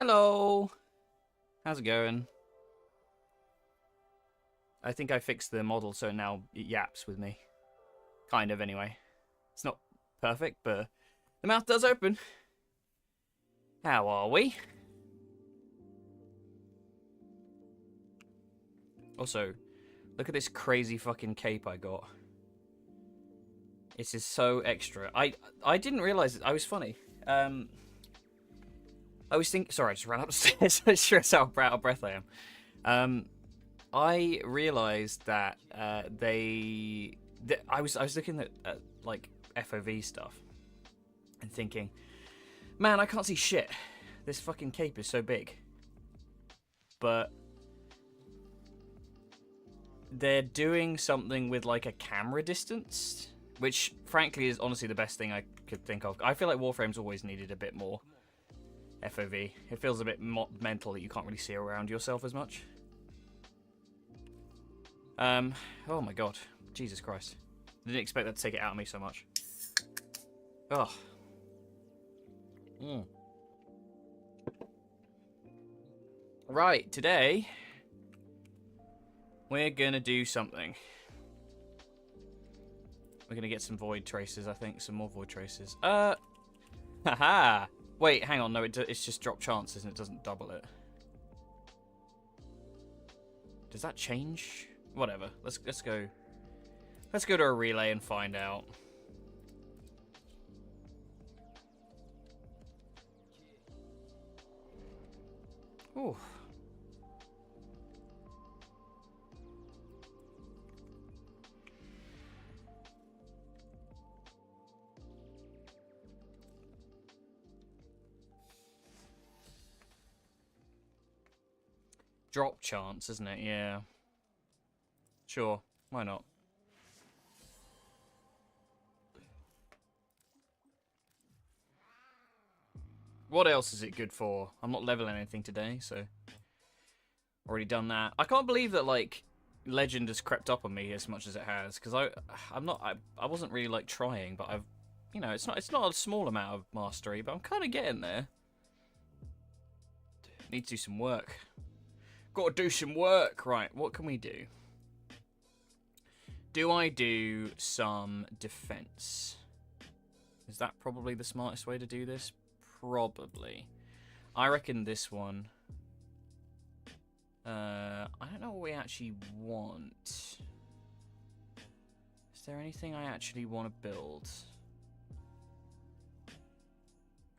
Hello. How's it going? I think I fixed the model so now it yaps with me. Kind of, anyway. It's not perfect, but the mouth does open. How are we? Also, look at this crazy fucking cape I got. This is so extra. I didn't realise it. I was funny. I was thinking. Sorry, I just ran upstairs. I stress how out of breath I am. I realised that I was looking at like FOV stuff and thinking, man, I can't see shit. This fucking cape is so big. But they're doing something with like a camera distance, which frankly is honestly the best thing I could think of. I feel like Warframe's always needed a bit more FOV. It feels a bit mental that you can't really see around yourself as much. Oh my god. Jesus Christ. I didn't expect that to take it out of me so much. Oh. Right, today we're gonna do something. We're gonna get some void traces, I think. Some more void traces. Haha! Wait, hang on, no, it's just drop chances and it doesn't double it. Does that change? Whatever. Let's go. Let's go to a relay and find out. Ooh. Drop chance, isn't it? Yeah. Sure. Why not? What else is it good for? I'm not leveling anything today, so already done that. I can't believe that like Legend has crept up on me as much as it has, because I wasn't really like trying, but I've, you know, it's not a small amount of mastery, but I'm kind of getting there. Need to do some work. Got to do some work. Right, what can we do? Do I do some defense? Is that probably the smartest way to do this? Probably. I reckon this one. I don't know what we actually want. Is there anything I actually want to build?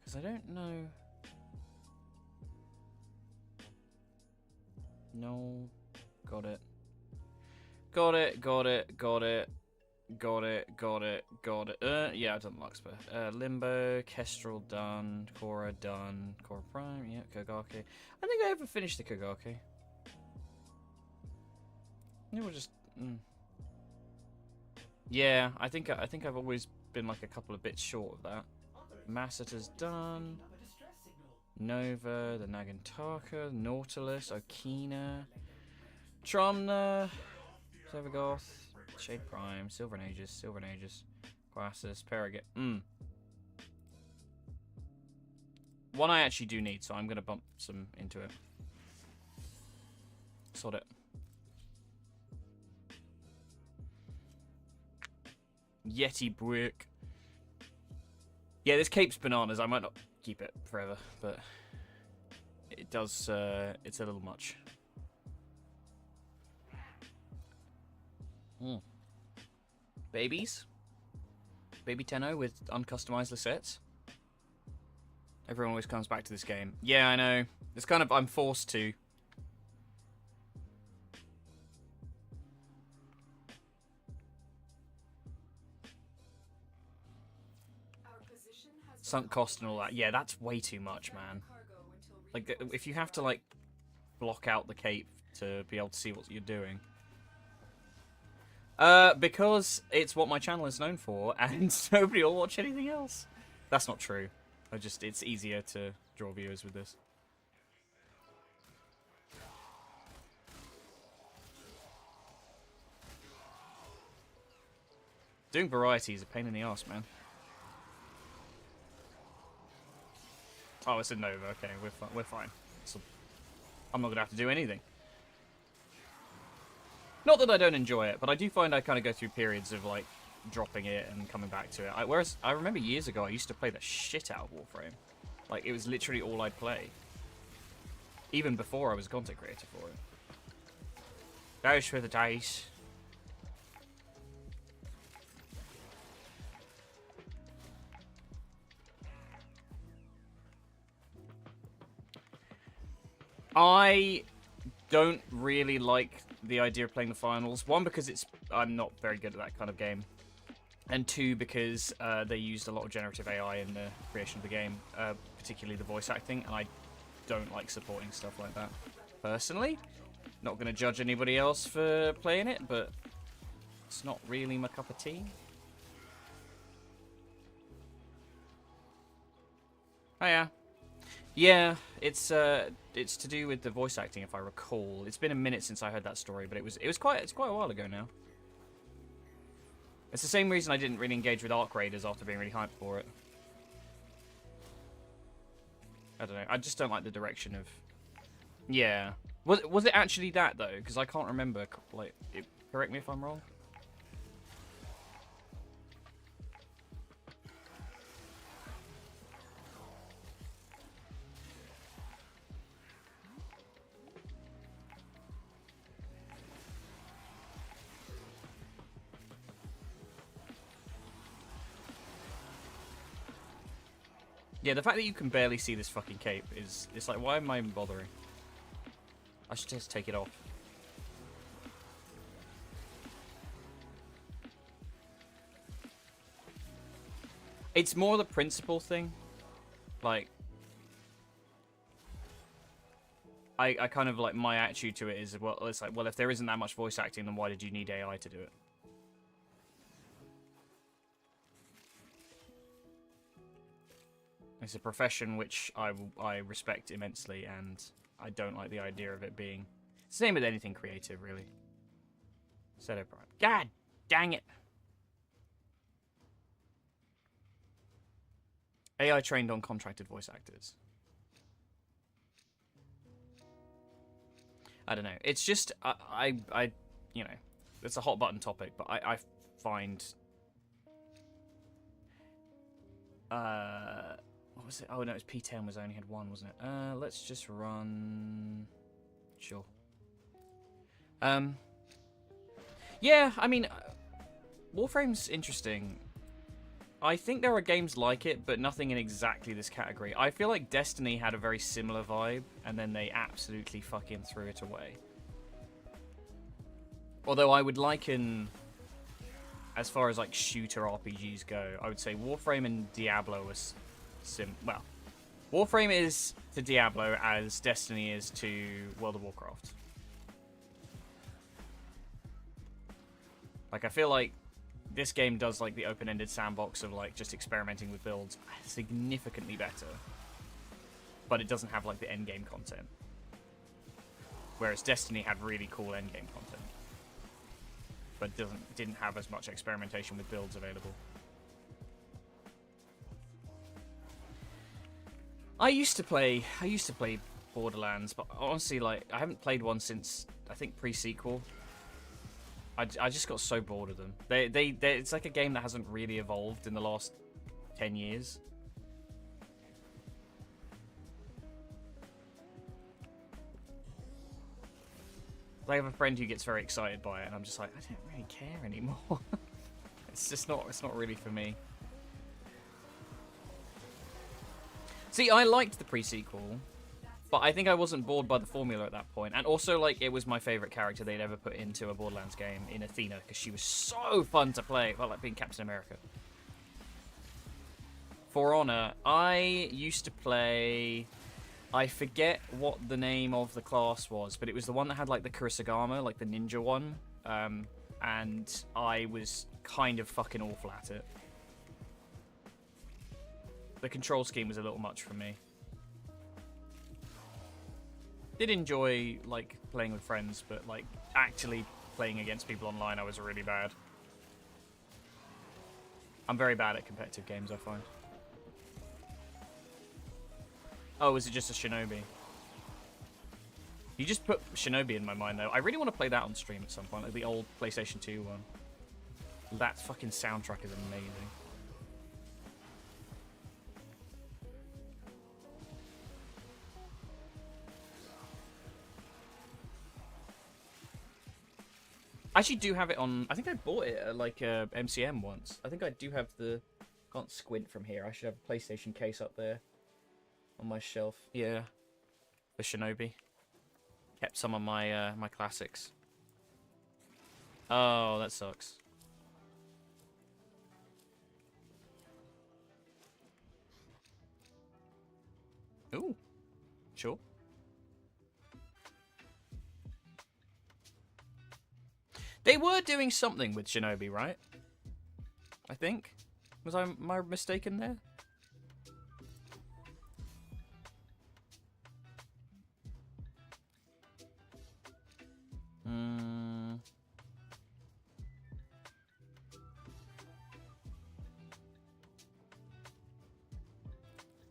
Because I don't know. No. Got it. Got it, got it, got it. Got it, got it, got it. Yeah, I've done Luxper. Limbo, Kestrel done, Korra done, Korra Prime, yeah, Kogaki. I think I ever finished the Kogaki. Yeah, we'll just. Yeah, I think I've always been like a couple of bits short of that. Massiter's done. Nova, the Nagantaka, Nautilus, Okina, Tromna, Sevagoth, Shade Prime, Silver Aegis, Quassus, Perigate. One I actually do need, so I'm going to bump some into it. Sod it. Yeti brick. Yeah, this cape's bananas. I might not keep it forever, but it does. It's a little much. Babies. Baby Tenno with uncustomized sets. Everyone always comes back to this game. Yeah, I know. It's kind of, I'm forced to. Sunk cost and all that. Yeah, that's way too much, man. Like, if you have to, like, block out the cape to be able to see what you're doing. Because it's what my channel is known for, and nobody will watch anything else. That's not true. It's easier to draw viewers with this. Doing variety is a pain in the ass, man. Oh, it's a Nova. Okay, we're fine. So I'm not gonna have to do anything. Not that I don't enjoy it, but I do find I kind of go through periods of like dropping it and coming back to it. Whereas I remember years ago I used to play the shit out of Warframe. Like, it was literally all I'd play. Even before I was a content creator for it. Those were the days. I don't really like the idea of playing the finals. One, because I'm not very good at that kind of game. And two, because they used a lot of generative AI in the creation of the game, particularly the voice acting, and I don't like supporting stuff like that. Personally, not going to judge anybody else for playing it, but it's not really my cup of tea. Oh yeah. Yeah, it's to do with the voice acting, if I recall. It's been a minute since I heard that story, but it's quite a while ago now. It's the same reason I didn't really engage with Arc Raiders after being really hyped for it. I don't know. I just don't like the direction of. Yeah. Was it actually that though? Because I can't remember. Like, correct me if I'm wrong. Yeah, the fact that you can barely see this fucking cape is... It's like, why am I even bothering? I should just take it off. It's more the principle thing. Like... I kind of, like, my attitude to it is, well, it's like, well, if there isn't that much voice acting, then why did you need AI to do it? It's a profession which I respect immensely, and I don't like the idea of it being... It's the same with anything creative, really. Seto Prime. God dang it! AI trained on contracted voice actors. I don't know. It's just... I you know, it's a hot button topic, but I find... What was it? Oh, no, it was P10 was only had one, wasn't it? Let's just run... Sure. Yeah, I mean, Warframe's interesting. I think there are games like it, but nothing in exactly this category. I feel like Destiny had a very similar vibe, and then they absolutely fucking threw it away. Although I would liken... As far as, like, shooter RPGs go, I would say Warframe and Diablo was well, Warframe is to Diablo as Destiny is to World of Warcraft. Like, I feel like this game does, like, the open-ended sandbox of, like, just experimenting with builds significantly better. But it doesn't have, like, the endgame content. Whereas Destiny had really cool endgame content. But didn't have as much experimentation with builds available. I used to play Borderlands, but honestly, like, I haven't played one since I think pre-sequel. I just got so bored of them. It's like a game that hasn't really evolved in the last 10 years. I have a friend who gets very excited by it, and I'm just like, I don't really care anymore. It's not really for me. See, I liked the pre-sequel, but I think I wasn't bored by the formula at that point. And also, like, it was my favorite character they'd ever put into a Borderlands game in Athena, because she was so fun to play. It felt like being Captain America. For Honor, I used to play... I forget what the name of the class was, but it was the one that had, like, the Kurosagama, like the ninja one. And I was kind of fucking awful at it. The control scheme was a little much for me. Did enjoy, like, playing with friends, but, like, actually playing against people online, I was really bad. I'm very bad at competitive games, I find. Oh, is it just a Shinobi? You just put Shinobi in my mind, though. I really want to play that on stream at some point, like the old PlayStation 2 one. That fucking soundtrack is amazing. I actually do have it on... I think I bought it at, like, MCM once. I think I do have the... Can't squint from here. I should have a PlayStation case up there on my shelf. Yeah. The Shinobi. Kept some of my my classics. Oh, that sucks. Ooh. Sure. They were doing something with Shinobi, right? I think. Am I mistaken there?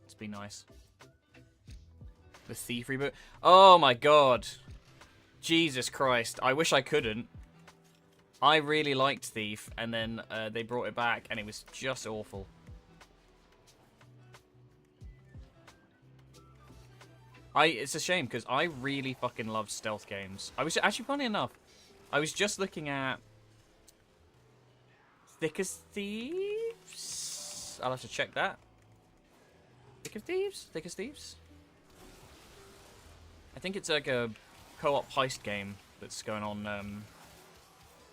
Let's be nice. The Thief reboot. Oh my god. Jesus Christ. I wish I couldn't. I really liked Thief, and then they brought it back, and it was just awful. It's a shame, because I really fucking love stealth games. I was actually, funny enough, I was just looking at Thick as Thieves? I'll have to check that. Thick as Thieves? Thick as Thieves? I think it's like a co-op heist game that's going on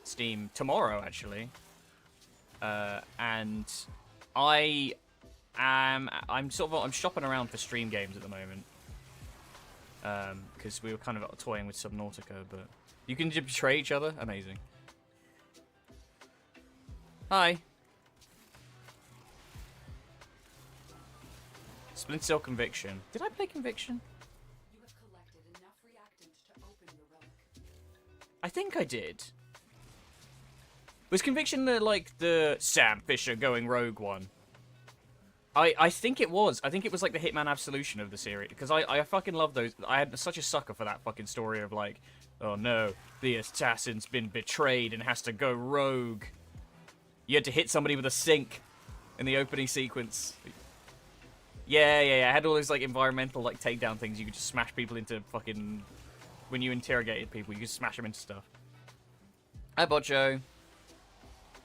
Steam tomorrow, actually. And I'm shopping around for stream games at the moment. Because we were kind of toying with Subnautica, but you can betray each other. Amazing. Hi. Splinter Cell Conviction. Did I play Conviction? You have collected enough reactant to open your relic. I think I did. Was Conviction the Sam Fisher going rogue one? I think it was. I think it was like the Hitman Absolution of the series. Because I fucking love those. I had such a sucker for that fucking story of like, oh no, the assassin's been betrayed and has to go rogue. You had to hit somebody with a sink in the opening sequence. Yeah. I had all those like environmental like takedown things. You could just smash people into fucking... When you interrogated people, you could smash them into stuff. Hi, Bojo.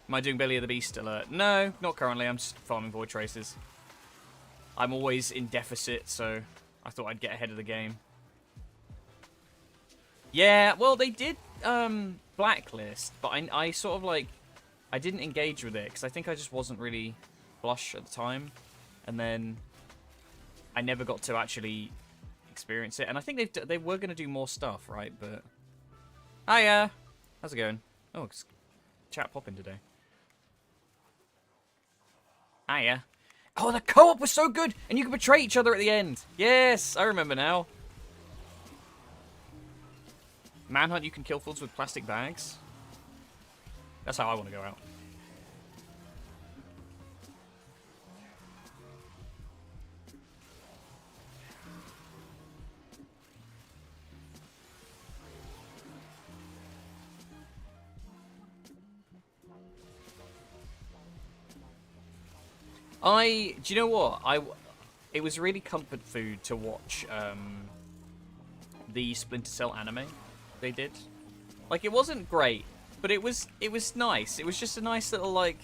Am I doing Belly of the Beast alert? No, not currently. I'm just farming Void Traces. I'm always in deficit, so I thought I'd get ahead of the game. Yeah, well, they did Blacklist, but I sort of like... I didn't engage with it, because I think I just wasn't really flush at the time. And then I never got to actually experience it. And I think they were going to do more stuff, right? But... Hiya! How's it going? Oh, it's chat popping today. Hiya. Oh, the co-op was so good! And you could betray each other at the end! Yes! I remember now. Manhunt, you can kill fools with plastic bags. That's how I want to go out. Do you know what? It was really comfort food to watch the Splinter Cell anime they did. Like, it wasn't great, but it was nice. It was just a nice little, like...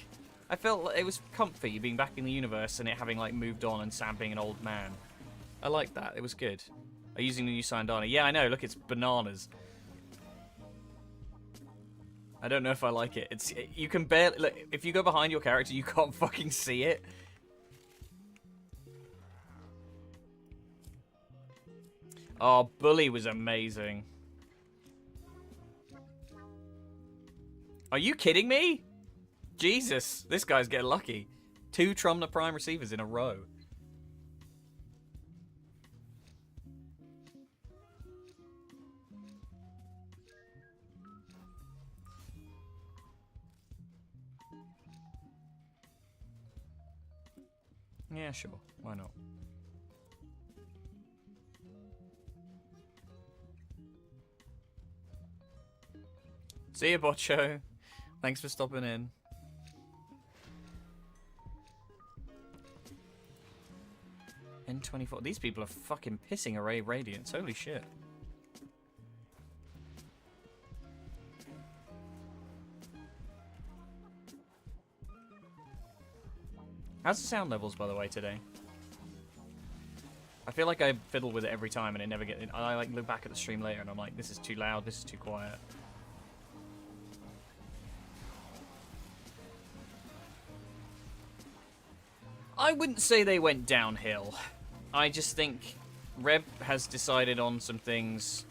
I felt like it was comfy being back in the universe and it having, like, moved on and Sam being an old man. I liked that. It was good. Are you using the new Sandana? Yeah, I know. Look, it's bananas. I don't know if I like it. You can barely... Look, if you go behind your character, you can't fucking see it. Oh, Bully was amazing. Are you kidding me? Jesus, this guy's getting lucky. 2 Trumna Prime receivers in a row. Yeah, sure. Why not? See you, Bocho. Thanks for stopping in. N24. These people are fucking pissing away Radiance. Holy shit. How's the sound levels, by the way, today? I feel like I fiddle with it every time and it never gets... I like look back at the stream later and I'm like, this is too loud, this is too quiet. I wouldn't say they went downhill. I just think Reb has decided on some things...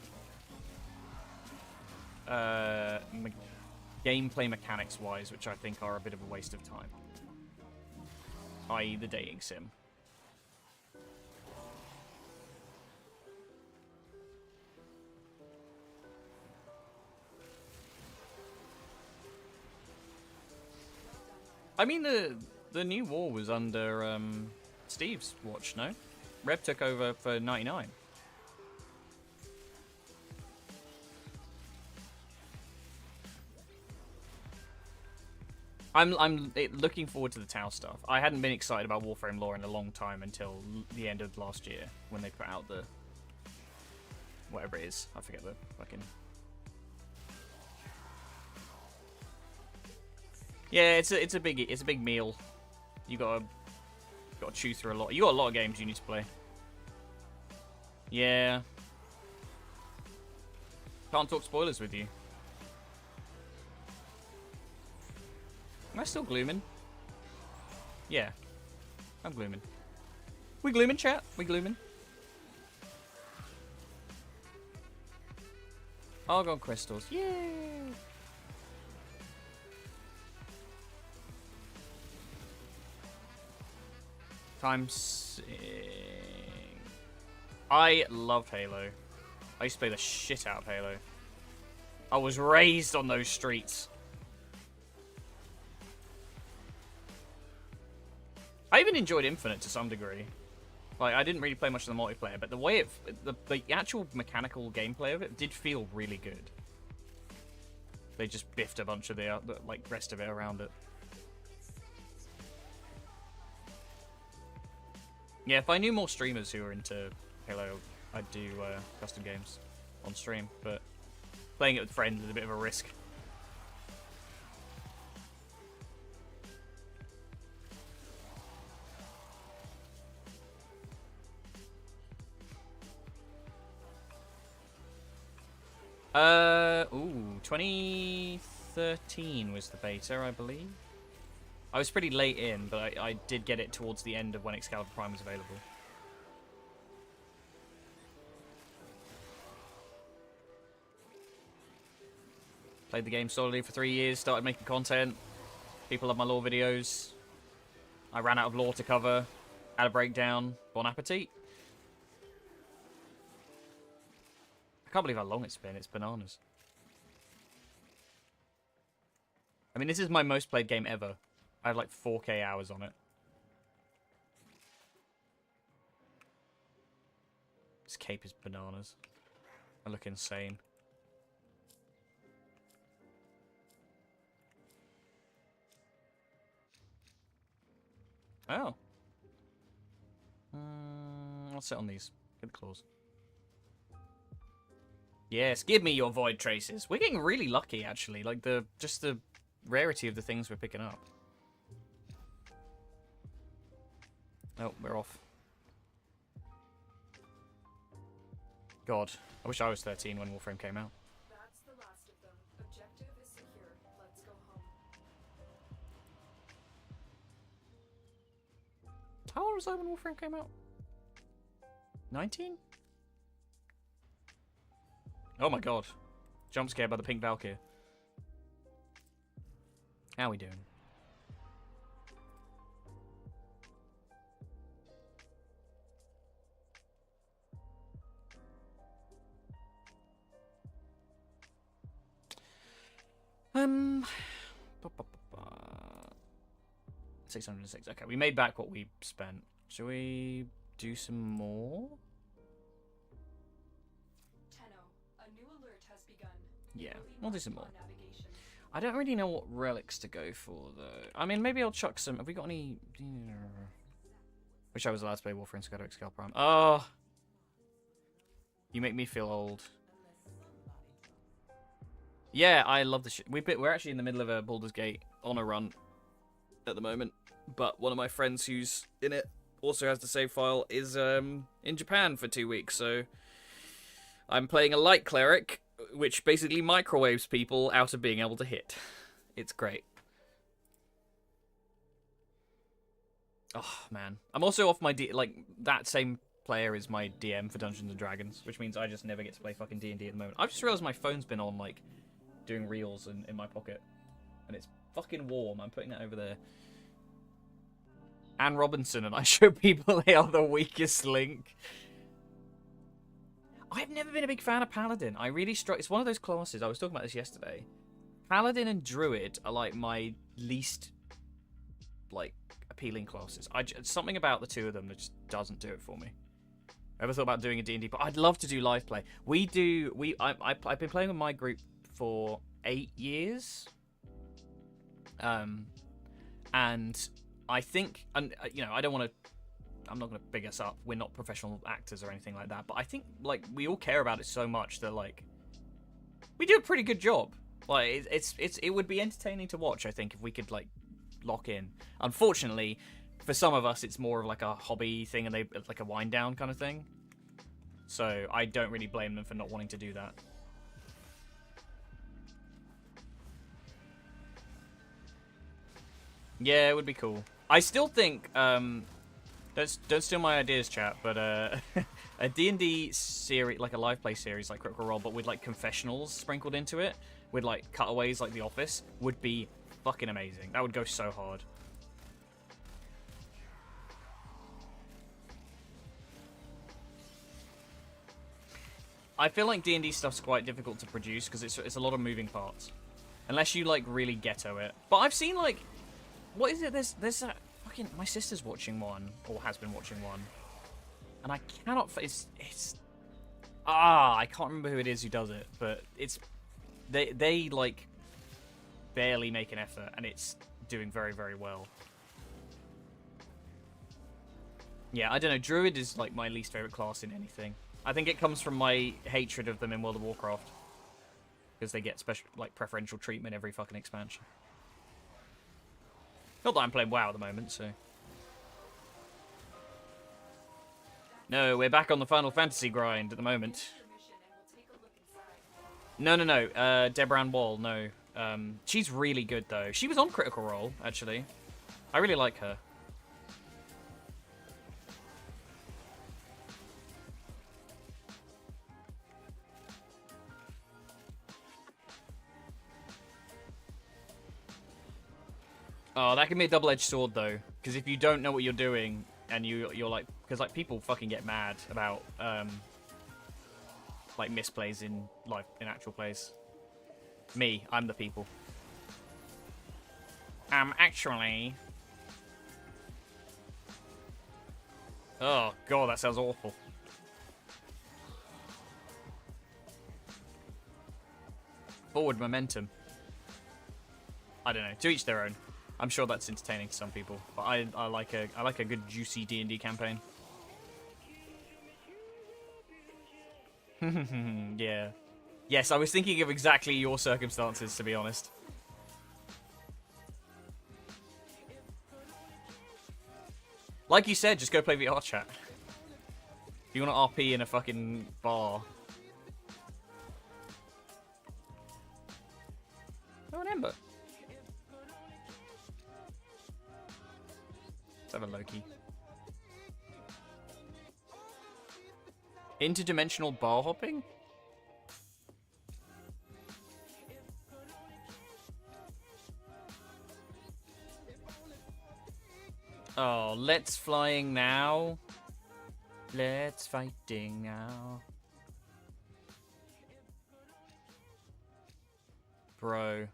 gameplay mechanics-wise, which I think are a bit of a waste of time. I.e. the dating sim. I mean, the new war was under Steve's watch, no? Reb took over for 99. I'm looking forward to the Tau stuff. I hadn't been excited about Warframe lore in a long time until the end of last year when they put out the whatever it is. I forget the fucking. Yeah, it's a big meal. You gotta chew through a lot. You got a lot of games you need to play. Yeah. Can't talk spoilers with you. Am I still glooming? Yeah. I'm glooming. We glooming, chat? We glooming? Argon crystals. Yay! I love Halo. I used to play the shit out of Halo. I was raised on those streets. I even enjoyed Infinite to some degree. Like, I didn't really play much of the multiplayer, but the way the actual mechanical gameplay of it did feel really good. They just biffed a bunch of the like rest of it around it. Yeah, if I knew more streamers who were into Halo, I'd do custom games on stream, but playing it with friends is a bit of a risk. Ooh, 2013 was the beta, I believe. I was pretty late in, but I did get it towards the end of when Excalibur Prime was available. Played the game solidly for 3 years, started making content. People love my lore videos. I ran out of lore to cover. Had a breakdown. Bon appetit. I can't believe how long it's been. It's bananas. I mean, this is my most played game ever. I have like 4K hours on it. This cape is bananas. I look insane. Oh. I'll sit on these. Good claws. Yes, give me your void traces. We're getting really lucky, actually. Like, just the rarity of the things we're picking up. Oh, we're off. God, I wish I was 13 when Warframe came out. That's the last of them. Objective is secure. Let's go home. How old was I when Warframe came out? 19? Oh my god. Jump scare by the pink Valkyrie. How we doing? Ba, ba, ba, 606. Okay, we made back what we spent. Shall we do some more? Tenno, a new alert has begun. Yeah, we'll do some more. I don't really know what relics to go for, though. I mean, maybe I'll chuck some... Have we got any... Wish I was allowed to play Warframe Shadow Scale Prime. Oh! You make me feel old. Yeah, I love the shit. We're actually in the middle of a Baldur's Gate on a run at the moment. But one of my friends who's in it also has the save file is in Japan for 2 weeks, so... I'm playing a light cleric, which basically microwaves people out of being able to hit. It's great. Oh, man. I'm also off my... that same player is my DM for Dungeons and Dragons, which means I just never get to play fucking D&D at the moment. I've just realised my phone's been on, like, doing reels in my pocket. And it's fucking warm. I'm putting that over there. Anne Robinson, and I show people they are the weakest link. I've never been a big fan of Paladin. I really it's one of those classes. I was talking about this yesterday. Paladin and Druid are like my least like appealing classes. Something about the two of them that just doesn't do it for me. Ever thought about doing a D&D? But I'd love to do live play. I've been playing with my group for 8 years. And I think, and you know, I don't want to. I'm not going to big us up. We're not professional actors or anything like that. But I think, like, we all care about it so much that, like, we do a pretty good job. Like, it would be entertaining to watch, I think, if we could, like, lock in. Unfortunately, for some of us, it's more of, like, a hobby thing and like a wind down kind of thing. So I don't really blame them for not wanting to do that. Yeah, it would be cool. I still think, don't steal my ideas, chat, but a D&D series, like a live play series like Critical Role, but with like confessionals sprinkled into it, with like cutaways like The Office, would be fucking amazing. That would go so hard. I feel like D&D stuff's quite difficult to produce because it's a lot of moving parts. Unless you like really ghetto it. But I've seen like, what is it? There's that fucking, my sister's watching one, or has been watching one, and I cannot. I can't remember who it is who does it, but they like barely make an effort, and it's doing very, very well. Yeah, I don't know. Druid is like my least favorite class in anything. I think it comes from my hatred of them in World of Warcraft, because they get special, like, preferential treatment every fucking expansion. Not that I'm playing WoW at the moment, so... No, we're back on the Final Fantasy grind at the moment. No. Deborah Ann Wall, no. She's really good, though. She was on Critical Role, actually. I really like her. Oh, that can be a double-edged sword, though. Because if you don't know what you're doing, and you're like... Because, like, people fucking get mad about, like, misplays in actual plays. Me, I'm the people. Actually... Oh, God, that sounds awful. Forward momentum. I don't know. To each their own. I'm sure that's entertaining to some people, but I like a good juicy D&D campaign. Yeah. Yes, I was thinking of exactly your circumstances, to be honest. Like you said, just go play VR chat. If you want to RP in a fucking bar. Oh, an ember. Let's have a Loki. Interdimensional bar hopping? Oh, let's flying now. Let's fighting now. Bro.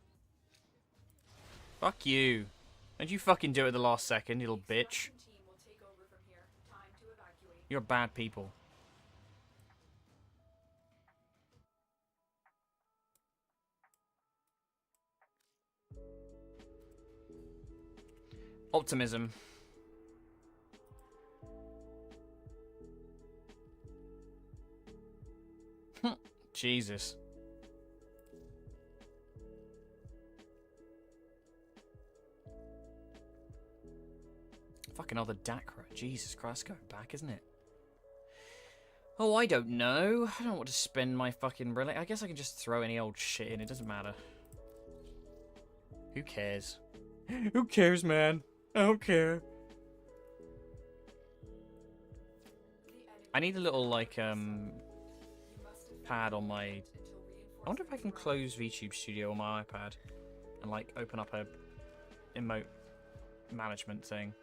Fuck you. Don't you fucking do it at the last second, you little bitch. You're bad people. Optimism. Jesus. Fucking other Dakra. Jesus Christ, going back, isn't it? Oh, I don't know. I don't want to spend my fucking relic. I guess I can just throw any old shit in. It doesn't matter. Who cares? Who cares, man? I don't care. I need a little, like, pad on my... I wonder if I can close VTube Studio on my iPad and, like, open up a emote management thing.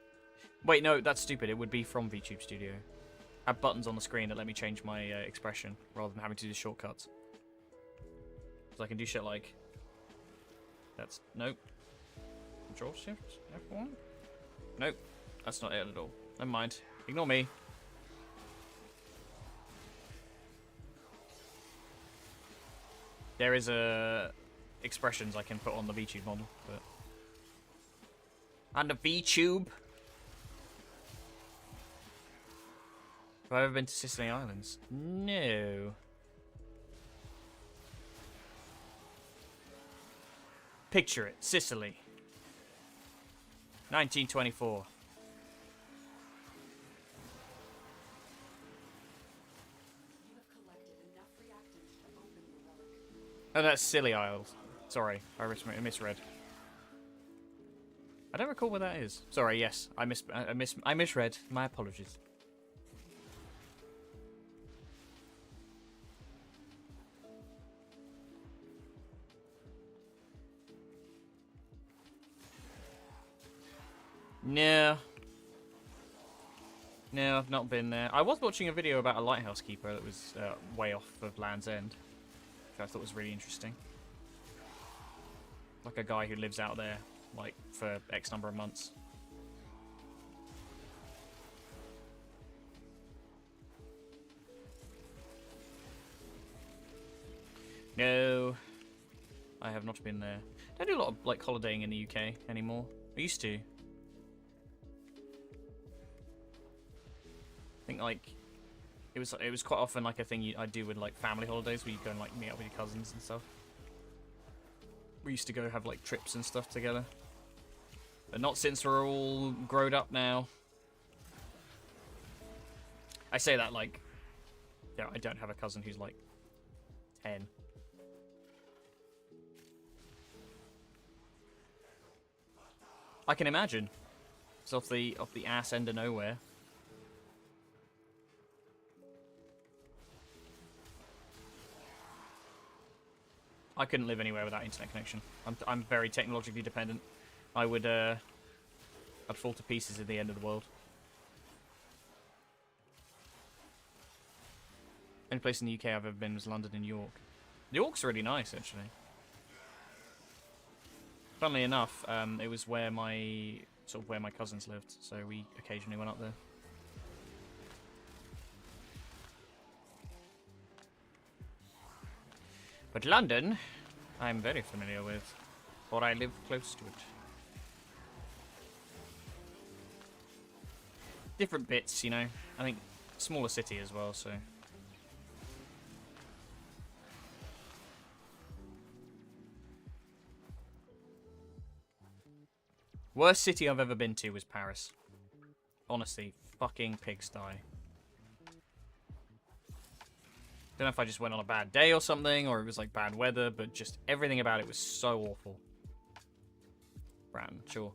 Wait, no, that's stupid. It would be from VTube Studio. I have buttons on the screen that let me change my expression rather than having to do the shortcuts. So I can do shit like... That's... Nope. Control Shift F1? Nope. That's not it at all. Never mind. Ignore me. There is expressions I can put on the VTube model, but... And the VTube! Have I ever been to Sicily Islands? No. Picture it. Sicily. 1924. Oh, that's Scilly Isles. Sorry, I misread. I don't recall where that is. Sorry, yes, I misread. My apologies. No. No, I've not been there. I was watching a video about a lighthouse keeper that was way off of Land's End, which I thought was really interesting. Like a guy who lives out there, like, for X number of months. No, I have not been there. I don't do a lot of, like, holidaying in the UK anymore. I used to. I think, like, it was quite often like a thing I do with, like, family holidays where you go and, like, meet up with your cousins and stuff. We used to go have, like, trips and stuff together. But not since we're all grown up now. I say that, like, yeah, I don't have a cousin who's, like, 10. I can imagine. It's off the ass end of nowhere. I couldn't live anywhere without internet connection. I'm very technologically dependent. I would I'd fall to pieces at the end of the world. Only place in the UK I've ever been was London and York. York's really nice, actually. Funnily enough, it was where my cousins lived, so we occasionally went up there. But London, I'm very familiar with, for I live close to it. Different bits, you know. I think smaller city as well, so. Worst city I've ever been to was Paris. Honestly, fucking pigsty. Don't know if I just went on a bad day or something, or it was like bad weather, but just everything about it was so awful. Bratton, sure.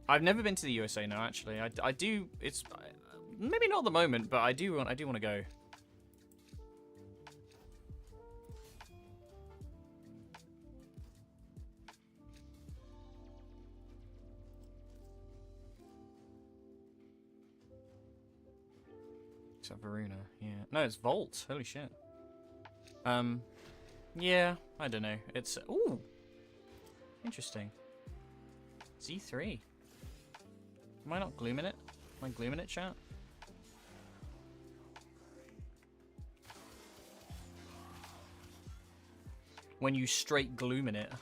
I've never been to the USA now, actually. I do. It's maybe not at the moment, but I do want to go. Verona, yeah. No, it's Volt. Holy shit. Yeah, I don't know. It's ooh, interesting. Z3. Am I not glooming it? Am I glooming it, chat? When you straight glooming it.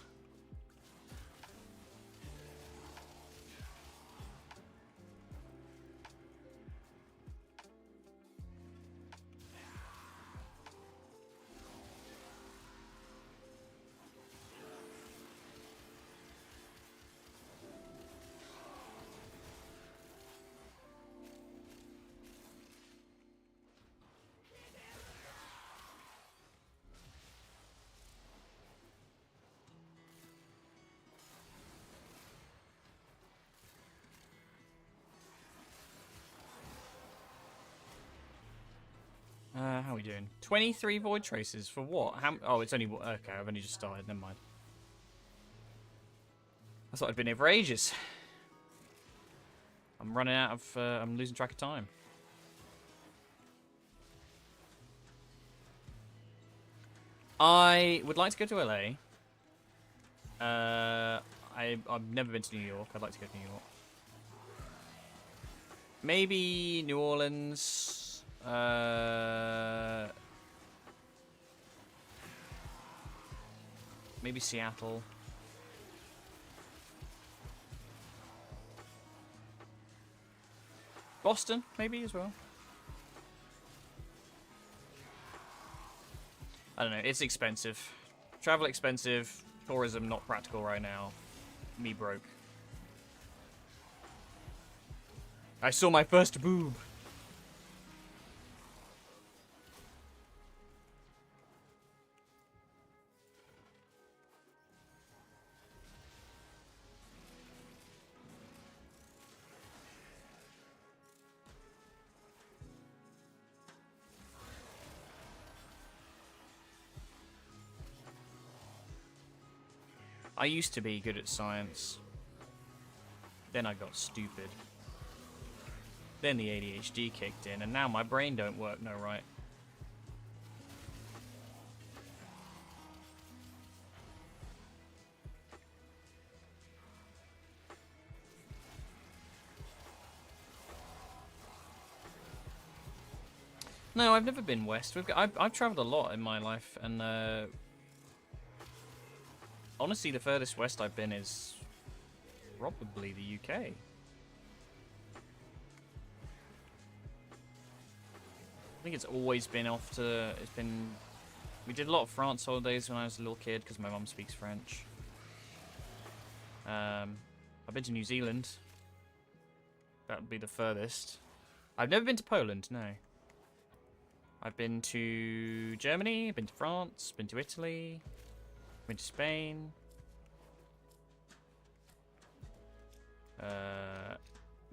How are we doing? 23 void traces for what? How? Oh, it's only okay. I've only just started. Never mind. I thought I'd been here for ages. I'm running out of. I'm losing track of time. I would like to go to LA. I've never been to New York. I'd like to go to New York. Maybe New Orleans. Maybe Seattle. Boston, maybe as well. I don't know. It's expensive. Travel expensive. Tourism not practical right now. Me broke. I saw my first boob. I used to be good at science. Then I got stupid. Then the ADHD kicked in, and now my brain don't work no right. No, I've never been west. I've traveled a lot in my life, and honestly, the furthest west I've been is probably the UK. I think it's always been off to. It's been. We did a lot of France holidays when I was a little kid because my mum speaks French. I've been to New Zealand. That would be the furthest. I've never been to Poland, no. I've been to Germany, been to France, been to Italy, been to Spain.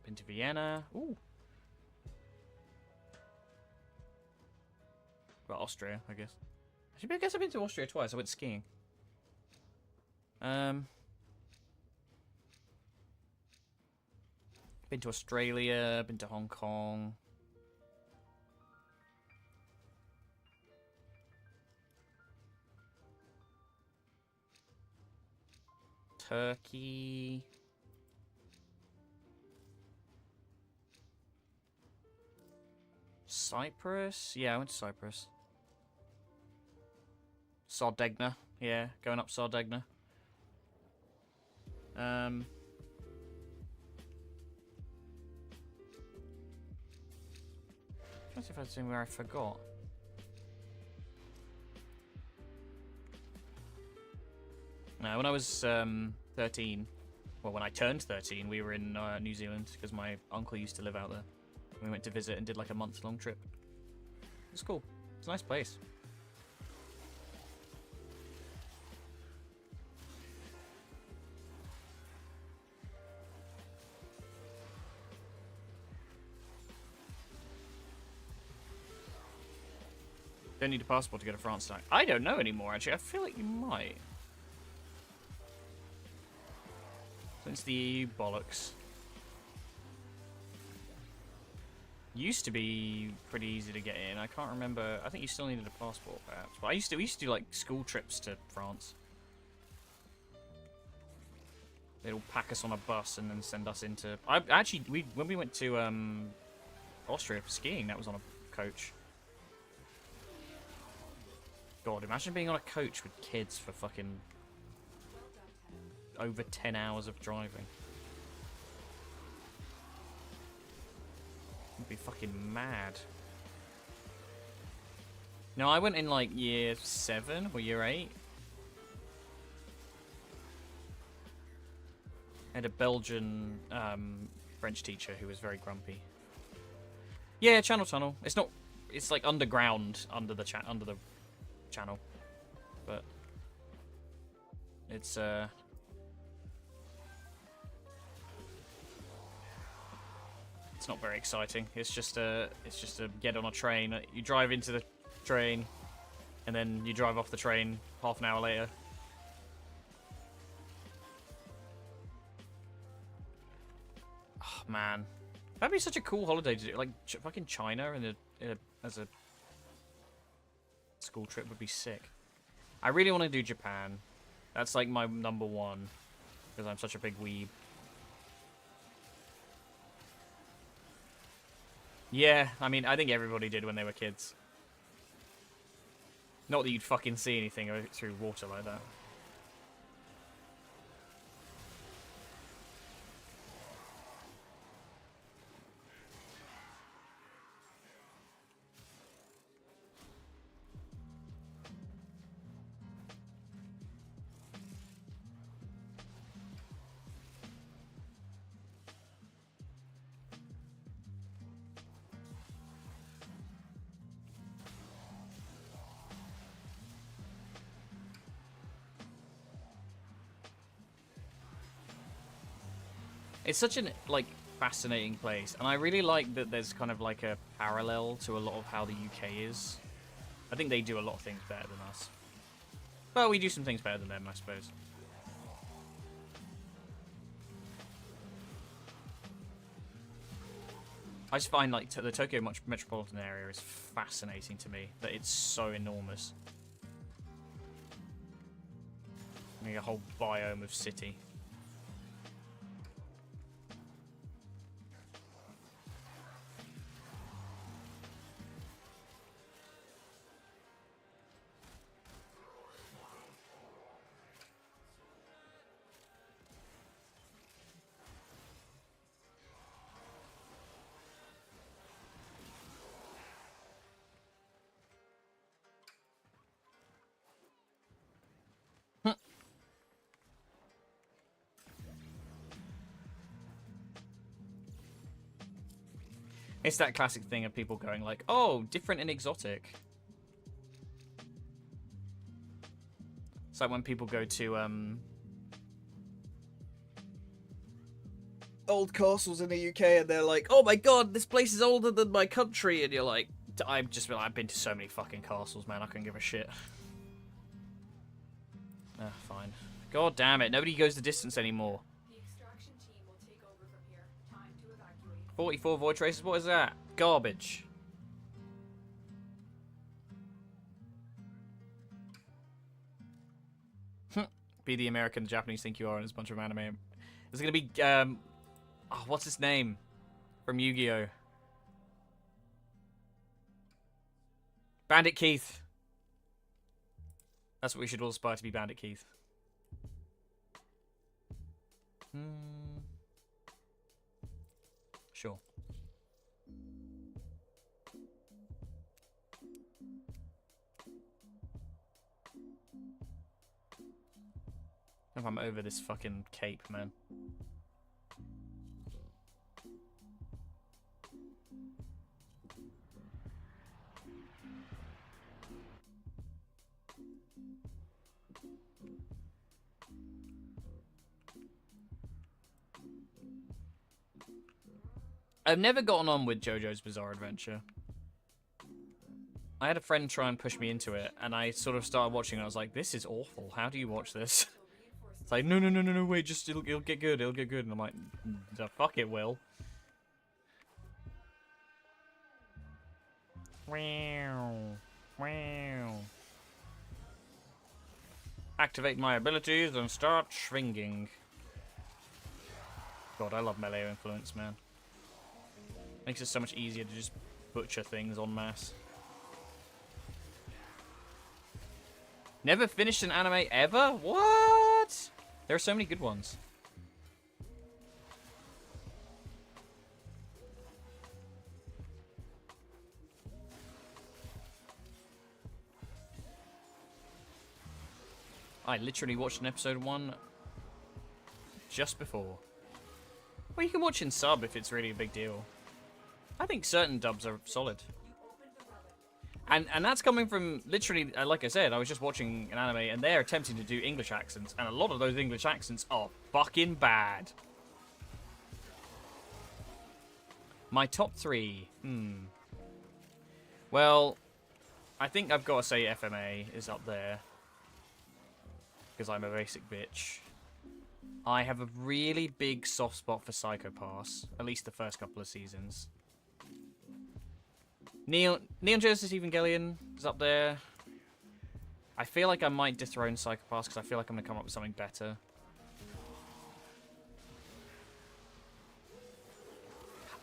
Been to Vienna. Ooh. Well, Austria, I guess. Actually, I guess I've been to Austria twice. I went skiing. Been to Australia, been to Hong Kong. Turkey. Cyprus? Yeah, I went to Cyprus. Sardinia. Yeah, going up Sardinia. Trying to see if I'd seen where I forgot. No, when I was 13, well, when I turned 13, we were in New Zealand because my uncle used to live out there. We went to visit and did like a month-long trip. It was cool. It's a nice place. Don't need a passport to go to France now. I don't know anymore, actually. I feel like you might. Since the EU bollocks. Used to be pretty easy to get in. I can't remember. I think you still needed a passport, perhaps. But we used to do like school trips to France. They'd all pack us on a bus and then send us into. When we went to Austria for skiing, that was on a coach. God, imagine being on a coach with kids for fucking over 10 hours of driving. I'd be fucking mad. No, I went in like year 7 or year 8. I had a Belgian French teacher who was very grumpy. Yeah, Channel Tunnel. It's not. It's like underground under the channel, but it's It's not very exciting. It's just a get on a train. You drive into the train, and then you drive off the train half an hour later. Oh man, that'd be such a cool holiday to do. Like fucking China as a school trip would be sick. I really want to do Japan. That's like my number one because I'm such a big weeb. Yeah, I mean, I think everybody did when they were kids. Not that you'd fucking see anything through water like that. It's such an, like, fascinating place. And I really like that there's kind of like a parallel to a lot of how the UK is. I think they do a lot of things better than us. Well, we do some things better than them, I suppose. I just find, like, the Tokyo metropolitan area is fascinating to me. That it's so enormous. Like a whole biome of city. It's that classic thing of people going like, oh, different and exotic. It's like when people go to old castles in the UK and they're like, oh my god, this place is older than my country, and you're like, I've been to so many fucking castles, man, I couldn't give a shit. Ah, fine. God damn it, nobody goes the distance anymore. 44 void traces, what is that? Garbage. Be the American the Japanese think you are, and there's a bunch of anime. There's gonna be, oh, what's his name? From Yu-Gi-Oh! Bandit Keith. That's what we should all aspire to be, Bandit Keith. Sure. If I'm over this fucking cape, man. I've never gotten on with JoJo's Bizarre Adventure. I had a friend try and push me into it, and I sort of started watching it. I was like, this is awful. How do you watch this? It's like, no, wait, just, it'll get good, it'll get good. And I'm like, the fuck it will. Activate my abilities and start swinging. God, I love melee influence, man. Makes it so much easier to just butcher things en masse. Never finished an anime ever? What? There are so many good ones. I literally watched an episode 1 just before. Well, you can watch in sub if it's really a big deal. I think certain dubs are solid. And that's coming from, literally, like I said, I was just watching an anime and they're attempting to do English accents, and a lot of those English accents are fucking bad. My top 3. Well, I think I've got to say FMA is up there. Because I'm a basic bitch. I have a really big soft spot for Psycho Pass. At least the first couple of seasons. Neon Genesis Evangelion is up there. I feel like I might dethrone Psycho Pass because I feel like I'm going to come up with something better.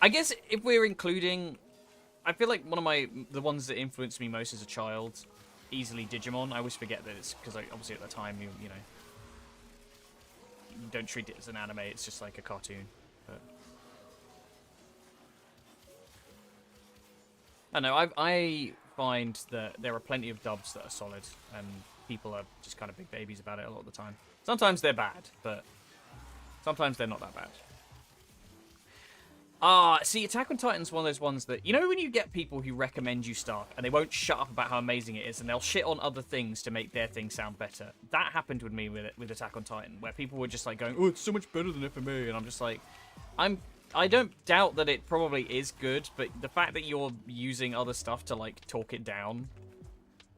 I guess if we're including... I feel like one of the ones that influenced me most as a child, easily Digimon. I always forget that it's because obviously at the time, you know, you don't treat it as an anime, it's just like a cartoon. But I don't know, I find that there are plenty of dubs that are solid, and people are just kind of big babies about it a lot of the time. Sometimes they're bad, but sometimes they're not that bad. See, Attack on Titan's one of those ones that, you know when you get people who recommend you stuff, and they won't shut up about how amazing it is, and they'll shit on other things to make their thing sound better? That happened with me with Attack on Titan, where people were just like going, oh, it's so much better than FMA, and I'm just like, I don't doubt that it probably is good, but the fact that you're using other stuff to, like, talk it down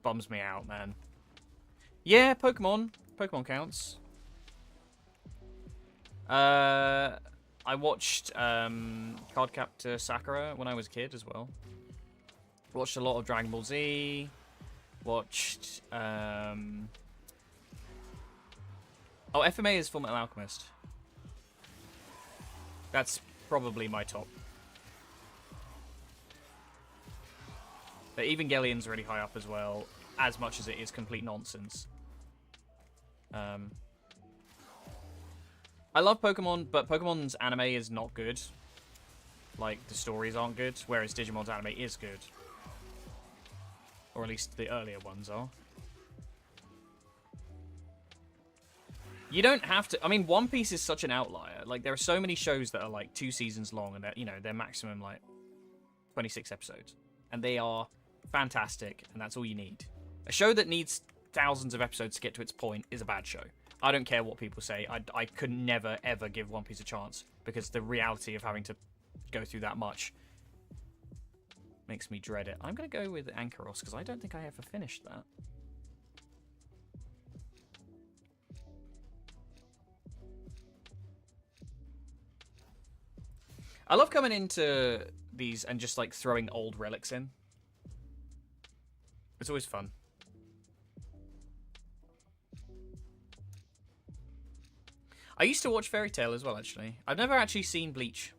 bums me out, man. Yeah, Pokemon counts. I watched Cardcaptor Sakura when I was a kid as well. Watched a lot of Dragon Ball Z. Watched... Oh, FMA is Fullmetal Alchemist. That's probably my top. But Evangelion's really high up as well, as much as it is complete nonsense. I love Pokemon, but Pokemon's anime is not good. Like, the stories aren't good, whereas Digimon's anime is good. Or at least the earlier ones are. You don't have to... I mean, One Piece is such an outlier. Like, there are so many shows that are, like, 2 seasons long, and they're, you know, they're maximum, like, 26 episodes. And they are fantastic, and that's all you need. A show that needs thousands of episodes to get to its point is a bad show. I don't care what people say. I could never, ever give One Piece a chance, because the reality of having to go through that much makes me dread it. I'm going to go with Ankyros, because I don't think I ever finished that. I love coming into these and just, like, throwing old relics in. It's always fun. I used to watch Fairy Tail as well, actually. I've never actually seen Bleach.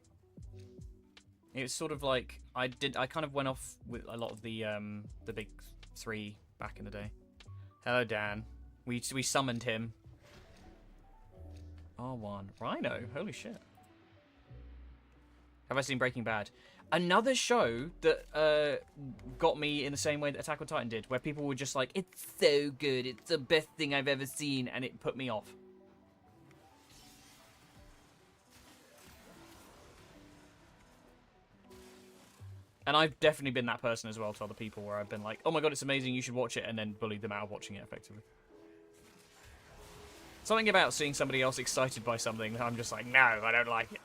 It's sort of like I kind of went off with a lot of the big 3 back in the day. Hello, Dan. We summoned him. R1 Rhino. Holy shit. Have I seen Breaking Bad? Another show that got me in the same way that Attack on Titan did, where people were just like, "It's so good. It's the best thing I've ever seen," and it put me off. And I've definitely been that person as well to other people, where I've been like, oh my god, it's amazing, you should watch it, and then bullied them out of watching it, effectively. Something about seeing somebody else excited by something, I'm just like, no, I don't like it.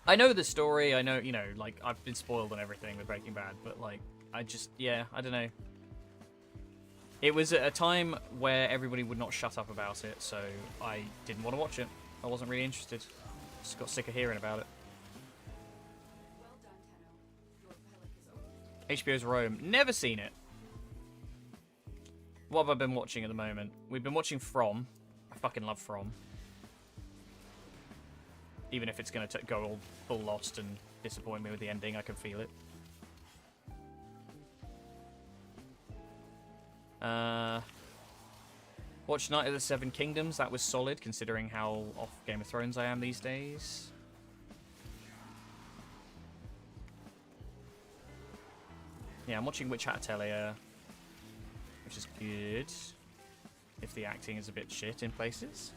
I know the story, I know, you know, like, I've been spoiled on everything with Breaking Bad, but, like, I just, yeah, I don't know. It was at a time where everybody would not shut up about it, so I didn't want to watch it. I wasn't really interested. Just got sick of hearing about it. HBO's Rome. Never seen it. What have I been watching at the moment? We've been watching From. I fucking love From. Even if it's going to go all full lost and disappoint me with the ending, I can feel it. Watched Night of the Seven Kingdoms. That was solid, considering how off Game of Thrones I am these days. Yeah, I'm watching Witch Hat Atelier, which is good, if the acting is a bit shit in places.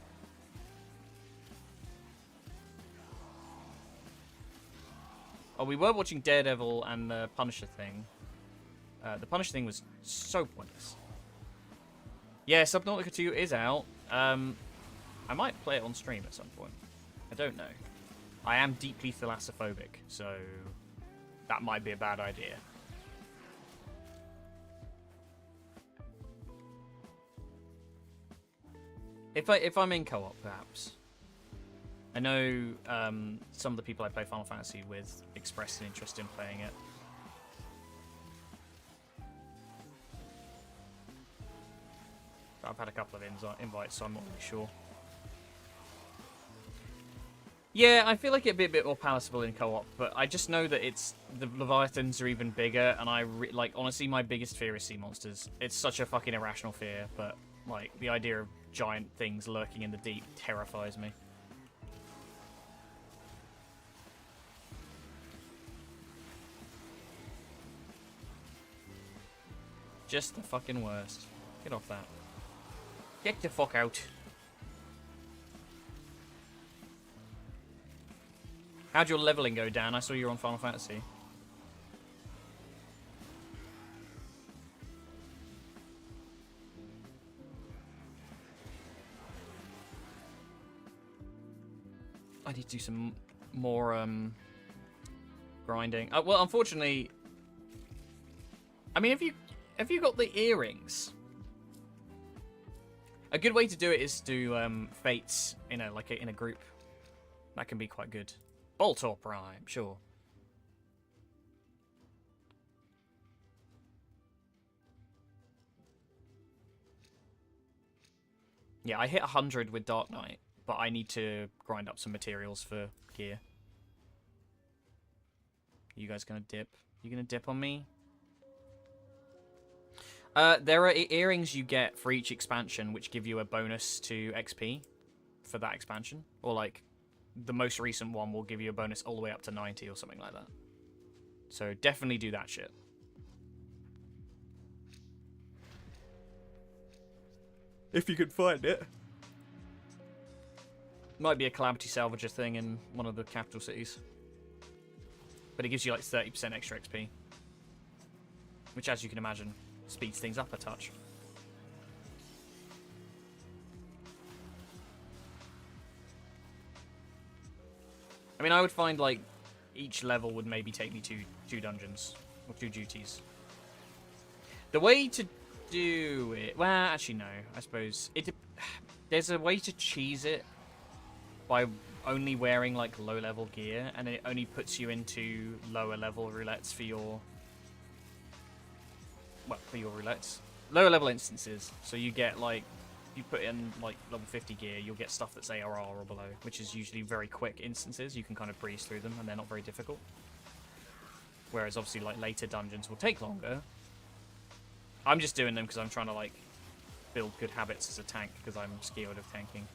Oh, we were watching Daredevil and the Punisher thing. The Punisher thing was so pointless. Yeah, Subnautica 2 is out. I might play it on stream at some point. I don't know. I am deeply thalassophobic, so that might be a bad idea. If I'm in co-op, perhaps. I know some of the people I play Final Fantasy with expressed an interest in playing it. But I've had a couple of invites, so I'm not really sure. Yeah, I feel like it'd be a bit more palatable in co-op, but I just know that the Leviathans are even bigger, and like, honestly, my biggest fear is sea monsters. It's such a fucking irrational fear, but, like, the idea of giant things lurking in the deep terrifies me. Just the fucking worst. Get off that. Get the fuck out. How'd your leveling go, Dan? I saw you were on Final Fantasy. I need to do some more grinding. Well, unfortunately, I mean, have you got the earrings? A good way to do it is to do fates in a group. That can be quite good. Bolt or Prime, sure. Yeah, I hit 100 with Dark Knight, but I need to grind up some materials for gear. You guys gonna dip? You gonna dip on me? There are earrings you get for each expansion, which give you a bonus to XP for that expansion. Or, like, the most recent one will give you a bonus all the way up to 90 or something like that. So definitely do that shit. If you could find it. Might be a Calamity Salvager thing in one of the capital cities. But it gives you like 30% extra XP. Which, as you can imagine, speeds things up a touch. I mean, I would find, like, each level would maybe take me to 2 dungeons. Or 2 duties. The way to do it... Well, actually, no. I suppose... There's a way to cheese it by only wearing, like, low-level gear. And it only puts you into lower-level roulettes for your... Well, for your roulettes. Lower-level instances. So you get, like... You put in, like, level 50 gear, you'll get stuff that's ARR or below, which is usually very quick instances. You can kind of breeze through them, and they're not very difficult. Whereas, obviously, like, later dungeons will take longer. I'm just doing them because I'm trying to, like, build good habits as a tank, because I'm scared of tanking.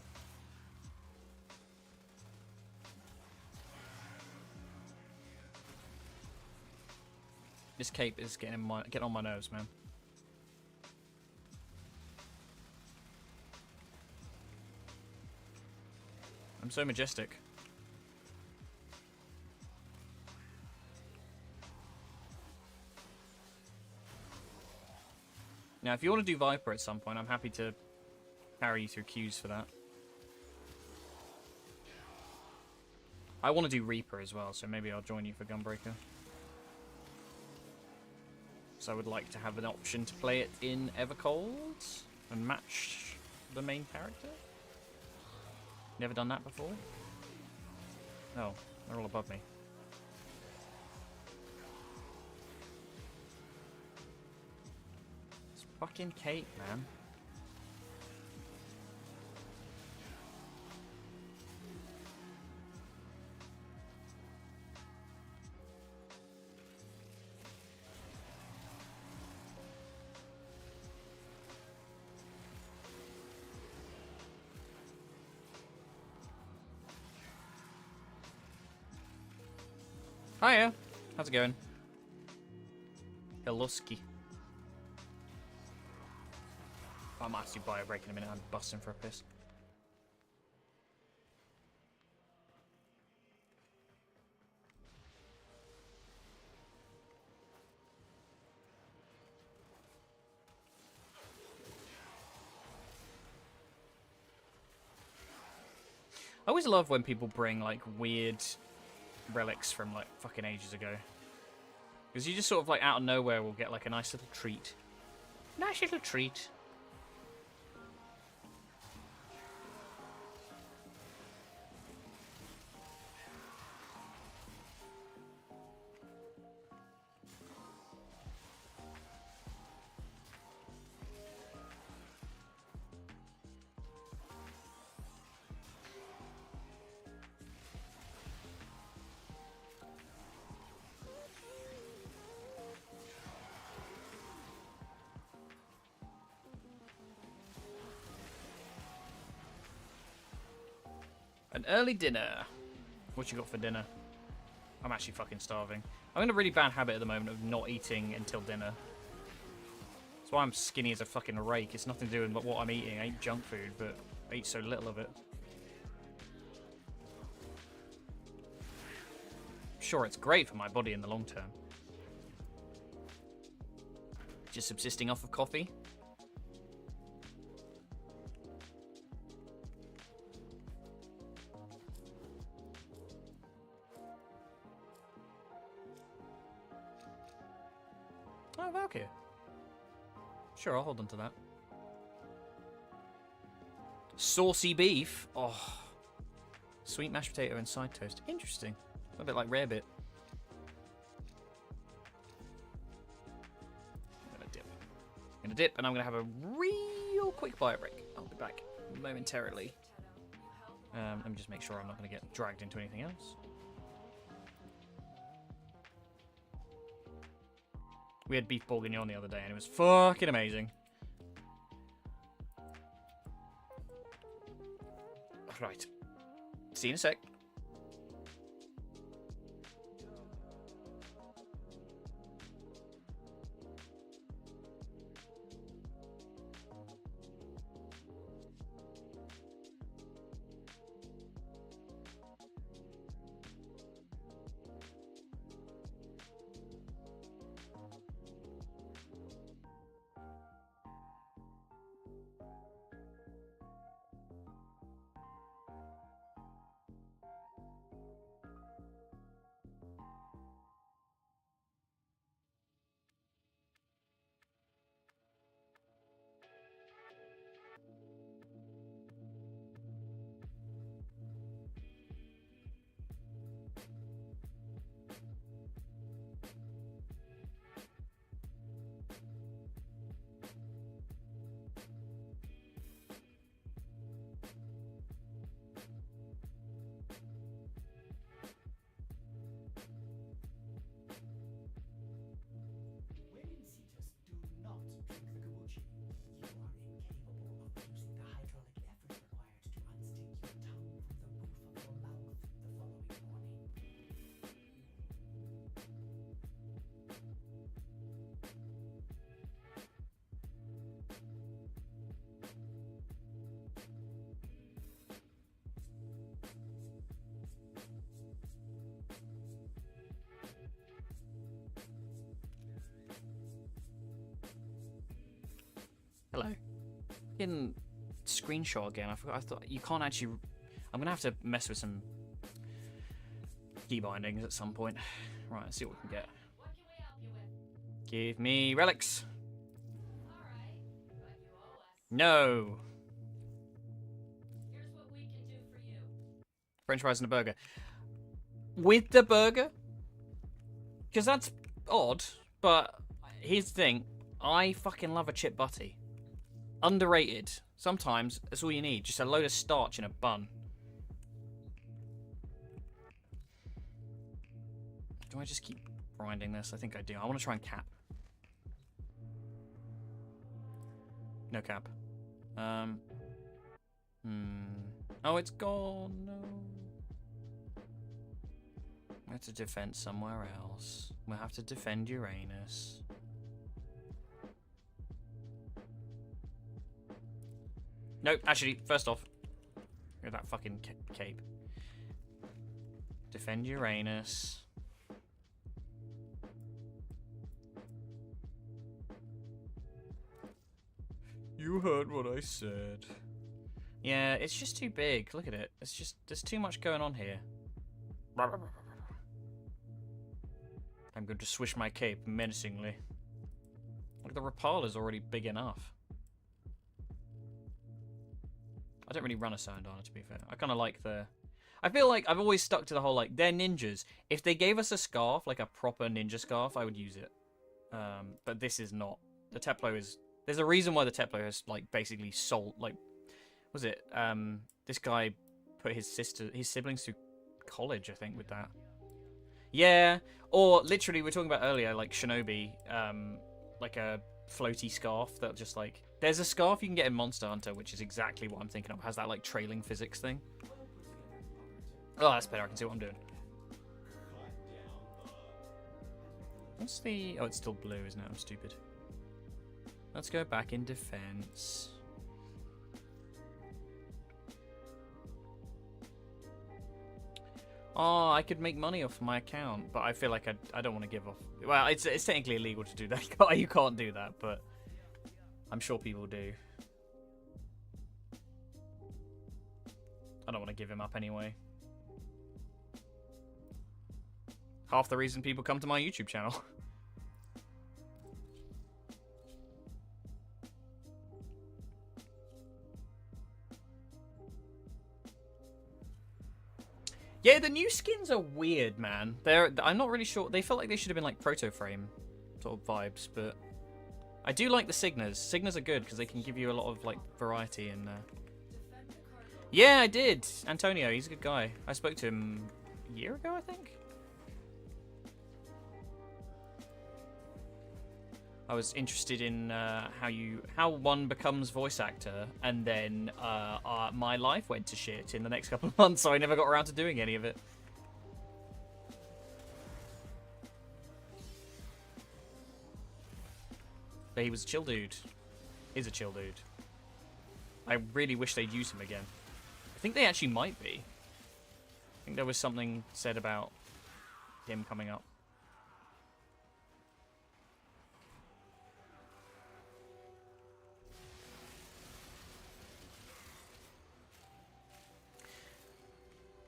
This cape is getting on my nerves, man. I'm so majestic. Now, if you want to do Viper at some point, I'm happy to carry you through queues for that. I want to do Reaper as well, so maybe I'll join you for Gunbreaker. So I would like to have an option to play it in Evercold and match the main character. Never done that before? Oh, they're all above me. It's fucking Kate, man. Hiya. How's it going? Heloski. I might actually buy a break in a minute. I'm busting for a piss. I always love when people bring like weird relics from like fucking ages ago. Because you just sort of like out of nowhere will get like a nice little treat. Nice little treat. An early dinner. What you got for dinner? I'm actually fucking starving. I'm in a really bad habit at the moment of not eating until dinner. That's why I'm skinny as a fucking rake. It's nothing to do with what I'm eating. I eat junk food, but I eat so little of it. I'm sure it's great for my body in the long term. Just subsisting off of coffee. Oh, Valkyrie. Sure, I'll hold on to that. Saucy beef. Oh. Sweet mashed potato and side toast. Interesting. A bit like rarebit. I'm gonna dip, and I'm gonna have a real quick bio break. I'll be back momentarily. Let me just make sure I'm not gonna get dragged into anything else. We had beef bourguignon the other day, and it was fucking amazing. Right. See you in a sec. Hello. In screenshot again. I forgot. I thought you can't actually. I'm gonna have to mess with some key bindings at some point. Right. Let's see what we can get. What can we help you with? Give me relics. Alright, but you owe us. No. Here's what we can do for you. French fries and a burger. With the burger? Because that's odd. But here's the thing. I fucking love a chip butty. Underrated. Sometimes that's all you need. Just a load of starch in a bun. Do I just keep grinding this? I think I do. I want to try and cap. No cap. Oh, it's gone. No. We have to defend somewhere else. We'll have to defend Uranus. Nope, actually, first off, get that fucking cape. Defend Uranus. You heard what I said. Yeah, it's just too big. Look at it. It's just, there's too much going on here. I'm going to swish my cape menacingly. Look, the Rapala's already big enough. I don't really run a Sandana, to be fair. I kind of like the... I feel like I've always stuck to the whole, like, they're ninjas. If they gave us a scarf, like a proper ninja scarf, I would use it. But this is not. The Teplo is... There's a reason why the Teplo has, like, basically sold, like... Was it? This guy put his siblings through college, I think, with that. Yeah, or literally, we were talking about earlier, like, Shinobi, like a floaty scarf that just, like... There's a scarf you can get in Monster Hunter, which is exactly what I'm thinking of. It has that, like, trailing physics thing. Oh, that's better. I can see what I'm doing. What's the... Oh, it's still blue, isn't it? I'm stupid. Let's go back in defense. Oh, I could make money off my account, but I feel like I don't want to give off... Well, it's technically illegal to do that. You can't do that, but I'm sure people do. I don't want to give him up anyway. Half the reason people come to my YouTube channel. Yeah, the new skins are weird, man. I'm not really sure. They felt like they should have been like proto-frame sort of vibes, but I do like the Signas. Signas are good because they can give you a lot of like variety in there. Yeah, I did. Antonio, he's a good guy. I spoke to him a year ago, I think. I was interested in how one becomes voice actor, and then my life went to shit in the next couple of months, so I never got around to doing any of it. But he was a chill dude. He's a chill dude. I really wish they'd use him again. I think they actually might be. I think there was something said about him coming up.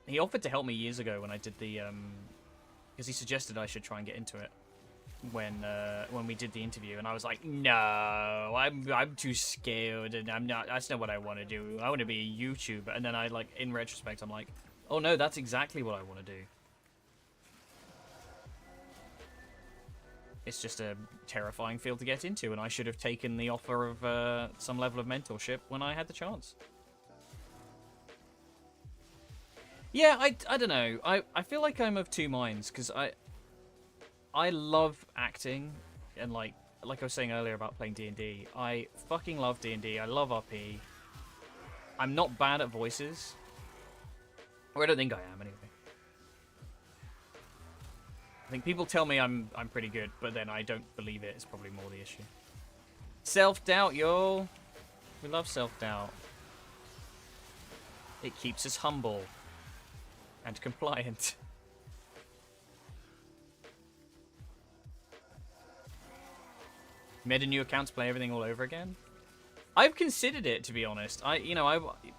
He offered to help me years ago when I did the, because he suggested I should try and get into it when we did the interview, and I was like, no, I'm too scared, and I'm not. That's not what I want to do. I want to be a YouTuber. And then I like, in retrospect, I'm like, oh no, that's exactly what I want to do. It's just a terrifying field to get into, and I should have taken the offer of some level of mentorship when I had the chance. Yeah, I don't know. I feel like I'm of two minds, because I love acting, and like I was saying earlier about playing D&D, I fucking love D&D. I love RP. I'm not bad at voices, or I don't think I am anyway. I think people tell me I'm pretty good, but then I don't believe it. It's probably more the issue. Self-doubt, yo. We love self-doubt. It keeps us humble and compliant. Made a new account to play everything all over again? I've considered it, to be honest.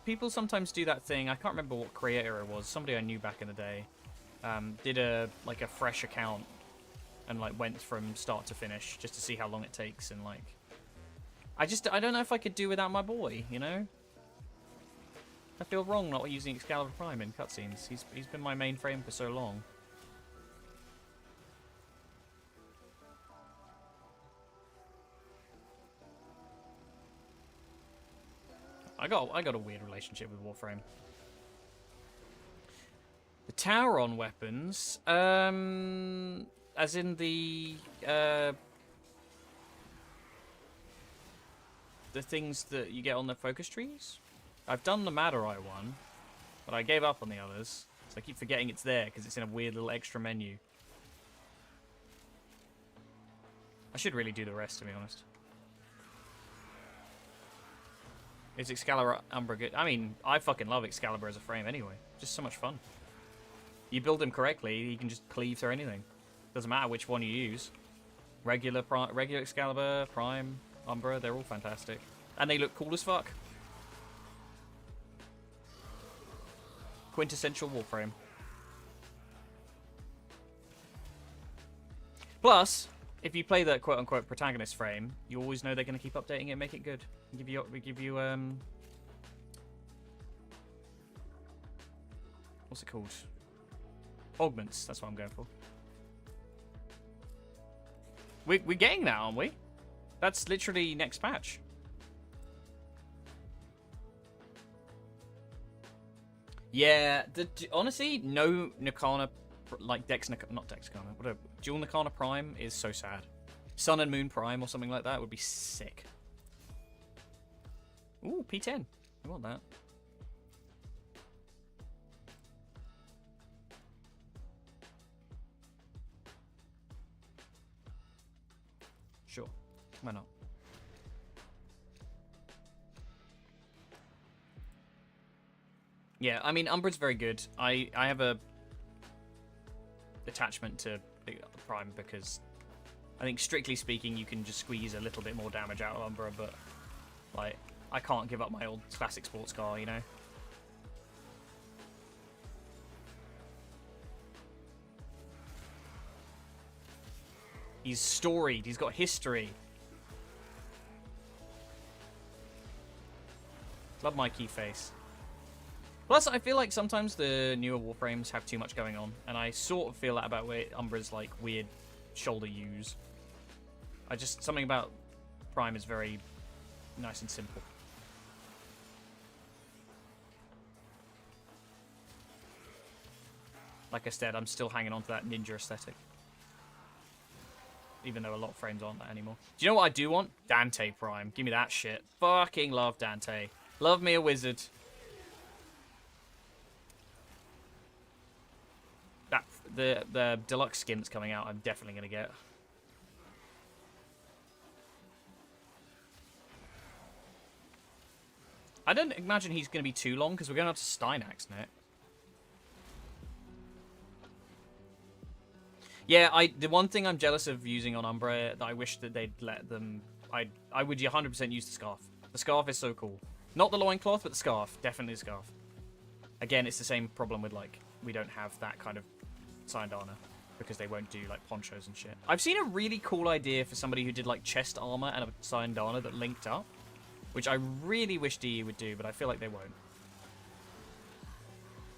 People sometimes do that thing. I can't remember what creator it was. Somebody I knew back in the day did a fresh account and like went from start to finish just to see how long it takes, and like I don't know if I could do without my boy, you know? I feel wrong not using Excalibur Prime in cutscenes. He's been my main frame for so long. I got a weird relationship with Warframe. The Tauron weapons, as in the things that you get on the focus trees. I've done the Madurai one, but I gave up on the others, so I keep forgetting it's there because it's in a weird little extra menu. I should really do the rest, to be honest. Is Excalibur Umbra good? I mean, I fucking love Excalibur as a frame anyway. Just so much fun. You build him correctly, you can just cleave through anything. Doesn't matter which one you use. Regular Excalibur, Prime, Umbra, they're all fantastic. And they look cool as fuck. Quintessential Warframe. Plus, if you play the quote-unquote protagonist frame, you always know they're going to keep updating it and make it good. We give you what's it called? Augments. That's what I'm going for. We're getting that, aren't we? That's literally next patch. Yeah, honestly, no Nakana, like not Dex Nakana, whatever. Dual Nakana Prime is so sad. Sun and Moon Prime or something like that would be sick. Ooh, P10. We want that. Sure. Why not? Yeah, I mean, Umbra's very good. I have a attachment to Prime because I think, strictly speaking, you can just squeeze a little bit more damage out of Umbra, but, like, I can't give up my old classic sports car, you know? He's storied. He's got history. Love my key face. Plus, I feel like sometimes the newer Warframes have too much going on, and I sort of feel that about Umbra's, like, weird shoulder use. Something about Prime is very nice and simple. Like I said, I'm still hanging on to that ninja aesthetic. Even though a lot of frames aren't that anymore. Do you know what I do want? Dante Prime. Give me that shit. Fucking love Dante. Love me a wizard. The deluxe skin that's coming out, I'm definitely going to get. I don't imagine he's going to be too long, because we're going up to Steinax now. Yeah, the one thing I'm jealous of using on Umbra that I wish that they'd let them... I would 100% use the scarf. The scarf is so cool. Not the loincloth, but the scarf. Definitely the scarf. Again, it's the same problem with, like, we don't have that kind of signed armor because they won't do, like, ponchos and shit. I've seen a really cool idea for somebody who did, like, chest armor and a signed armor that linked up, which I really wish DE would do, but I feel like they won't.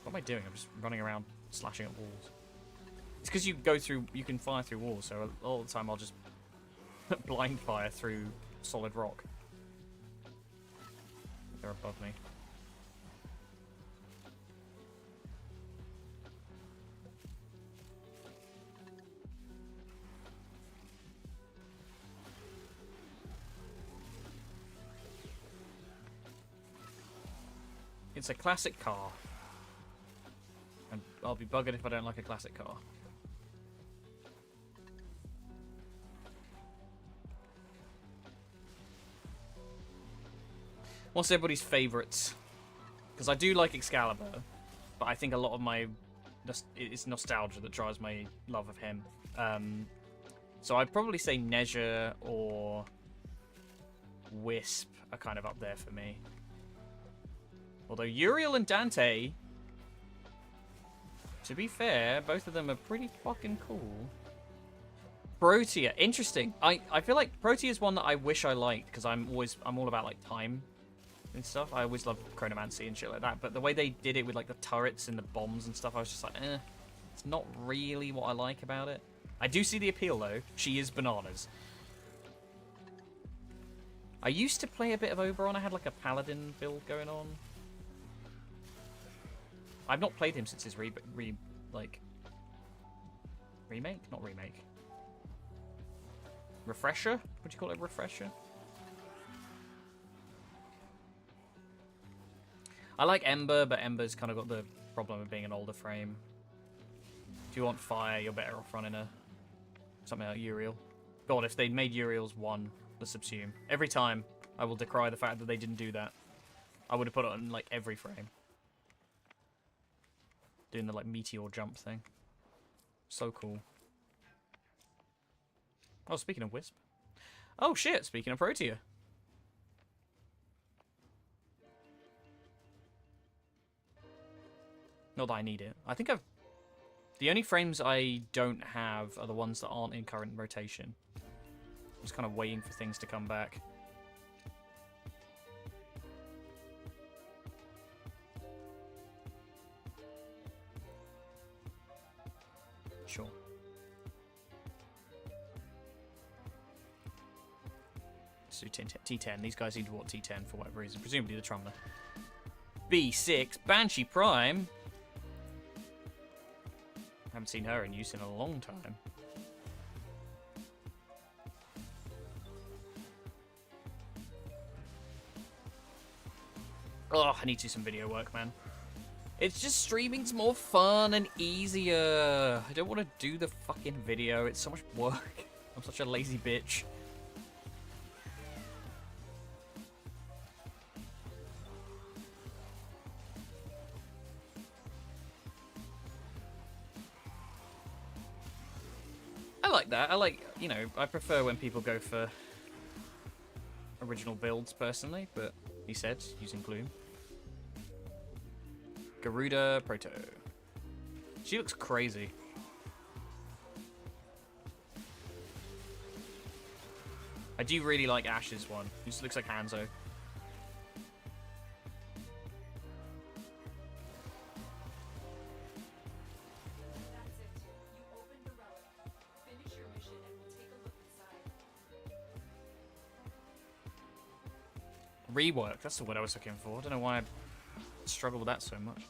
What am I doing? I'm just running around slashing at walls. It's because you can fire through walls, so all the time I'll just blind fire through solid rock. They're above me. It's a classic car. And I'll be buggered if I don't like a classic car. What's everybody's favourites? Because I do like Excalibur, but I think a lot of it's nostalgia that drives my love of him. So I'd probably say Nezha or Wisp are kind of up there for me. Although Uriel and Dante, to be fair, both of them are pretty fucking cool. Protea, interesting. I feel like Protea is one that I wish I liked because I'm all about like time and stuff. I always love chronomancy and shit like that. But the way they did it with like the turrets and the bombs and stuff, I was just like, it's not really what I like about it. I do see the appeal though. She is bananas. I used to play a bit of Oberon. I had like a paladin build going on. I've not played him since his remake? Not remake. Refresher? Would you call it a refresher? I like Ember, but Ember's kind of got the problem of being an older frame. If you want fire, you're better off running something like Uriel. God, if they'd made Uriel's 1, the subsume. Every time, I will decry the fact that they didn't do that. I would have put it on like every frame. Doing the like meteor jump thing. So cool. Oh, speaking of Wisp. Oh shit, speaking of Protea. Not that I need it. I think I've... The only frames I don't have are the ones that aren't in current rotation. I'm just kind of waiting for things to come back. Sure. Let's do T10. These guys need to want T10 for whatever reason. Presumably the Trumler. B6. Banshee Prime. Haven't seen her in use in a long time. Oh, I need to do some video work, man. It's just streaming's more fun and easier. I don't want to do the fucking video. It's so much work. I'm such a lazy bitch. I like that. I like, you know, I prefer when people go for original builds personally, but he said, using Gloom. Garuda Proto. She looks crazy. I do really like Ash's one. He just looks like Hanzo. Rework, that's the word I was looking for. I don't know why I struggle with that so much.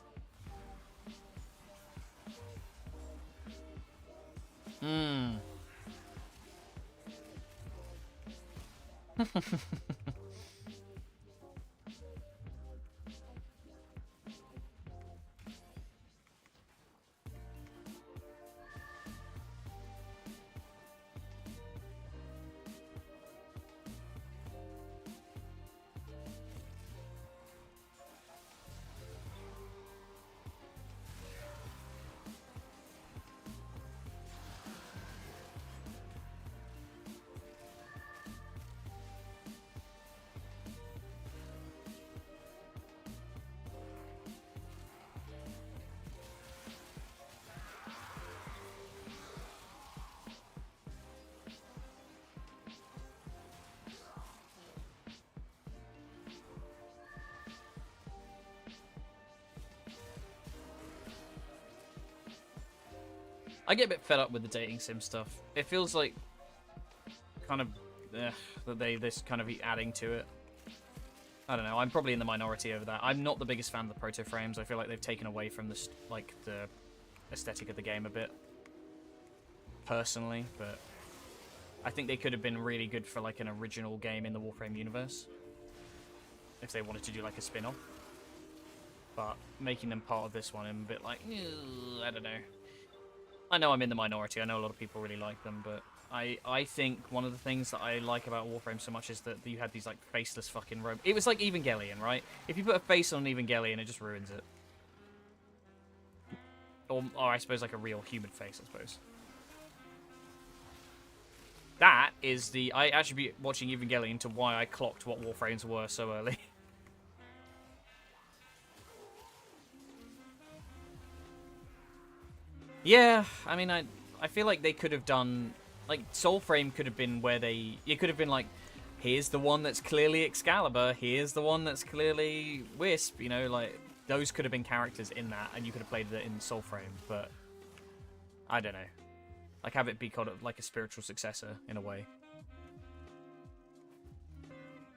I get a bit fed up with the dating sim stuff. It feels like kind of that this kind of adding to it. I don't know. I'm probably in the minority over that. I'm not the biggest fan of the proto frames. I feel like they've taken away from the the aesthetic of the game a bit, personally. But I think they could have been really good for like an original game in the Warframe universe if they wanted to do like a spin-off. But making them part of this one, I'm a bit like, I don't know. I know I'm in the minority. I know a lot of people really like them, but I think one of the things that I like about Warframe so much is that you had these like faceless fucking robots. It was like Evangelion, right? If you put a face on Evangelion, it just ruins it. Or I suppose like a real human face, I suppose. That is the... I attribute watching Evangelion to why I clocked what Warframes were so early. Yeah, I mean, I feel like they could have done... Like, Soulframe could have been where they... It could have been like, here's the one that's clearly Excalibur, here's the one that's clearly Wisp, you know, like... Those could have been characters in that, and you could have played it in Soulframe, but... I don't know. Like, have it be kind of like a spiritual successor, in a way.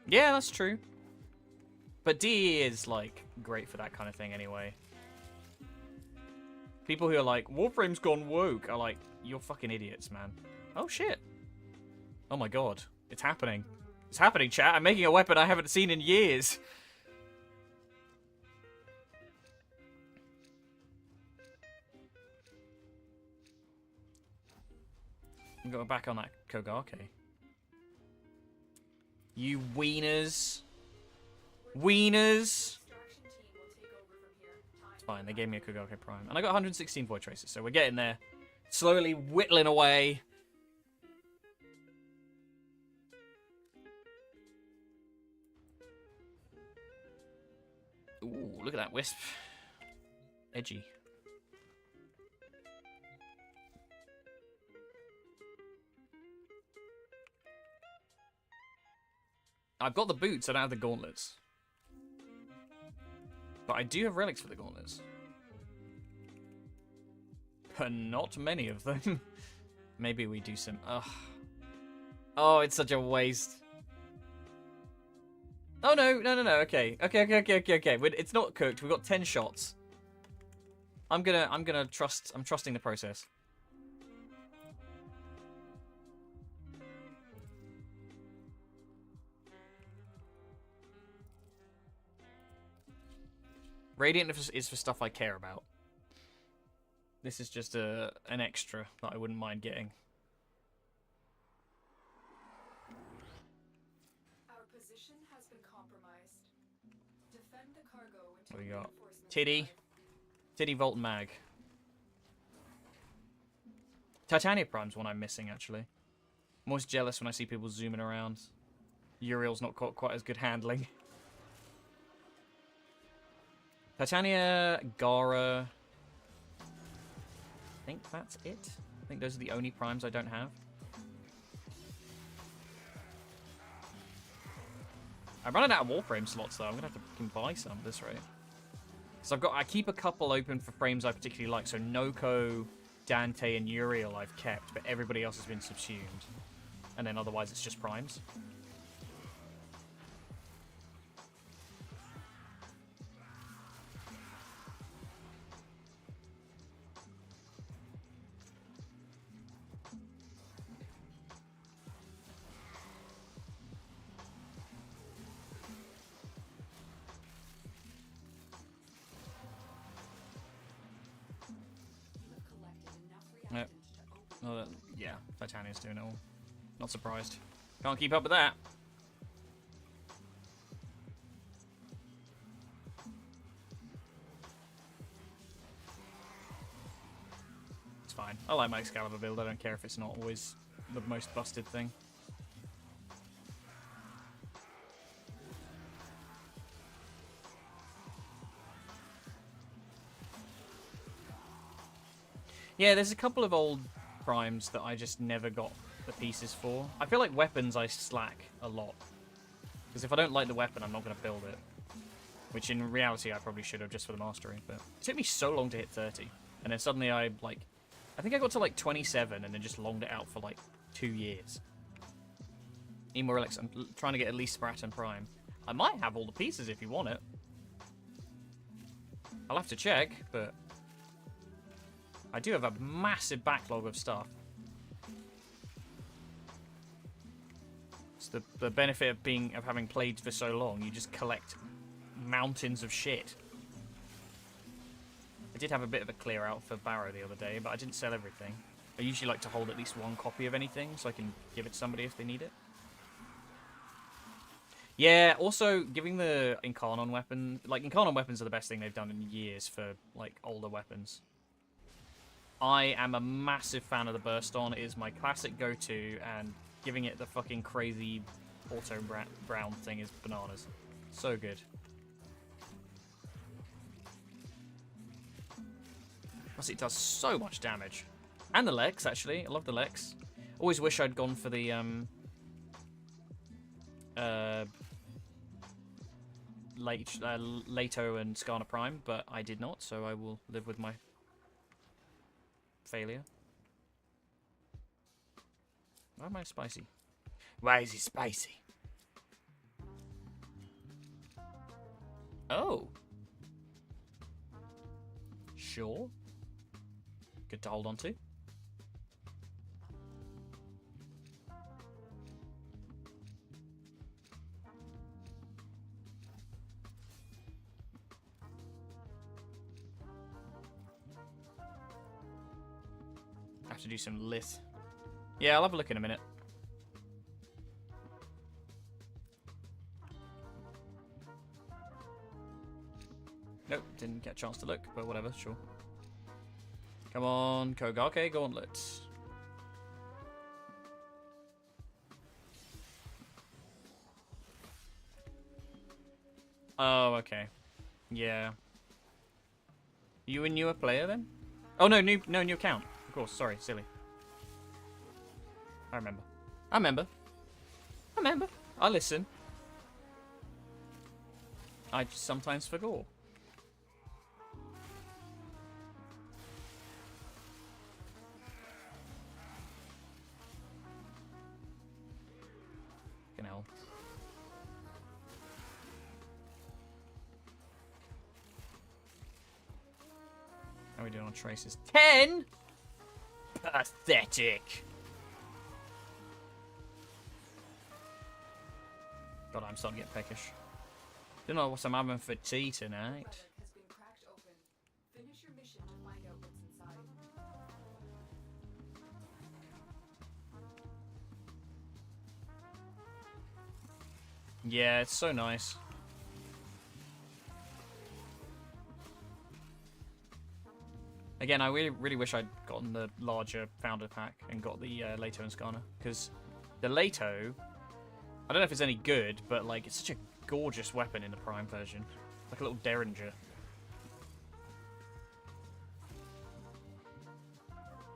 Yeah, that's true. But DE is, like, great for that kind of thing anyway. People who are like, Warframe's gone woke, are like, you're fucking idiots, man. Oh, shit. Oh my god. It's happening. It's happening, chat. I'm making a weapon I haven't seen in years. I'm going back on that Kogake. You wieners. Wieners. It's fine, they gave me a Kogake Prime. And I got 116 Void Traces, so we're getting there. Slowly whittling away. Ooh, look at that Wisp. Edgy. I've got the boots, I don't have the gauntlets. But I do have relics for the gauntlets. But not many of them. Maybe we do some... Ugh. Oh, it's such a waste. Oh, no. Okay. Okay. It's not cooked. We've got 10 shots. I'm trusting the process. Radiant is for stuff I care about. This is just an extra that I wouldn't mind getting. Our position has been compromised. Defend the cargo What until do we got? reinforcements Tiddy. arrive. Tiddy Volt Mag. Titania Prime's one I'm missing, actually. I'm always jealous when I see people zooming around. Uriel's not quite as good handling. Titania, Gara. I think that's it. I think those are the only primes I don't have. I'm running out of Warframe slots, though. I'm going to have to fucking buy some at this rate. So I keep a couple open for frames I particularly like. So Noko, Dante, and Uriel I've kept, but everybody else has been subsumed. And then otherwise it's just primes. You have collected enough reactants to open. Well, yeah, Titania's doing it all. Not surprised. Can't keep up with that. It's fine. I like my Excalibur build. I don't care if it's not always the most busted thing. Yeah, there's a couple of old primes that I just never got the pieces for. I feel like weapons I slack a lot. Because if I don't like the weapon, I'm not going to build it. Which in reality I probably should have just for the mastery. But it took me so long to hit 30. And then suddenly I think I got to like 27 and then just longed it out for like 2 years. Need more relics. I'm trying to get at least Spraton Prime. I might have all the pieces if you want it. I'll have to check, but... I do have a massive backlog of stuff. It's the benefit of having played for so long. You just collect mountains of shit. I did have a bit of a clear out for Barrow the other day, but I didn't sell everything. I usually like to hold at least one copy of anything so I can give it to somebody if they need it. Yeah, also giving the Incarnon weapon... Like, Incarnon weapons are the best thing they've done in years for, like, older weapons. I am a massive fan of the Burst On. It is my classic go-to, and giving it the fucking crazy auto brown thing is bananas. So good. Plus it does so much damage. And the Lex, actually. I love the Lex. Always wish I'd gone for the, Leto and Skarna Prime, but I did not, so I will live with my failure. Why am I spicy? Why is he spicy? Oh. Sure. Good to hold on to. Have to do some lith. Yeah, I'll have a look in a minute. Nope, didn't get a chance to look, but whatever, sure. Come on, Kogake Gauntlet. Oh, okay. Yeah. You a newer player then? Oh no, new account. Of course, sorry, silly. I remember. I listen. I just sometimes forget. Fucking hell. How are we doing on traces? 10? Pathetic. God, I'm starting to get peckish. Don't know what I'm having for tea tonight. Has been cracked open. Finish your mission to find out what's inside. Yeah, it's so nice. Again, I really wish I'd gotten the larger founder pack and got the Leto and Skarner, because the Leto, I don't know if it's any good, but like it's such a gorgeous weapon in the Prime version, like a little derringer.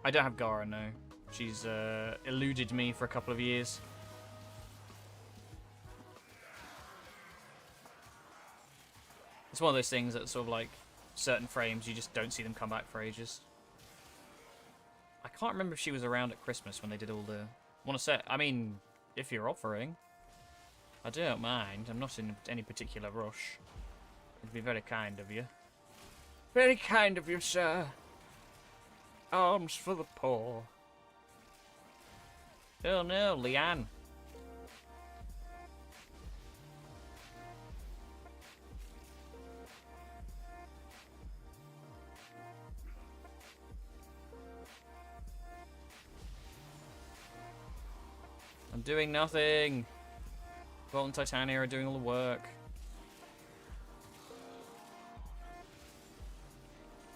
I don't have Gara, no. She's eluded me for a couple of years. It's one of those things that sort of like certain frames you just don't see them come back for ages. I can't remember if she was around at Christmas when they did all the... Want to say, I mean, if you're offering, I don't mind. I'm not in any particular rush. It'd be very kind of you. Very kind of you, sir. Alms for the poor. Oh no, Leanne. I'm doing nothing. Vault and Titania are doing all the work.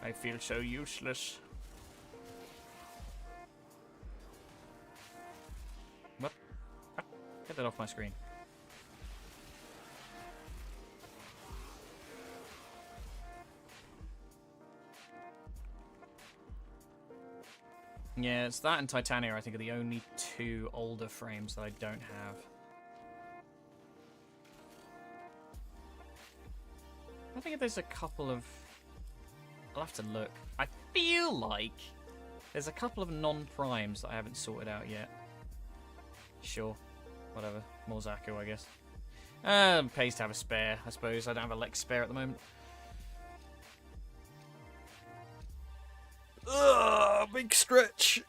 I feel so useless. What? Get that off my screen. Yeah, it's that and Titania, I think, are the only two older frames that I don't have. I think there's a couple of... I'll have to look. I feel like there's a couple of non-primes that I haven't sorted out yet. Sure. Whatever. More Zaku, I guess. Pays to have a spare, I suppose. I don't have a Lex spare at the moment. Ugh, big stretch.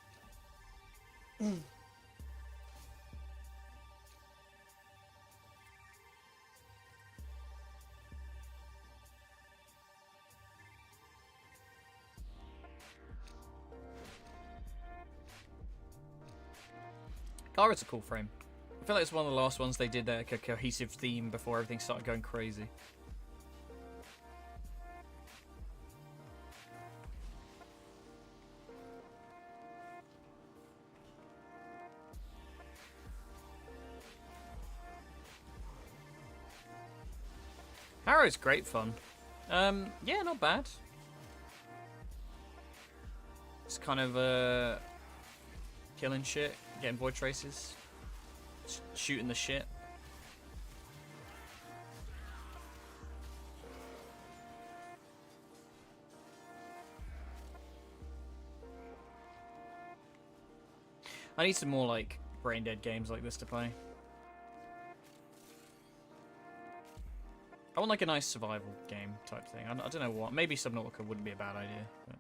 Gara's a cool frame. I feel like it's one of the last ones they did like a cohesive theme before everything started going crazy. Harrow's great fun. Yeah, not bad. It's kind of killing shit, getting void traces, shooting the shit. I need some more like brain dead games like this to play. I want like a nice survival game type thing. I don't know what. Maybe Subnautica wouldn't be a bad idea. But...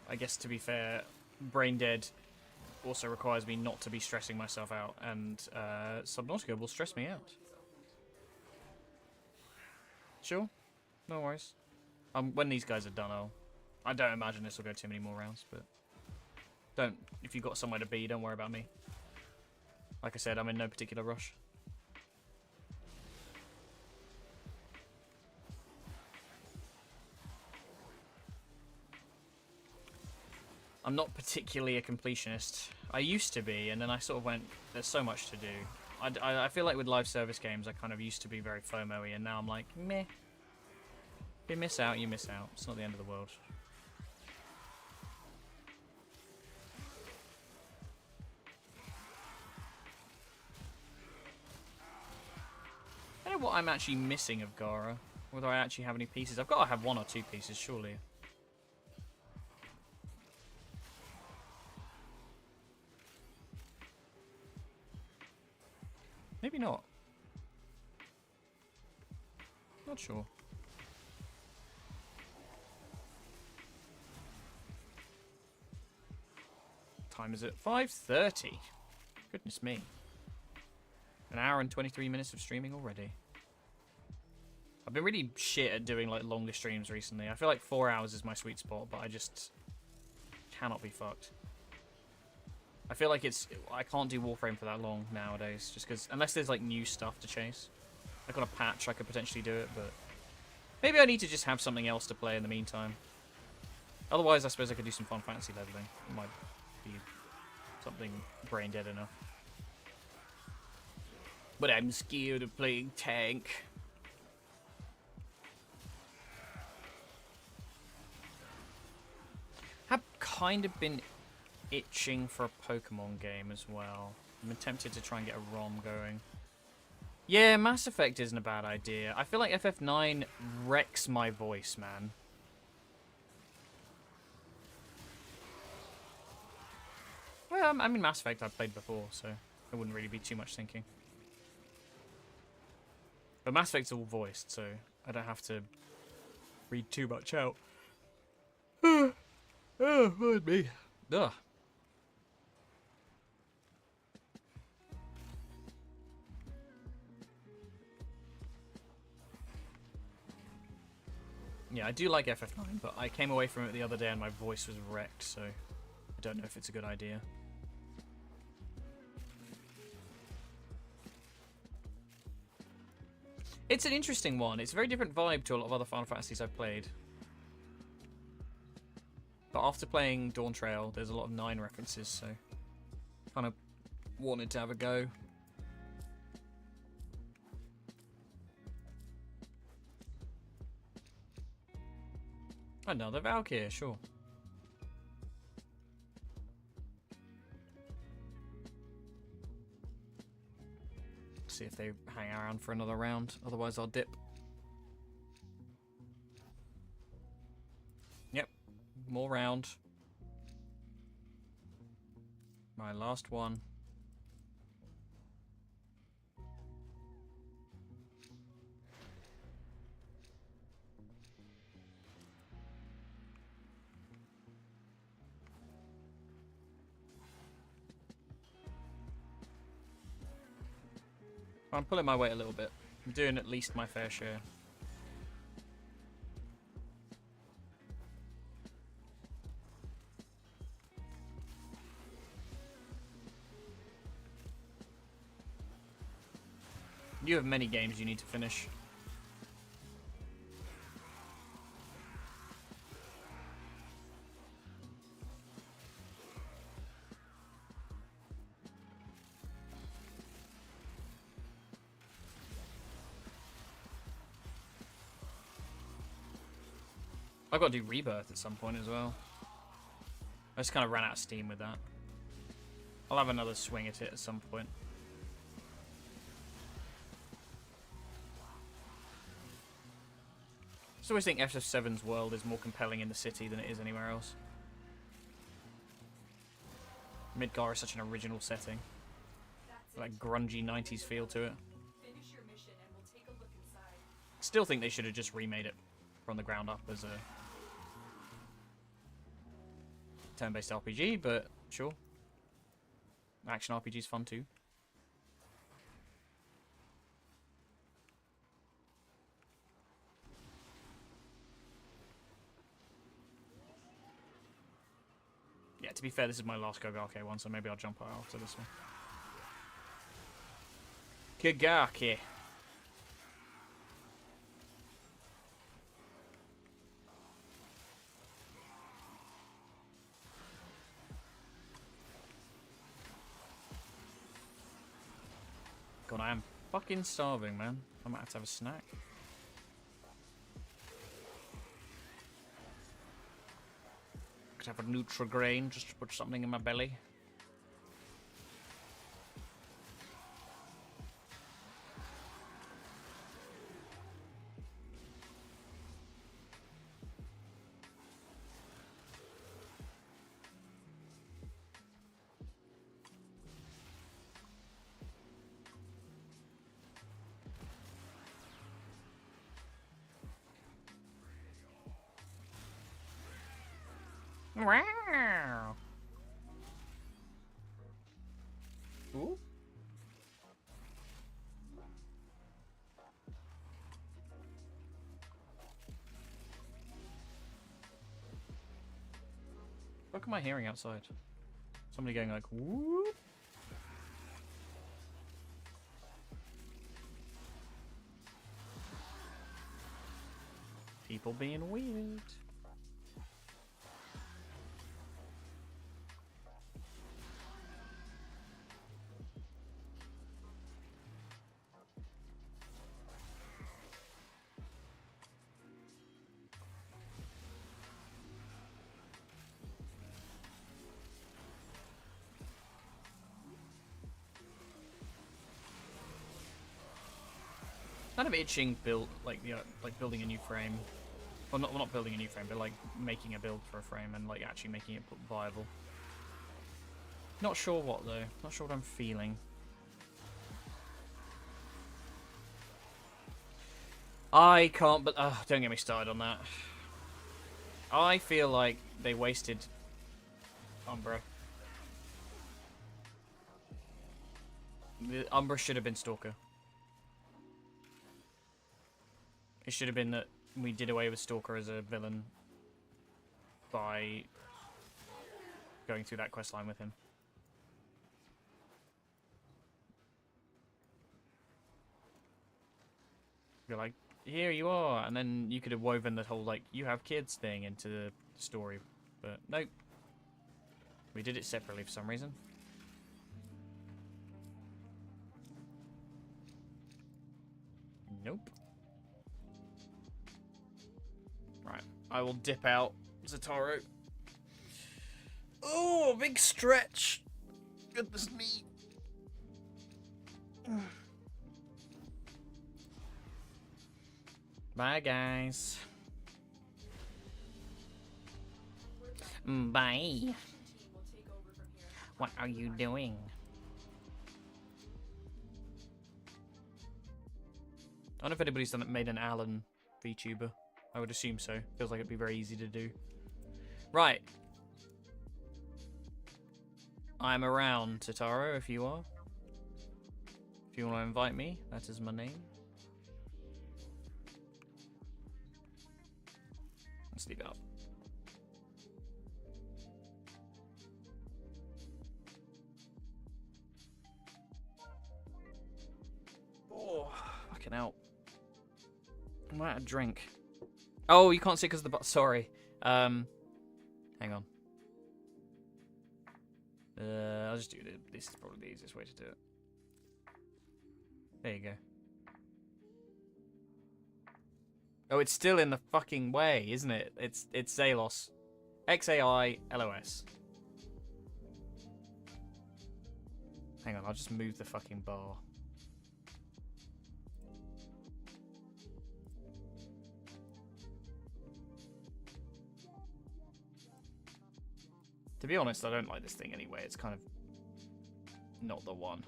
I guess to be fair, Brain Dead also requires me not to be stressing myself out, and Subnautica will stress me out. Sure, no worries. When these guys are done, I don't imagine this will go too many more rounds, but if you've got somewhere to be, don't worry about me. Like I said, I'm in no particular rush. I'm not particularly a completionist. I used to be, and then I sort of went, there's so much to do. I feel like with live service games, I kind of used to be very FOMO-y, and now I'm like, meh. If you miss out, you miss out. It's not the end of the world. what I'm actually missing of Gara. Whether I actually have any pieces. I've got to have 1 or 2 pieces, surely. Maybe not. Not sure. Time is it? 5:30. Goodness me. An hour and 23 minutes of streaming already. I've been really shit at doing like longer streams recently. I feel like 4 hours is my sweet spot, but I just cannot be fucked. I feel like I can't do Warframe for that long nowadays, just because unless there's like new stuff to chase. Like on a patch, I could potentially do it, but maybe I need to just have something else to play in the meantime. Otherwise, I suppose I could do some Final Fantasy leveling. It might be something brain dead enough. But I'm scared of playing tank. I've kind of been itching for a Pokemon game as well. I'm tempted to try and get a ROM going. Yeah, Mass Effect isn't a bad idea. I feel like FF9 wrecks my voice, man. Well, I mean, Mass Effect I've played before, so it wouldn't really be too much thinking. But Mass Effect's all voiced, so I don't have to read too much out. Oh, mind me. Ugh. Yeah, I do like FF9, but I came away from it the other day and my voice was wrecked, so I don't know if it's a good idea. It's an interesting one. It's a very different vibe to a lot of other Final Fantasies I've played. But after playing Dawn Trail, there's a lot of 9 references, so kind of wanted to have a go. Another Valkyrie, sure. See if they hang around for another round, otherwise I'll dip. Yep, more round. My last one. I'm pulling my weight a little bit. I'm doing at least my fair share. You have many games you need to finish. I've got to do Rebirth at some point as well. I just kind of ran out of steam with that. I'll have another swing at it at some point. I just always think FF7's world is more compelling in the city than it is anywhere else. Midgar is such an original setting. Like grungy 90s feel to it. Finish your mission and we'll take a look inside. Still think they should have just remade it from the ground up as a turn-based RPG, but sure. Action RPG is fun too. Yeah, to be fair, this is my last Kagake one, so maybe I'll jump out after this one. Kagake. God, I am fucking starving, man. I might have to have a snack. Could have a Nutrigrain just to put something in my belly. Wow. Ooh. What am I hearing outside? Somebody going like, whoop. People being weird. Kind of itching build like like building a new frame. Well, not building a new frame, but like making a build for a frame and like actually making it viable. Not sure what though. Not sure what I'm feeling. I can't, but don't get me started on that. I feel like they wasted Umbra. The Umbra should have been Stalker. It should have been that we did away with Stalker as a villain by going through that quest line with him. You're like, here you are, and then you could have woven the whole like you have kids thing into the story, but nope. We did it separately for some reason. Nope. Right, I will dip out, Zataro. Oh, big stretch. Goodness me. Bye, guys. Bye. What are you doing? I don't know if anybody's made an Alan VTuber. I would assume so. Feels like it'd be very easy to do. Right. I'm around, Tataro, if you are. If you want to invite me, that is my name. Let's leave it up. Oh, fucking hell. I'm out of drink. Oh, you can't see because of the sorry. Hang on. I'll just do it. This is probably the easiest way to do it. There you go. Oh, it's still in the fucking way, isn't it? It's Xalos. X-A-I-L-O-S. Hang on, I'll just move the fucking bar. To be honest, I don't like this thing anyway. It's kind of not the one.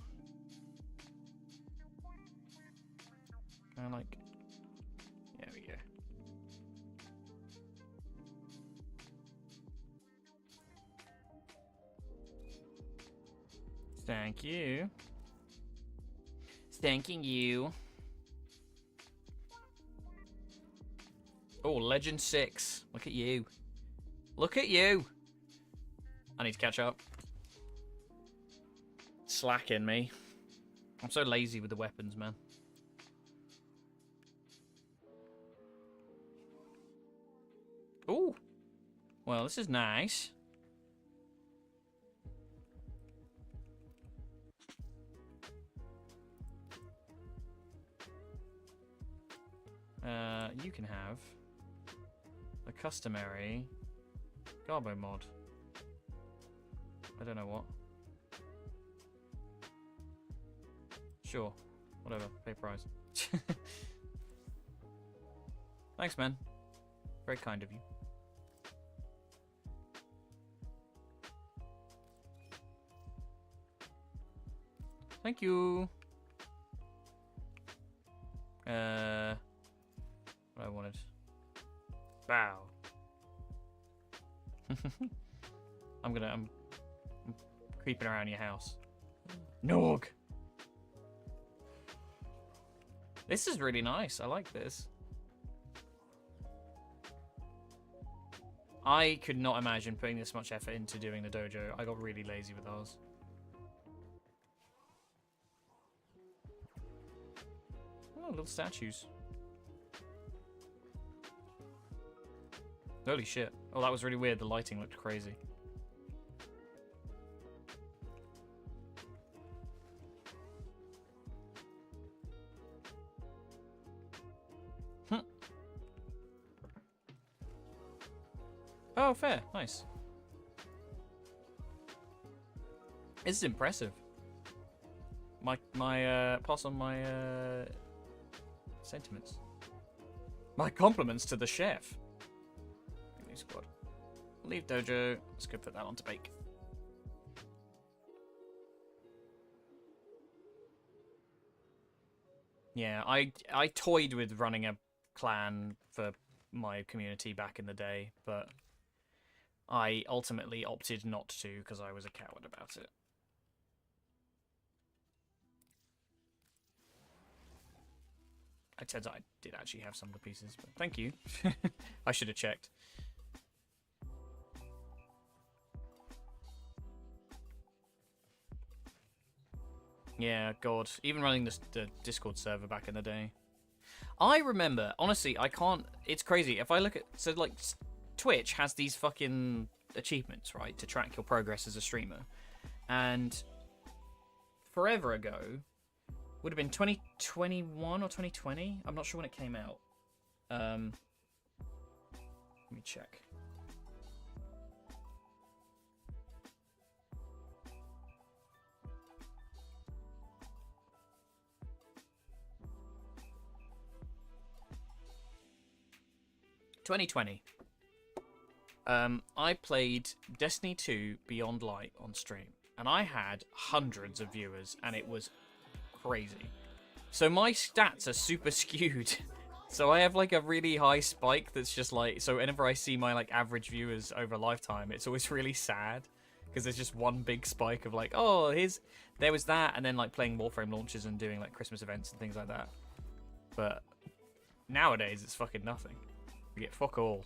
Kind of like... There we go. Thank you. Thanking you. Oh, Legend 6. Look at you. Look at you. I need to catch up. Slacking me. I'm so lazy with the weapons, man. Ooh. Well, this is nice. You can have a customary Garbo mod. I don't know what. Sure. Whatever. Pay price. Thanks, man. Very kind of you. Thank you. What I wanted. Bow. I'm creeping around your house. Nog. This is really nice. I like this. I could not imagine putting this much effort into doing the dojo. I got really lazy with ours. Oh, little statues. Holy shit. Oh, that was really weird. The lighting looked crazy. Oh, fair. Nice. This is impressive. Pass on my sentiments. My compliments to the chef. New squad. Leave dojo. Let's go put that on to bake. Yeah, I toyed with running a clan for my community back in the day, but I ultimately opted not to because I was a coward about it. I said I did actually have some of the pieces, but thank you. I should have checked. Yeah, God. Even running the Discord server back in the day. I remember, honestly, I can't... It's crazy. If I look at... So, like, Twitch has these fucking achievements, right? To track your progress as a streamer. And forever ago... Would have been 2021 or 2020. I'm not sure when it came out. Let me check. (2020). I played Destiny 2 Beyond Light on stream, and I had hundreds of viewers, and it was crazy. So my stats are super skewed. So I have like a really high spike that's just like, so whenever I see my like average viewers over a lifetime, it's always really sad because there's just one big spike of like, oh, there was that, and then like playing Warframe launches and doing like Christmas events and things like that. But nowadays it's fucking nothing. We get fuck all.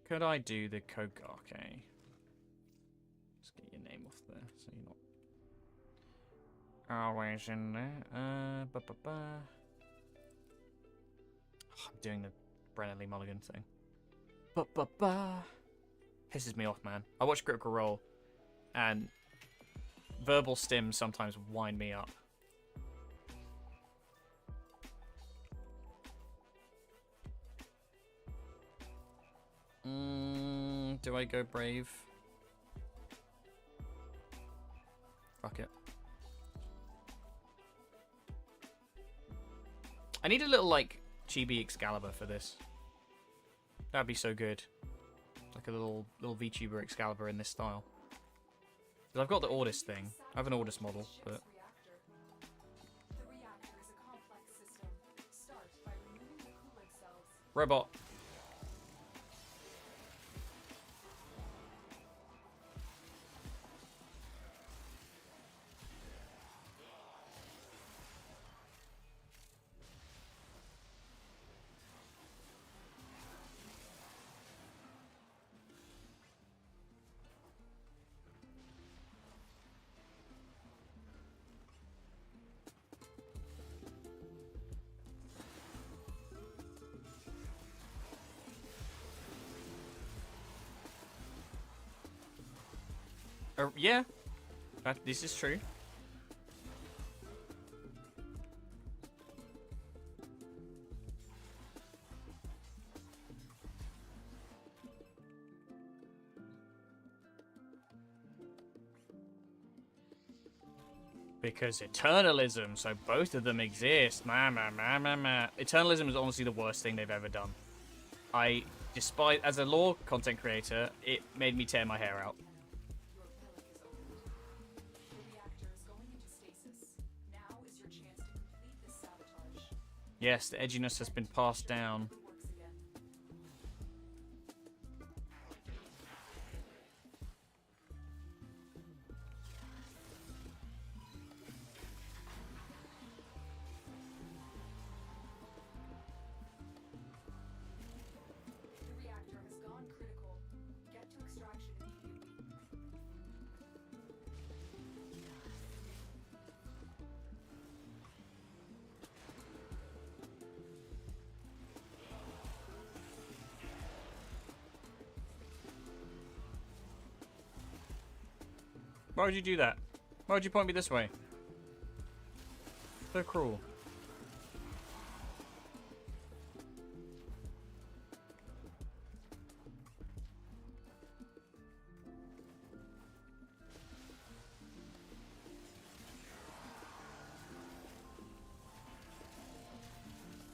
Could I do the Kogarke? Let's get your name off there so you're not always in there. I'm doing the Brennan Lee Mulligan thing. Pisses me off, man. I watch Critical Role, and verbal stims sometimes wind me up. Do I go brave? Fuck it. I need a little, like, chibi Excalibur for this. That'd be so good. Like a little VTuber Excalibur in this style. Because I've got the Ordis thing. I have an Ordis model, but... Robot. Yeah, this is true. Because eternalism, so both of them exist. Eternalism is honestly the worst thing they've ever done. Despite as a lore content creator, it made me tear my hair out. Yes, the edginess has been passed down. Why would you do that? Why would you point me this way? So cruel.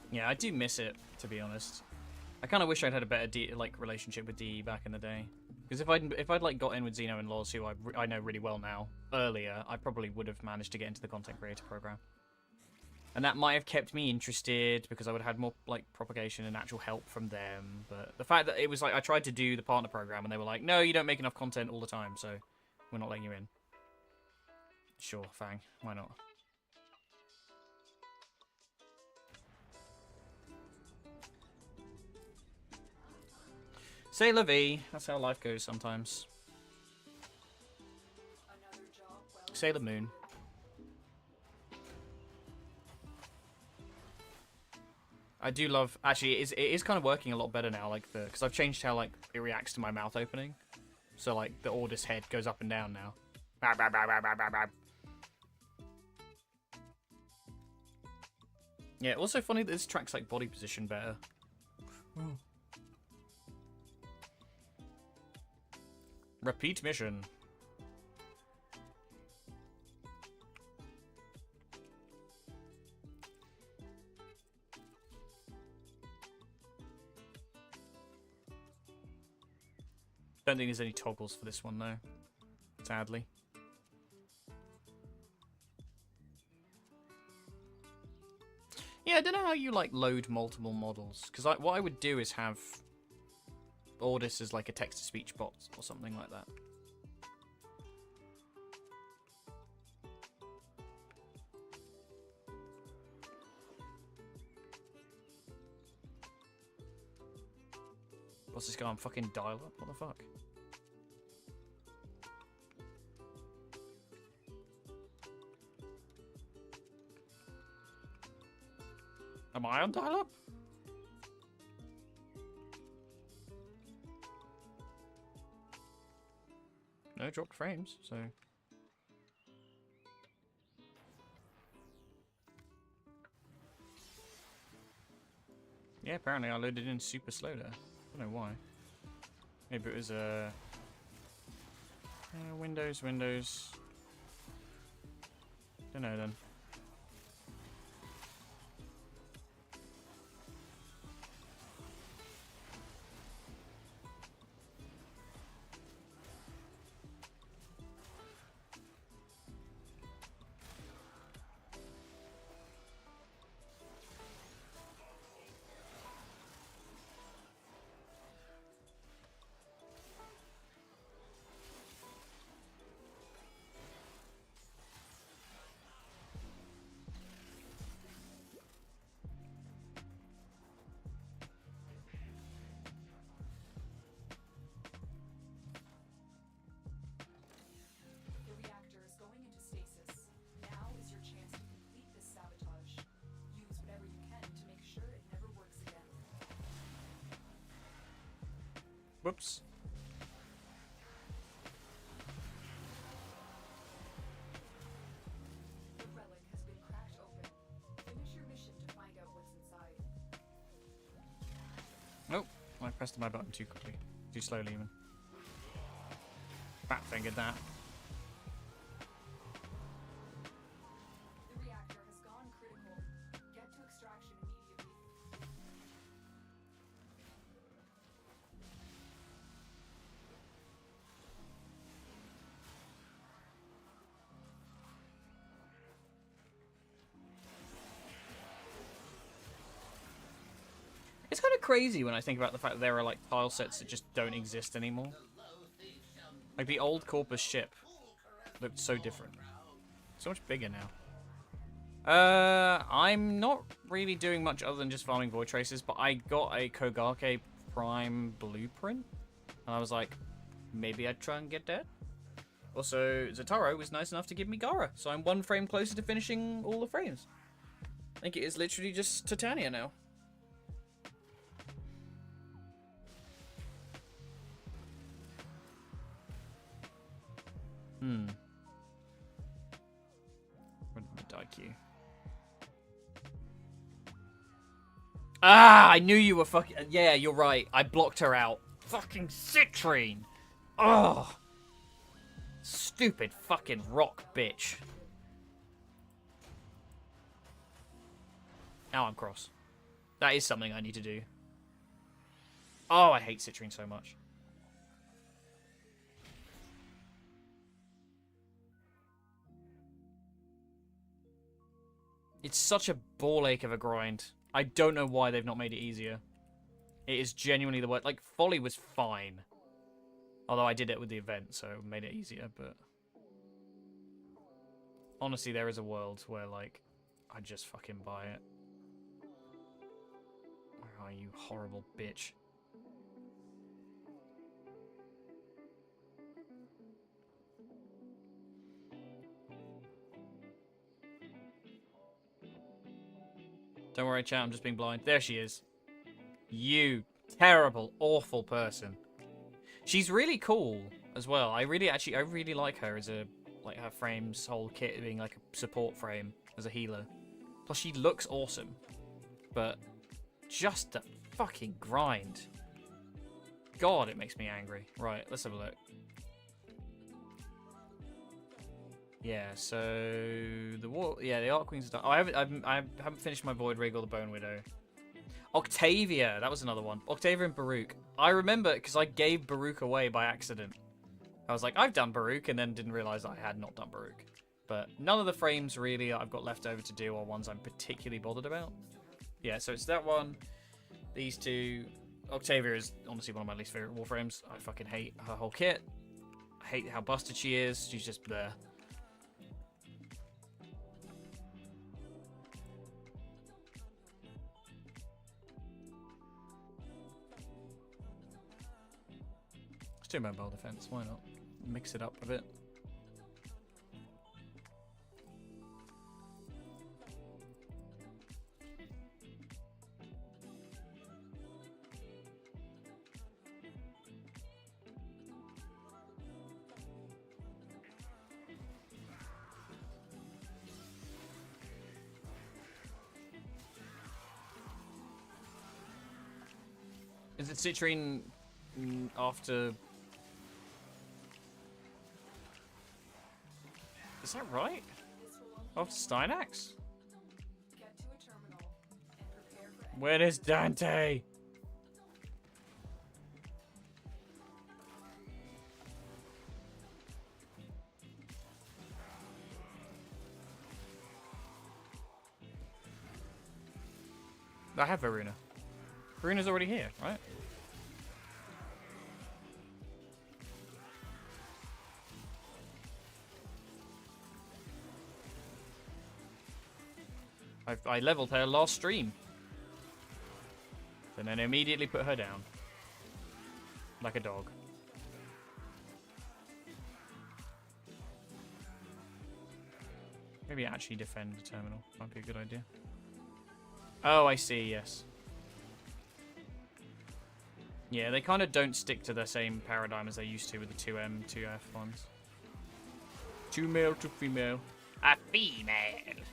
Yeah, I do miss it, to be honest. I kind of wish I'd had a better relationship with DE back in the day. Because if I'd like got in with Xeno and Laws, who I know really well now, earlier, I probably would have managed to get into the content creator program. And that might have kept me interested because I would have had more like propagation and actual help from them. But the fact that it was like I tried to do the partner program and they were like, no, you don't make enough content all the time, so we're not letting you in. Sure, Fang, why not? C'est la vie. That's how life goes sometimes. Sailor Moon. I do love. Actually, it is kind of working a lot better now. Like because I've changed how like it reacts to my mouth opening. So like the Ordis head goes up and down now. Yeah. Also funny that this track's like body position better. Repeat mission. Don't think there's any toggles for this one though, sadly. Yeah, I don't know how you like load multiple models, because what I would do is have Ordis as like a text-to-speech bot or something like that. What's this guy on fucking dial-up? What the fuck? Am I on dial-up? No dropped frames, so... Yeah, apparently I loaded in super slow there. I don't know why. Maybe it was Windows. Don't know then. Whoops. The relic has been cracked open. Finish your mission to find out what's inside. Nope. I pressed my button too quickly. Too slowly even. Fat fingered that. The reactor has gone critical. Get to extraction immediately. It's kind of crazy when I think about the fact that there are like tile sets that just don't exist anymore. Like the old Corpus ship looked so different. So much bigger now. I'm not really doing much other than just farming void traces, but I got a Kogake Prime blueprint. And I was like, maybe I'd try and get that. Also, Zataro was nice enough to give me Gara, so I'm one frame closer to finishing all the frames. I think it is literally just Titania now. Thank you. Ah, I knew you were fucking... Yeah, you're right. I blocked her out. Fucking Citrine. Oh. Stupid fucking rock bitch. Now I'm cross. That is something I need to do. Oh, I hate Citrine so much. It's such a ball ache of a grind. I don't know why they've not made it easier. It is genuinely the worst. Like, Folly was fine. Although I did it with the event, so it made it easier, but... Honestly, there is a world where, like, I just fucking buy it. Where are you, horrible bitch? Don't worry, chat, I'm just being blind. There she is. You terrible, awful person. She's really cool as well. I really like her as a, like, her frame's whole kit being like a support frame as a healer. Plus, she looks awesome. But just the fucking grind. God, it makes me angry. Right, let's have a look. Yeah, so the Arc Queen's done. Oh, I haven't finished my Void Rig or the Bone Widow. Octavia, that was another one. Octavia and Baruch. I remember because I gave Baruch away by accident. I was like, I've done Baruch, and then didn't realize I had not done Baruch. But none of the frames really I've got left over to do are ones I'm particularly bothered about. Yeah, so it's that one. These two. Octavia is honestly one of my least favorite Warframes. I fucking hate her whole kit. I hate how busted she is. She's just there. Let's do mobile defense. Why not? Mix it up a bit. Is it Citrine after... Is that right? After Steinax? Get to a terminal and prepare for Where is Dante? I have Varuna. Varuna's already here, right? I leveled her last stream. And then immediately put her down. Like a dog. Maybe actually defend the terminal. Might be a good idea. Oh, I see, yes. Yeah, they kind of don't stick to the same paradigm as they used to with the 2M, 2F ones. 2 male to female. A female!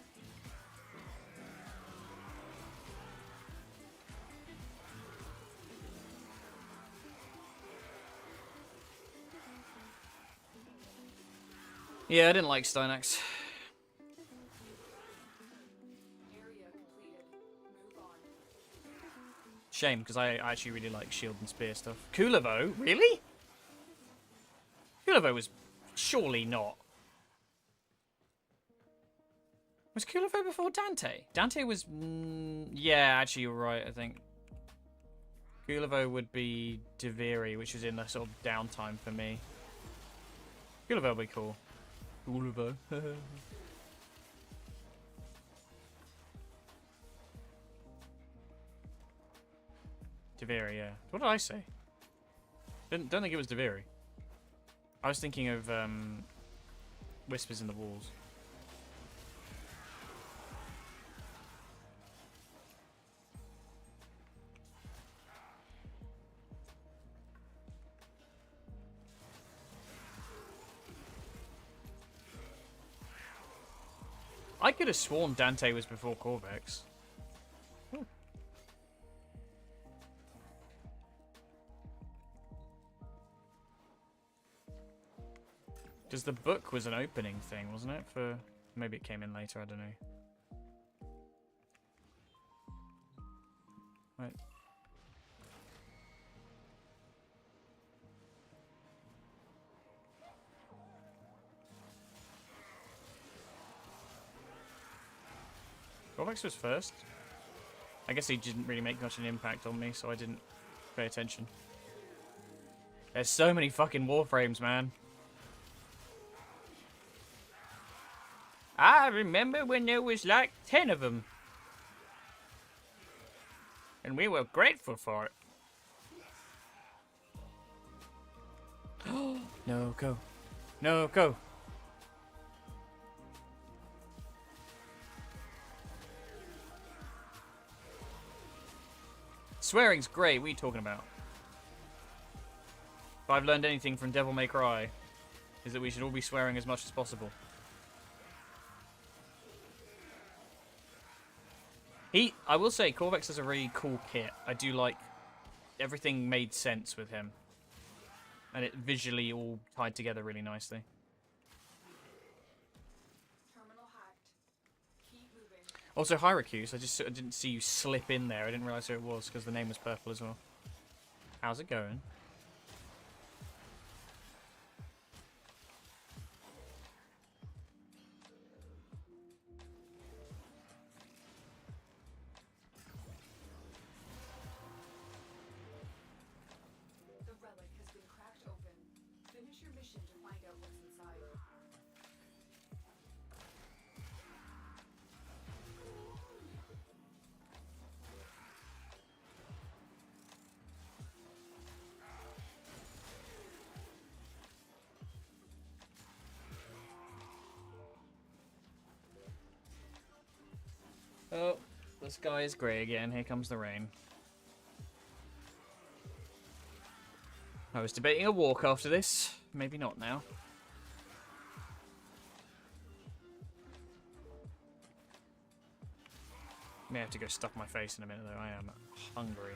Yeah, I didn't like Steinax. area completed. Move on. Shame, because I actually really like shield and spear stuff. Kulavo? Really? Kulavo was surely not. Was Kulavo before Dante? Dante was... yeah, actually you're right, I think. Kulavo would be Deviri, which was in the sort of downtime for me. Kulavo would be cool. Kulavo. Deviri, yeah. What did I say? Don't think it was Deviri. I was thinking of Whispers in the Walls. I could have sworn Dante was before Corvex. Because the book was an opening thing, wasn't it? For maybe it came in later, I don't know. Right. Corvex was first. I guess he didn't really make much of an impact on me, so I didn't pay attention. There's so many fucking Warframes, man. I remember when there was like 10 of them. And we were grateful for it. No, go. No, go. Swearing's great. What are you talking about? If I've learned anything from Devil May Cry, is that we should all be swearing as much as possible. I will say, Corvex has a really cool kit. I do like everything made sense with him. And it visually all tied together really nicely. Terminal hacked. Keep moving. Also, Hyracuse, I didn't see you slip in there. I didn't realise who it was because the name was purple as well. How's it going? The relic has been cracked open. Finish your mission to find out what's inside. Oh, the sky is grey again. Here comes the rain. I was debating a walk after this. Maybe not now. May have to go stuff my face in a minute though. I am hungry.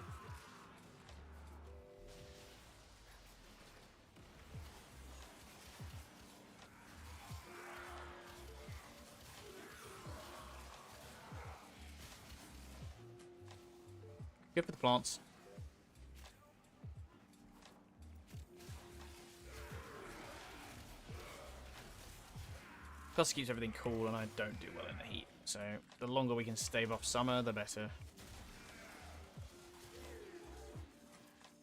Good for the plants. Plus it keeps everything cool and I don't do well in the heat. So the longer we can stave off summer, the better.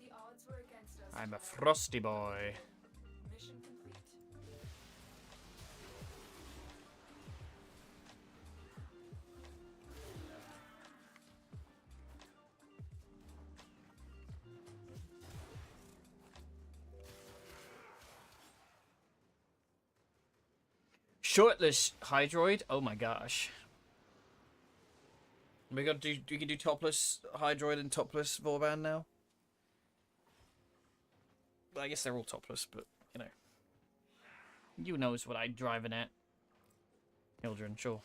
The odds were against us. I'm a frosty boy. Mission complete. Shortless Hydroid. Oh my gosh. We can do topless Hydroid and topless Vorban now. Well, I guess they're all topless, but you know. You knows what I'm driving at. Hildren, sure.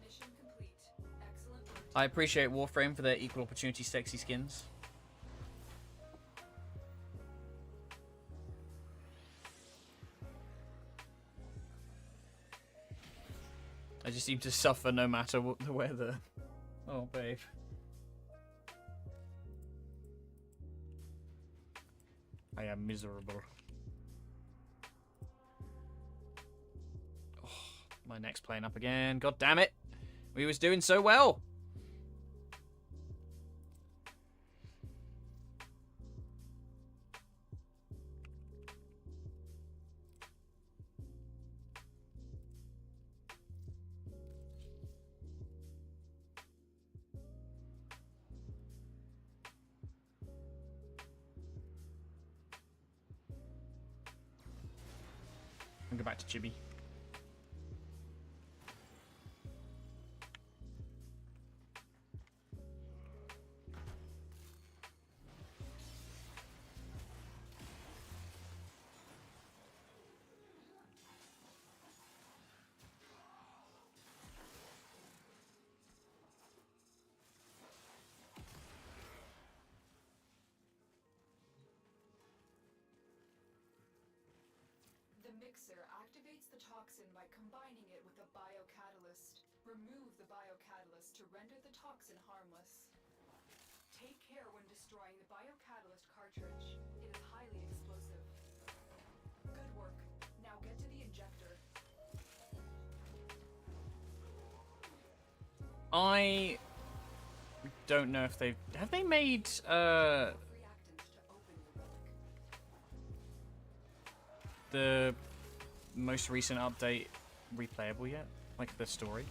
Mission complete. Excellent work. I appreciate Warframe for their equal opportunity sexy skins. I just seem to suffer no matter what the weather. Oh, babe. I am miserable. Oh, my neck's playing up again. God damn it. We was doing so well. And go back to Chibi. mixer activates the toxin by combining it with a biocatalyst. Remove the biocatalyst to render the toxin harmless. Take care when destroying the biocatalyst cartridge. It is highly explosive. Good work. Now get to the injector. I don't know if have they made Reactant to open the relic. the most recent update replayable yet? Like the story?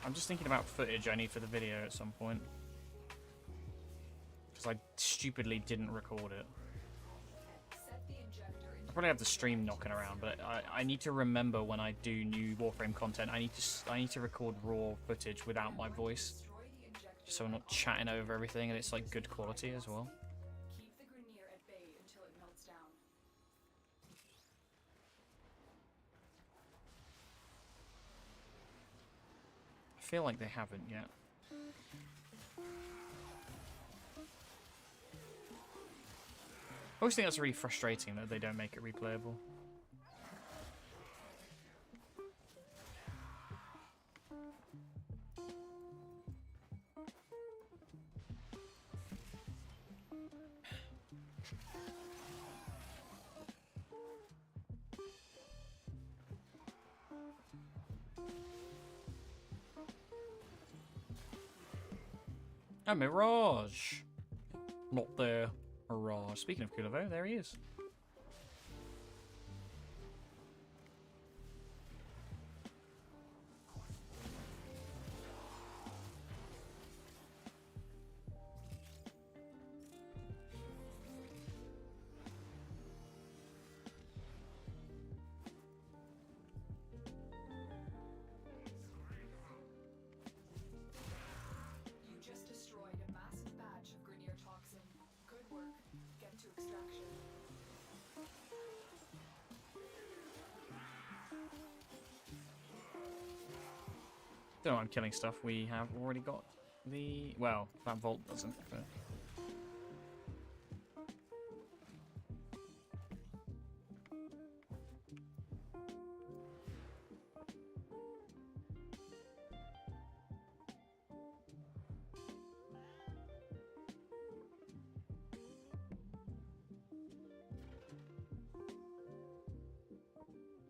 I'm just thinking about footage I need for the video at some point. Because I stupidly didn't record it. Set the injector I into probably have the stream knocking around, but I need to remember when I do new Warframe content, I need to record raw footage without my voice. destroy the injector. Just so I'm not chatting over everything and it's like good quality as well. Keep the Grenier at bay until it melts down. I feel like they haven't yet. I always think that's really frustrating that they don't make it replayable. A Mirage! Not there. Mirage. Speaking of Kulivo, there he is. You just destroyed a massive batch of Grenier toxin. Good work. Get to extraction. Don't know, I'm killing stuff. We have already got the... Well, that vault doesn't. But...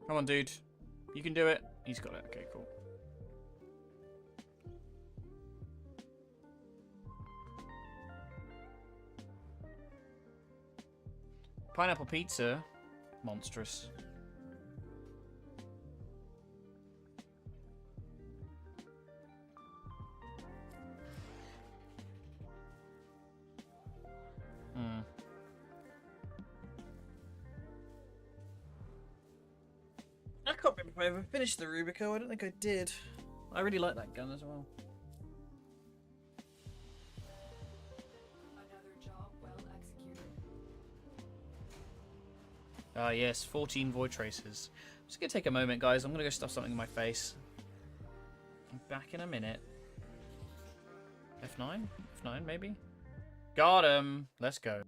Come on, dude. You can do it. He's got it. Okay, cool. Pineapple pizza. Monstrous. Hmm. I can't remember if I ever finished the Rubico. I don't think I did. I really like that gun as well. Another job well executed. Ah, yes, 14 void traces. I'm just gonna take a moment, guys. I'm gonna go stuff something in my face. I'm back in a minute. F9? F9, maybe? Got him! Let's go.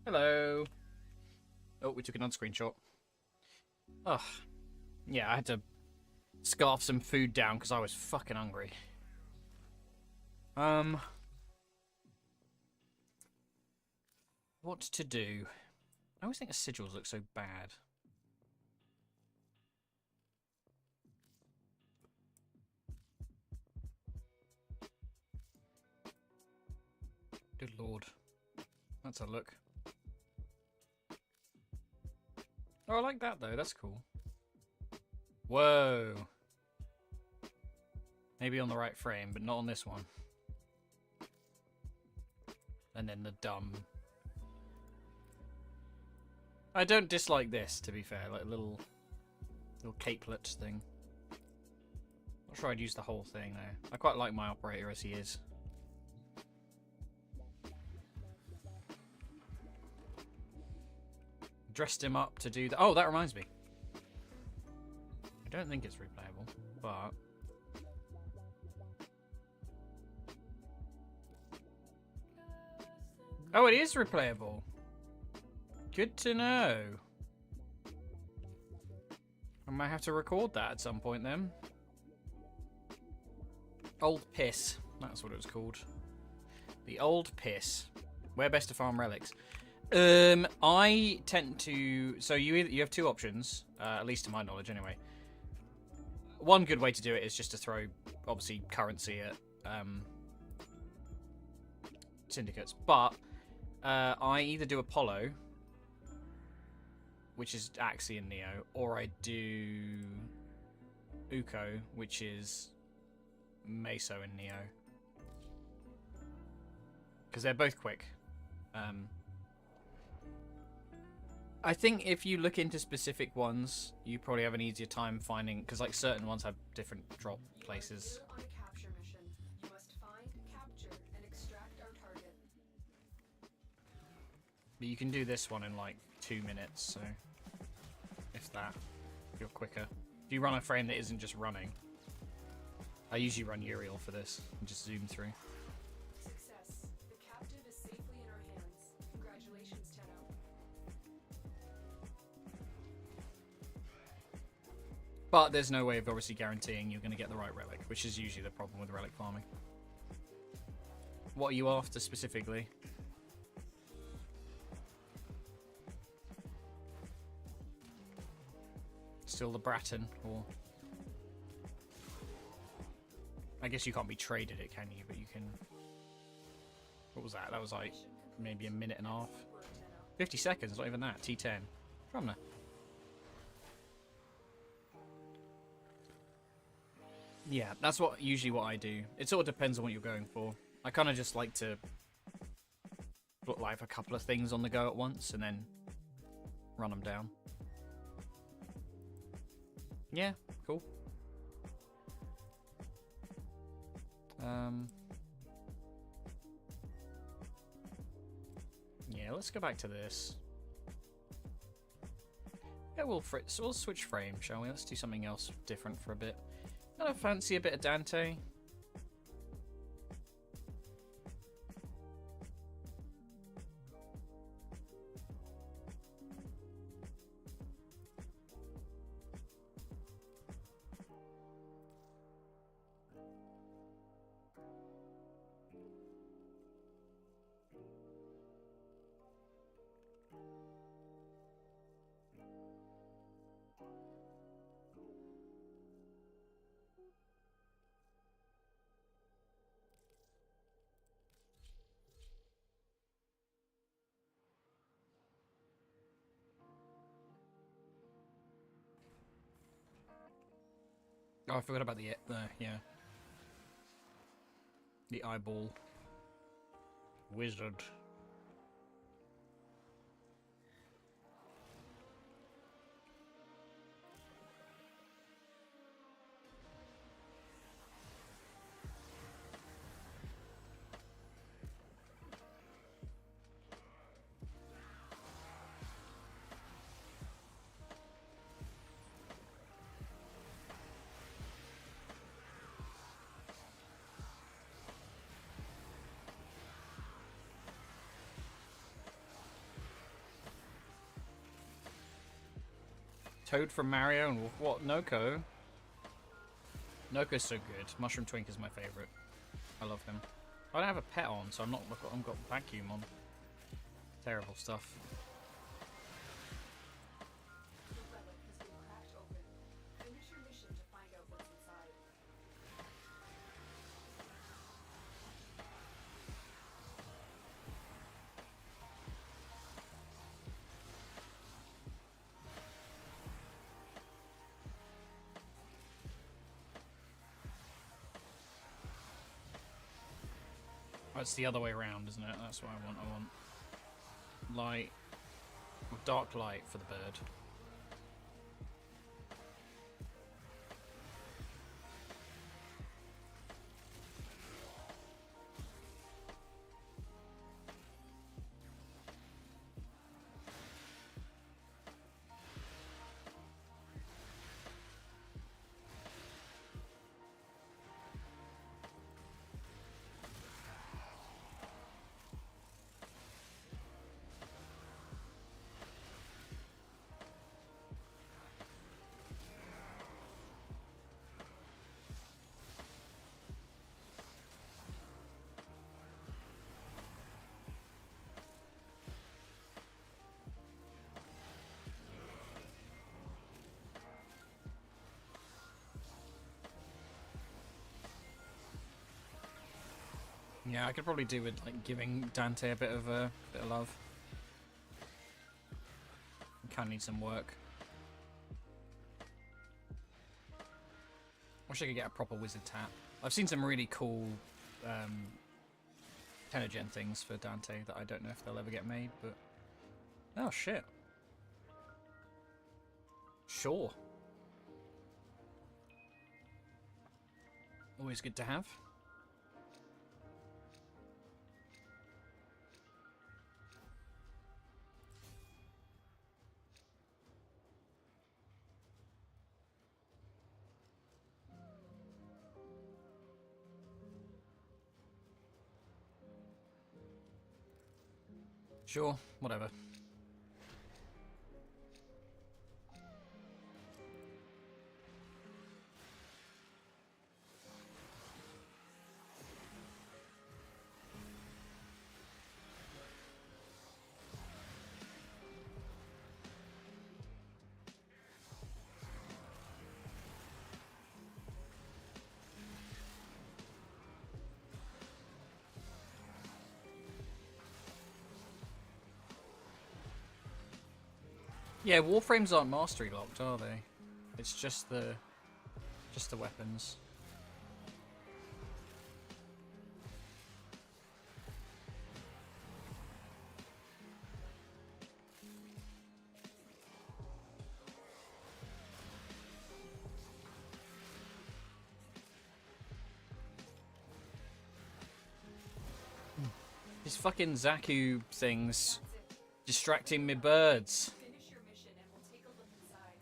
Hello. Oh, we took another screenshot. Ugh. Yeah, I had to scarf some food down because I was fucking hungry. What to do? I always think the sigils look so bad. Good lord. That's a look. Oh, I like that though. That's cool. Whoa. Maybe on the right frame, but not on this one. And then the dumb. I don't dislike this, to be fair. Like a little capelet thing. Not sure I'd use the whole thing though. I quite like my operator as he is. Dressed him up to do that. Oh, that reminds me. I don't think it's replayable, but oh, it is replayable. Good to know. I might have to record that at some point then. Old Piss. That's what it was called. The Old Piss. Where best to farm relics? I tend to. So you have two options, at least to my knowledge, anyway. One good way to do it is just to throw, obviously, currency at syndicates. But I either do Apollo, which is Axie and Neo, or I do Uko, which is Meso and Neo, because they're both quick. I think if you look into specific ones, you probably have an easier time finding, because like certain ones have different drop places. On a capture mission. You must find, capture, and extract our target. But you can do this one in like 2 minutes, so if that, you're quicker. If you run a frame that isn't just running, I usually run Uriel for this and just zoom through. Success. The captive is safely in our hands. Congratulations, Tenno. But there's no way of obviously guaranteeing you're going to get the right relic, which is usually the problem with relic farming. What are you after specifically? Still the Bratton, or I guess you can't be traded it, can you? But you can. What was that? That was like maybe a minute and a half. 50 seconds, not even that. T10. From there. Yeah, that's usually what I do. It sort of depends on what you're going for. I kind of just like to put like a couple of things on the go at once and then run them down. Yeah, cool. Yeah, let's go back to this. Yeah, we'll switch frame, shall we? Let's do something else different for a bit. I don't fancy a bit of Dante. Oh, I forgot about the yeah. The eyeball wizard. Toad from Mario and what? Noko? Noko's so good. Mushroom Twink is my favourite. I love him. I don't have a pet on, so I've got vacuum on. Terrible stuff. The relic has been cracked open. Finish your mission to find out what's inside. Oh, it's the other way around, isn't it? That's what I want. I want light, dark light for the bird. Yeah, I could probably do with like giving Dante a bit of love. Can need some work. Wish I could get a proper wizard tap. I've seen some really cool Tenogen things for Dante that I don't know if they'll ever get made, but oh shit. Sure. Always good to have. Sure, whatever. Yeah, Warframes aren't mastery locked, are they? It's just the weapons. These fucking Zaku things distracting me birds. Finish your mission and we'll take a look inside.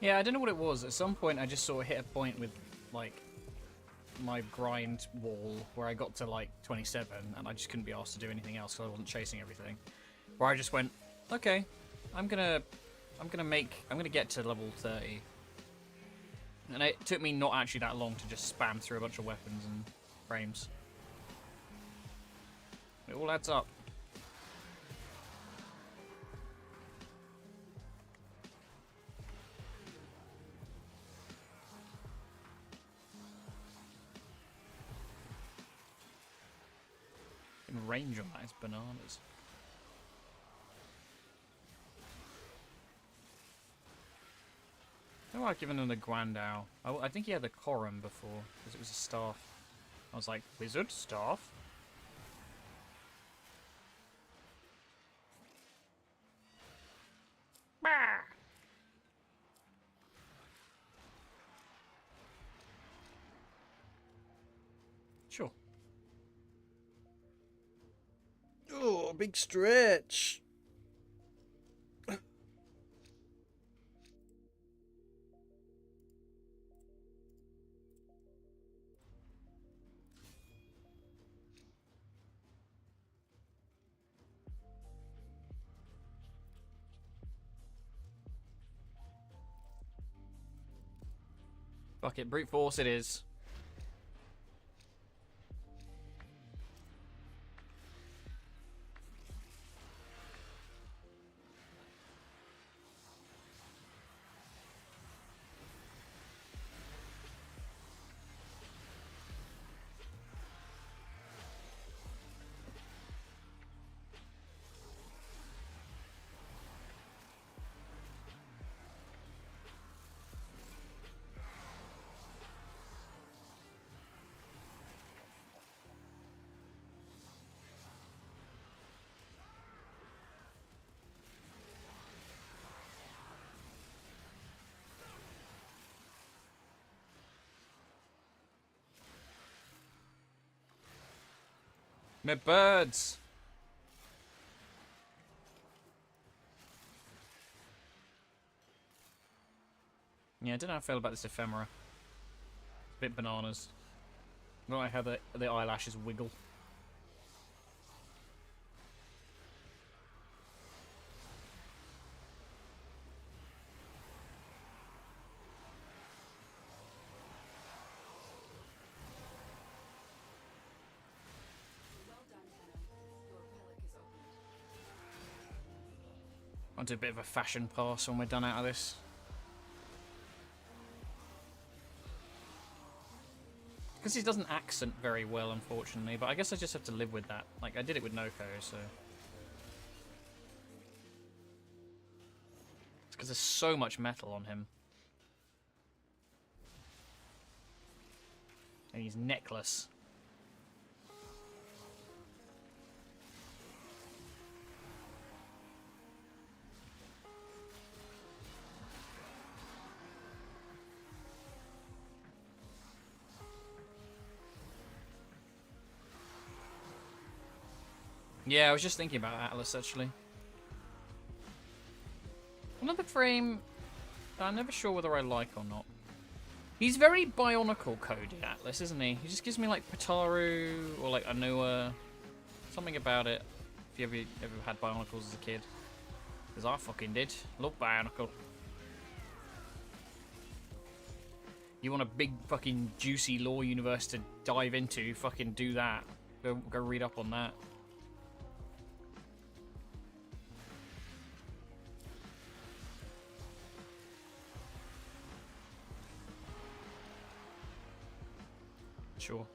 Yeah, I don't know what it was. At some point, I just sort of hit a point with, like, my grind wall where I got to, like, 27, and I just couldn't be asked to do anything else because I wasn't chasing everything. Where I just went, okay, I'm gonna get to level 30. And it took me not actually that long to just spam through a bunch of weapons and frames. It all adds up. Range on that is bananas. Oh, I've given him the Guandao. I think he had the Corum before, because it was a staff. I was like, wizard? Staff? Bah! Sure. Oh, big stretch. Fuck it, brute force it is. My birds. Yeah, I don't know how I feel about this ephemera. A bit bananas. I don't like how the eyelashes wiggle. Well done, Tenno. Your relic is opened. I'll do a bit of a fashion pass when we're done out of this. Because he doesn't accent very well, unfortunately, but I guess I just have to live with that. Like, I did it with Noko, so... It's because there's so much metal on him. And he's necklace. Yeah, I was just thinking about Atlas, actually. Another frame I'm never sure whether I like or not. He's very Bionicle coded, Atlas, isn't he? He just gives me, like, Pataru or, like, Anua. Something about it. If you ever had Bionicles as a kid. Because I fucking did. Love Bionicle. You want a big fucking juicy lore universe to dive into, fucking do that. Go read up on that. Sure.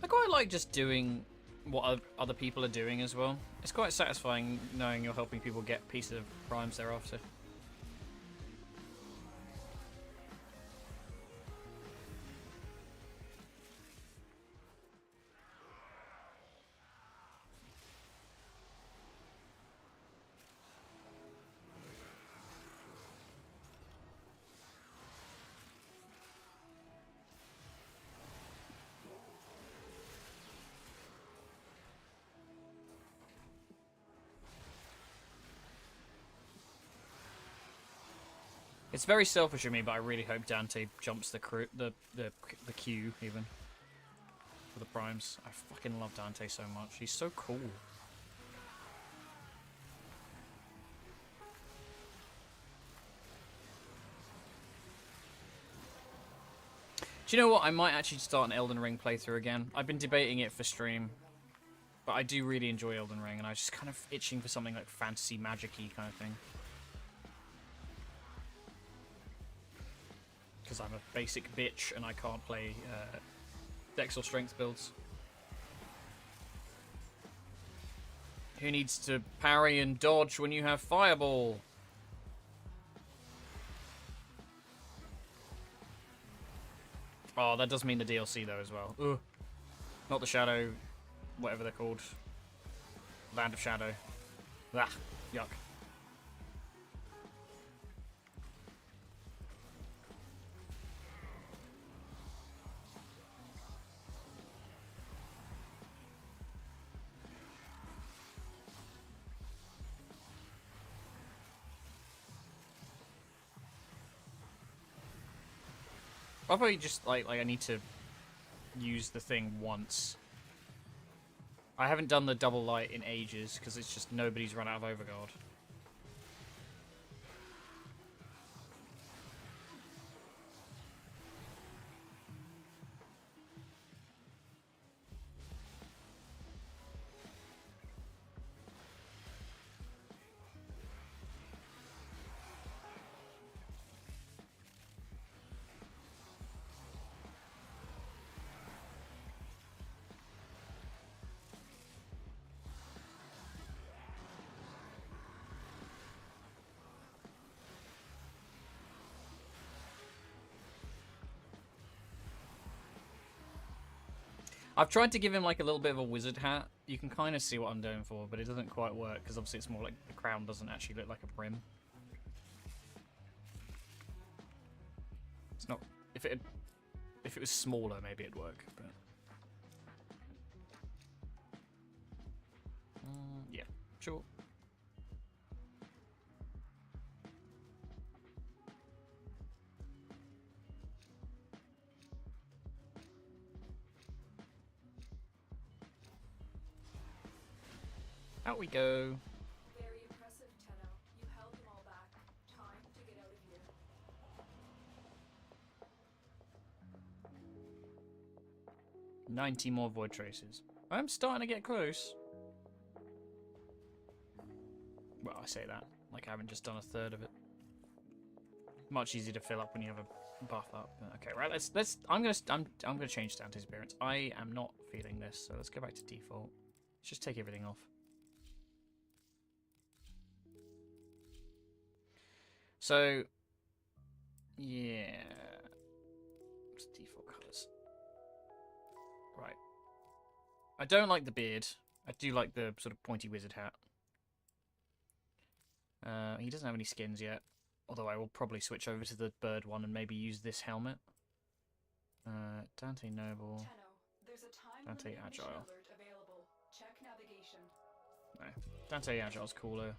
I quite like just doing what other people are doing as well. It's quite satisfying knowing you're helping people get pieces of primes they're after. It's very selfish of me, but I really hope Dante jumps the queue even for the primes. I fucking love Dante so much. He's so cool. Do you know what? I might actually start an Elden Ring playthrough again. I've been debating it for stream, But I do really enjoy Elden Ring, and I was just kind of itching for something like fantasy magic-y kind of thing. Because I'm a basic bitch and I can't play Dex or Strength builds. Who needs to parry and dodge when you have Fireball? Oh, that does mean the DLC though as well. Ugh. Not the Shadow, whatever they're called. Land of Shadow. Ah, yuck. Probably just like I need to use the thing once. I haven't done the double light in ages because it's just nobody's run out of Overguard. I've tried to give him like a little bit of a wizard hat. You can kind of see what I'm going for, but it doesn't quite work because obviously it's more like the crown doesn't actually look like a brim. It's not. If it was smaller, maybe it'd work. But yeah, sure. Out we go. Very impressive, Tenno. You held them all back. Time to get out of here. 90 more void traces. I'm starting to get close. Well, I say that like I haven't just done a third of it. Much easier to fill up when you have a buff up. Okay, right. Let's. I'm gonna change Dante's appearance. I am not feeling this, so let's go back to default. Let's just take everything off. So, yeah. It's default colors. Right. I don't like the beard. I do like the sort of pointy wizard hat. He doesn't have any skins yet. Although I will probably switch over to the bird one and maybe use this helmet. Dante Noble. Tenno, there's a time Dante limit mission Agile. alert available. Check navigation. No. Dante Agile's cooler.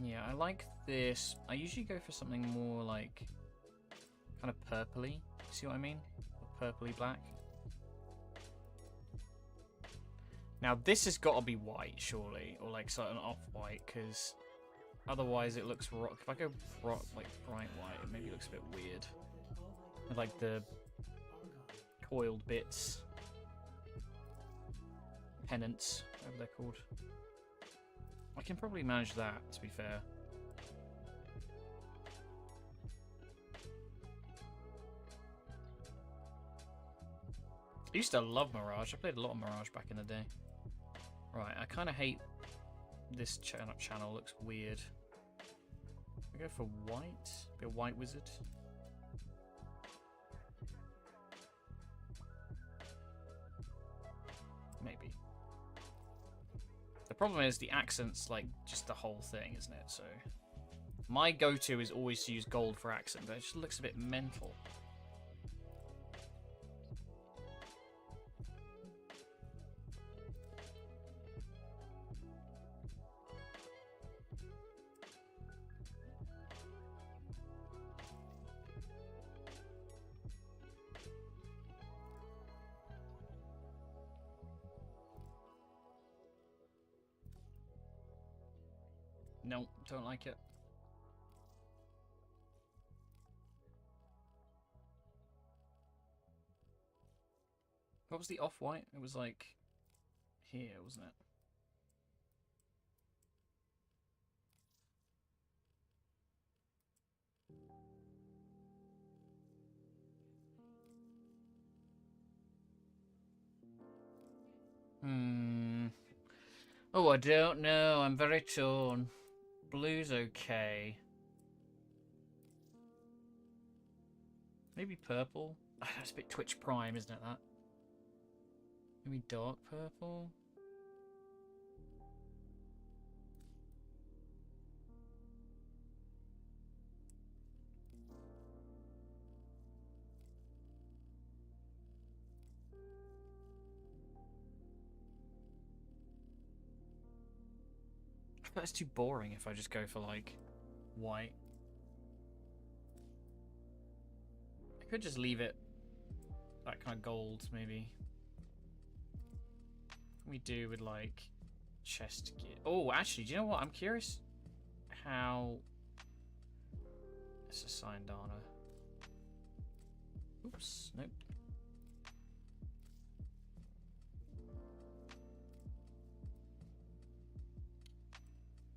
Yeah, I like this. I usually go for something more like kind of purpley. See what I mean? Or purpley black. Now this has got to be white, surely, or like something off-white, because otherwise it looks rock. If I go like bright white, it maybe looks a bit weird. With like the coiled bits, pennants, whatever they're called. I can probably manage that, to be fair. I used to love Mirage. I played a lot of Mirage back in the day. Right, I kind of hate this channel. Looks weird. I go for white. Be a white wizard. Maybe. The problem is the accent's like just the whole thing, isn't it? So my go-to is always to use gold for accent, but it just looks a bit mental. No, don't like it. What was the off-white? It was like here, wasn't it? Oh, I don't know. I'm very torn. Blue's okay. Maybe purple? That's a bit Twitch Prime, isn't it, that? Maybe dark purple? I bet it's too boring if I just go for, like, white. I could just leave it that kind of gold, maybe. What can we do with, like, chest gear? Oh, actually, do you know what? I'm curious how... It's a sign Dana. Oops, nope.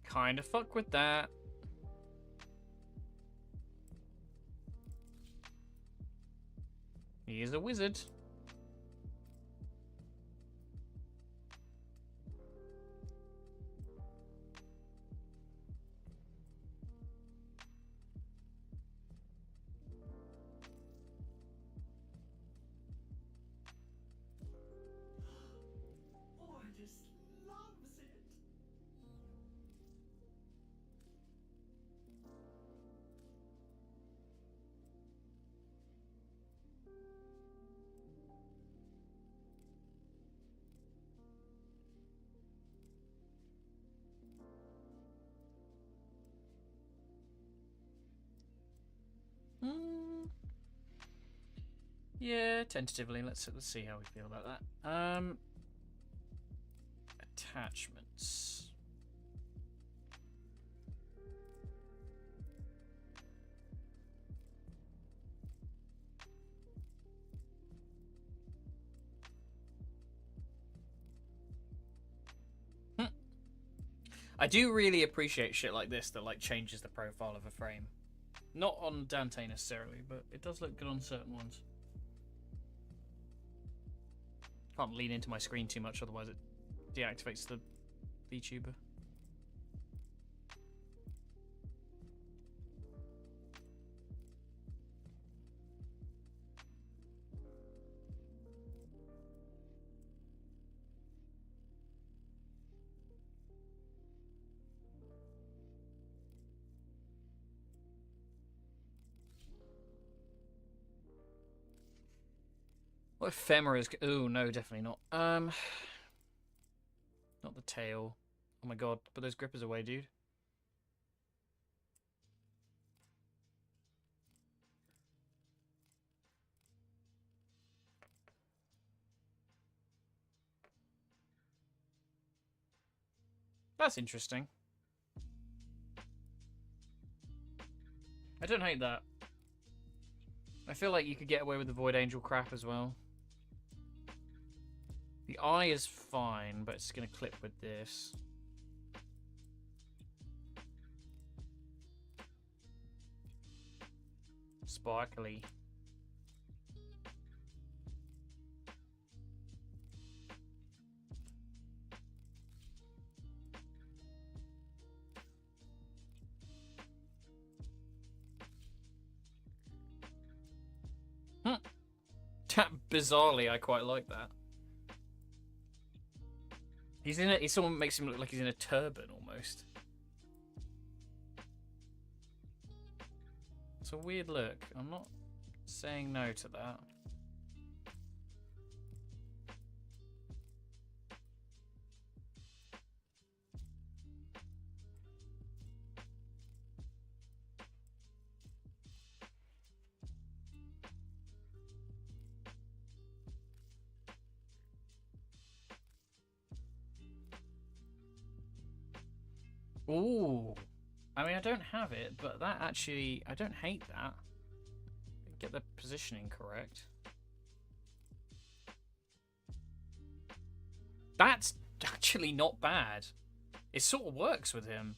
Kind of fuck with that. He is a wizard. Yeah, tentatively. Let's see how we feel about that. Attachments. I do really appreciate shit like this that like changes the profile of a frame. Not on Dante necessarily, but it does look good on certain ones. Can't lean into my screen too much, otherwise it deactivates the VTuber. What ephemera is? Oh no, definitely not. Not the tail. Oh my god, put those grippers away, dude. That's interesting. I don't hate that. I feel like you could get away with the Void Angel crap as well. The eye is fine, but it's going to clip with this. Sparkly. Bizarrely, I quite like that. He's in it. Someone makes him look like he's in a turban almost. It's a weird look. I'm not saying no to that. Ooh. I mean, I don't have it, but that actually... I don't hate that. Get the positioning correct. That's actually not bad. It sort of works with him.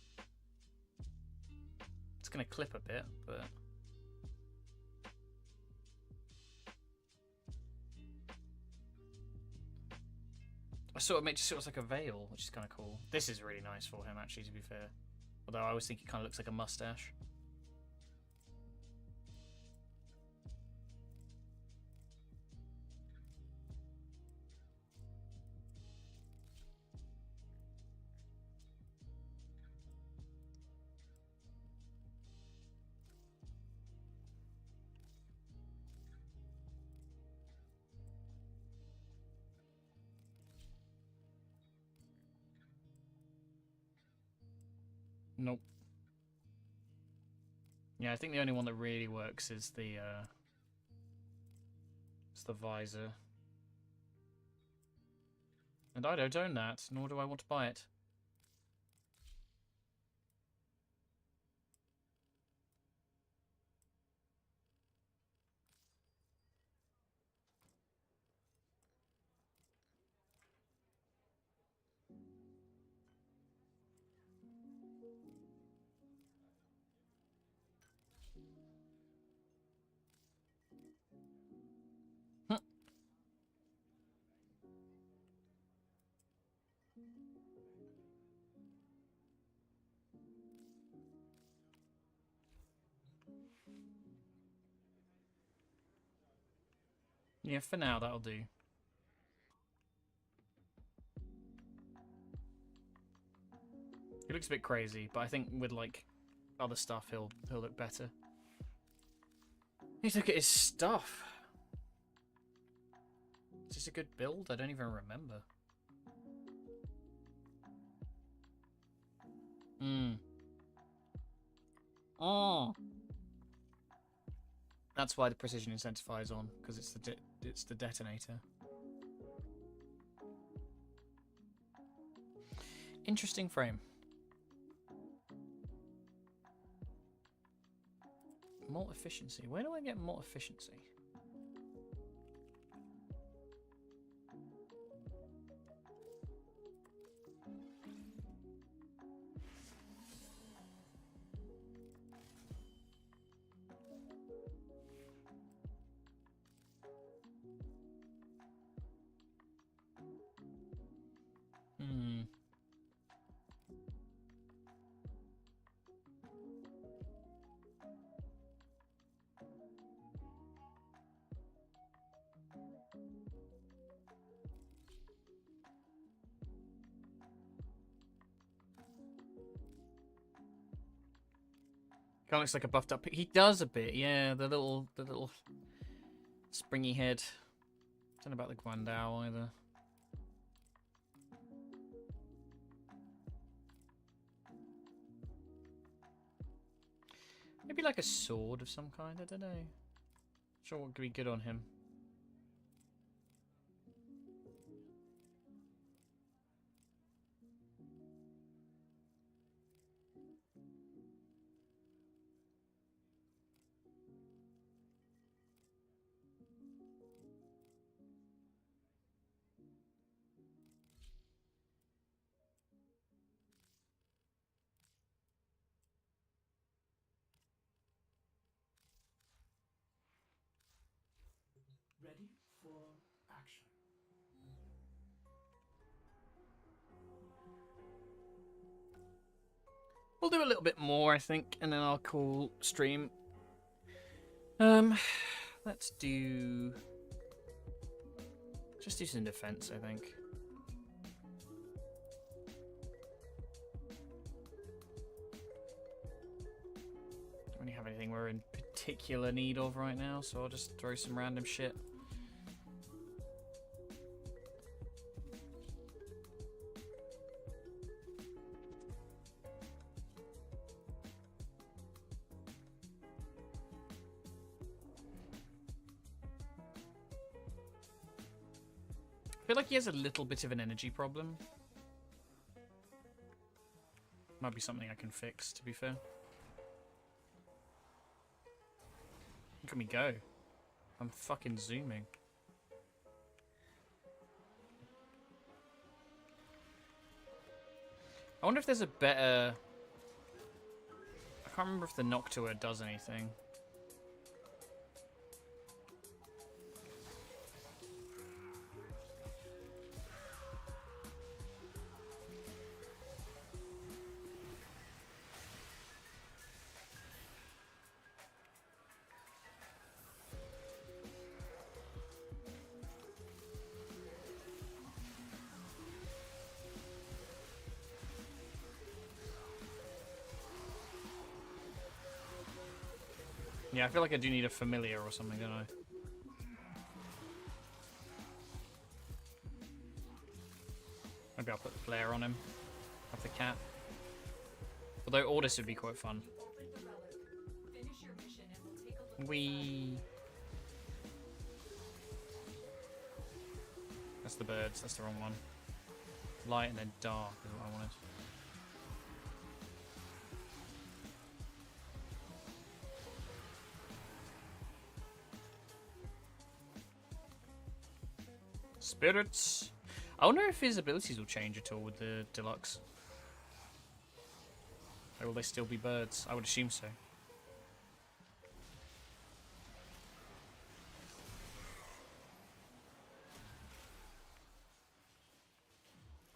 It's going to clip a bit, but... I sort of just looks like a veil, which is kind of cool. This is really nice for him, actually, to be fair. Although I always think it kind of looks like a mustache. Nope. Yeah, I think the only one that really works is the visor. And I don't own that, nor do I want to buy it. Hm. Yeah, for now, that'll do. He looks a bit crazy, but I think with, like, other stuff, he'll look better. Need to look at his stuff. Is this a good build? I don't even remember. Oh. That's why the precision incentivizer is on, because it's the detonator. Interesting frame. Malt efficiency. Where do I get malt efficiency? Kind of looks like a buffed up. He does a bit, yeah. The little springy head. Don't know about the Guandao either. Maybe like a sword of some kind. I don't know. Sure, what could be good on him. Ready for action. We'll do a little bit more, I think, and then I'll call stream. Let's just do some defense, I think. Don't really have anything we're in particular need of right now, so I'll just throw some random shit. I feel like he has a little bit of an energy problem. Might be something I can fix, to be fair. Look at me go. I'm fucking zooming. I wonder if there's a better... I can't remember if the Noctua does anything. Yeah, I feel like I do need a familiar or something, don't I? Maybe I'll put the flare on him. Have the cat. Although Ordis would be quite fun. That's the birds, that's the wrong one. Light and then dark is what I wanted. Spirits. I wonder if his abilities will change at all with the deluxe. Or will they still be birds? I would assume so.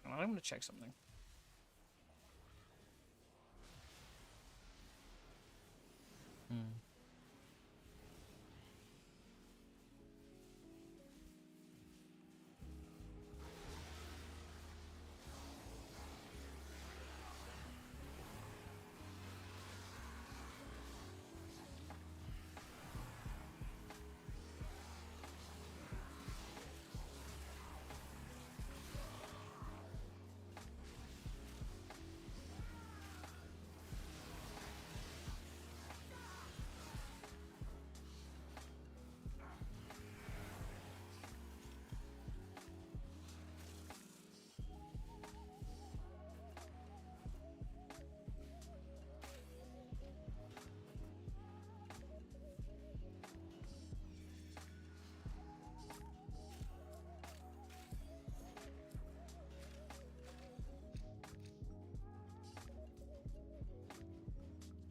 I'm going to check something.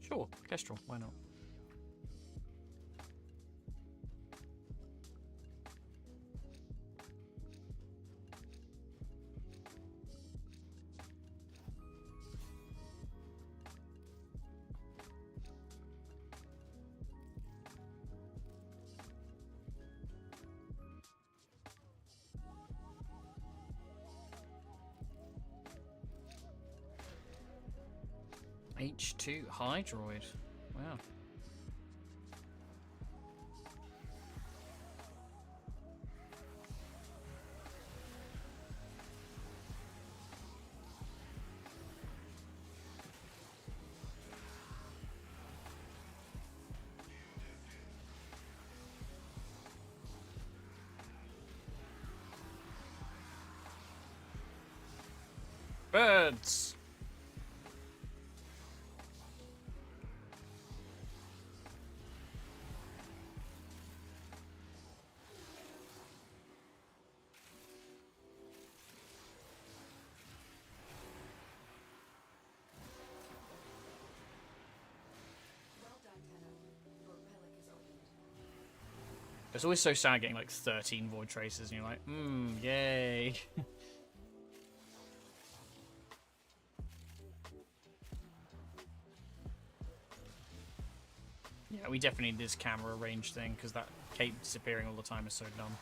Sure, Kestrel, why not? H2 Hydroid. Wow. Birds. It's always so sad getting like 13 Void Traces and you're like, yay. Yeah, we definitely need this camera range thing because that cape disappearing all the time is so dumb.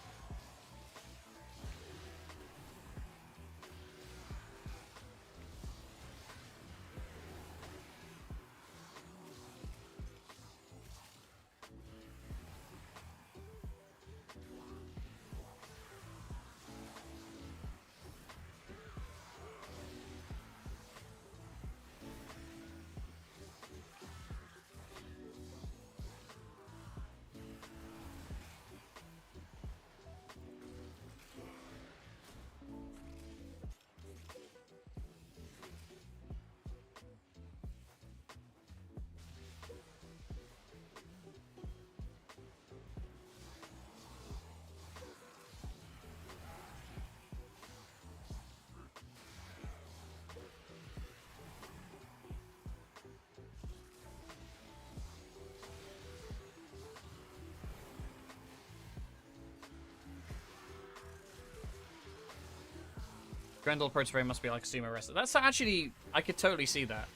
Grendel Protoframe must be like a sumo wrestler. That's actually... I could totally see that.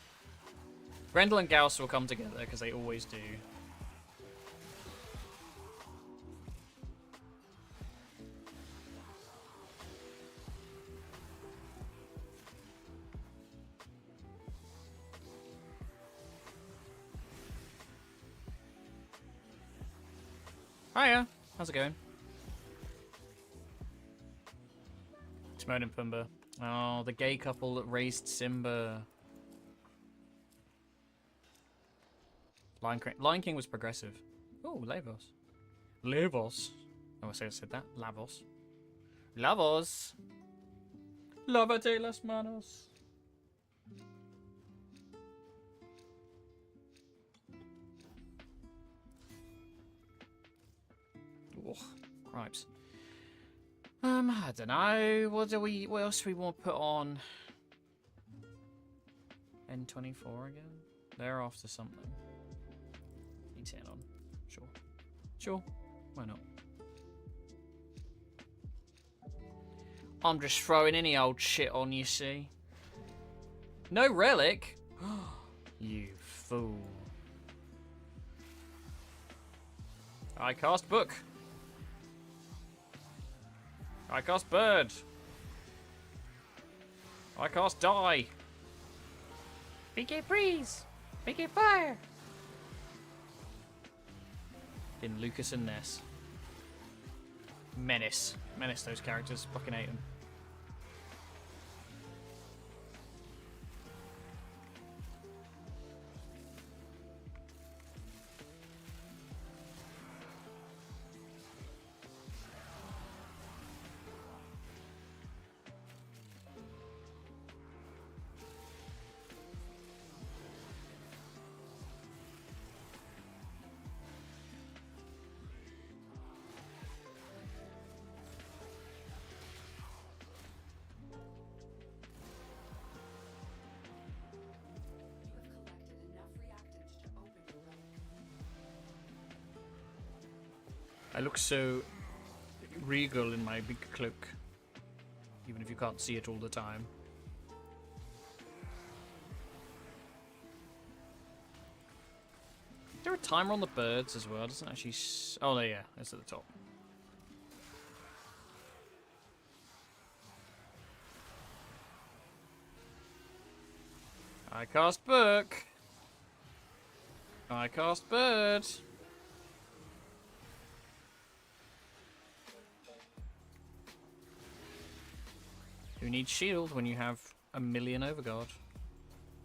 Grendel and Gauss will come together, because they always do. Hiya! How's it going? Timon and Pumbaa. Oh, the gay couple that raised Simba. Lion King was progressive. Oh, Lavos. Lavos. Oh, I said that. Lavos. Lavos. Lávate las manos. Oh, cripes. I don't know. What else do we want to put on? N24 again? They're after something. E10 on. Sure. Sure. Why not? I'm just throwing any old shit on, you see. No relic? You fool. I cast book. I cast bird. I cast die. PK freeze. PK fire. In Lucas and Ness. Menace. Menace those characters. Fucking hate them. I look so regal in my big cloak, even if you can't see it all the time. Is there a timer on the birds as well? It doesn't actually... Oh, there, yeah. It's at the top. I cast book. I cast bird. Who needs shield when you have 1 million overguard?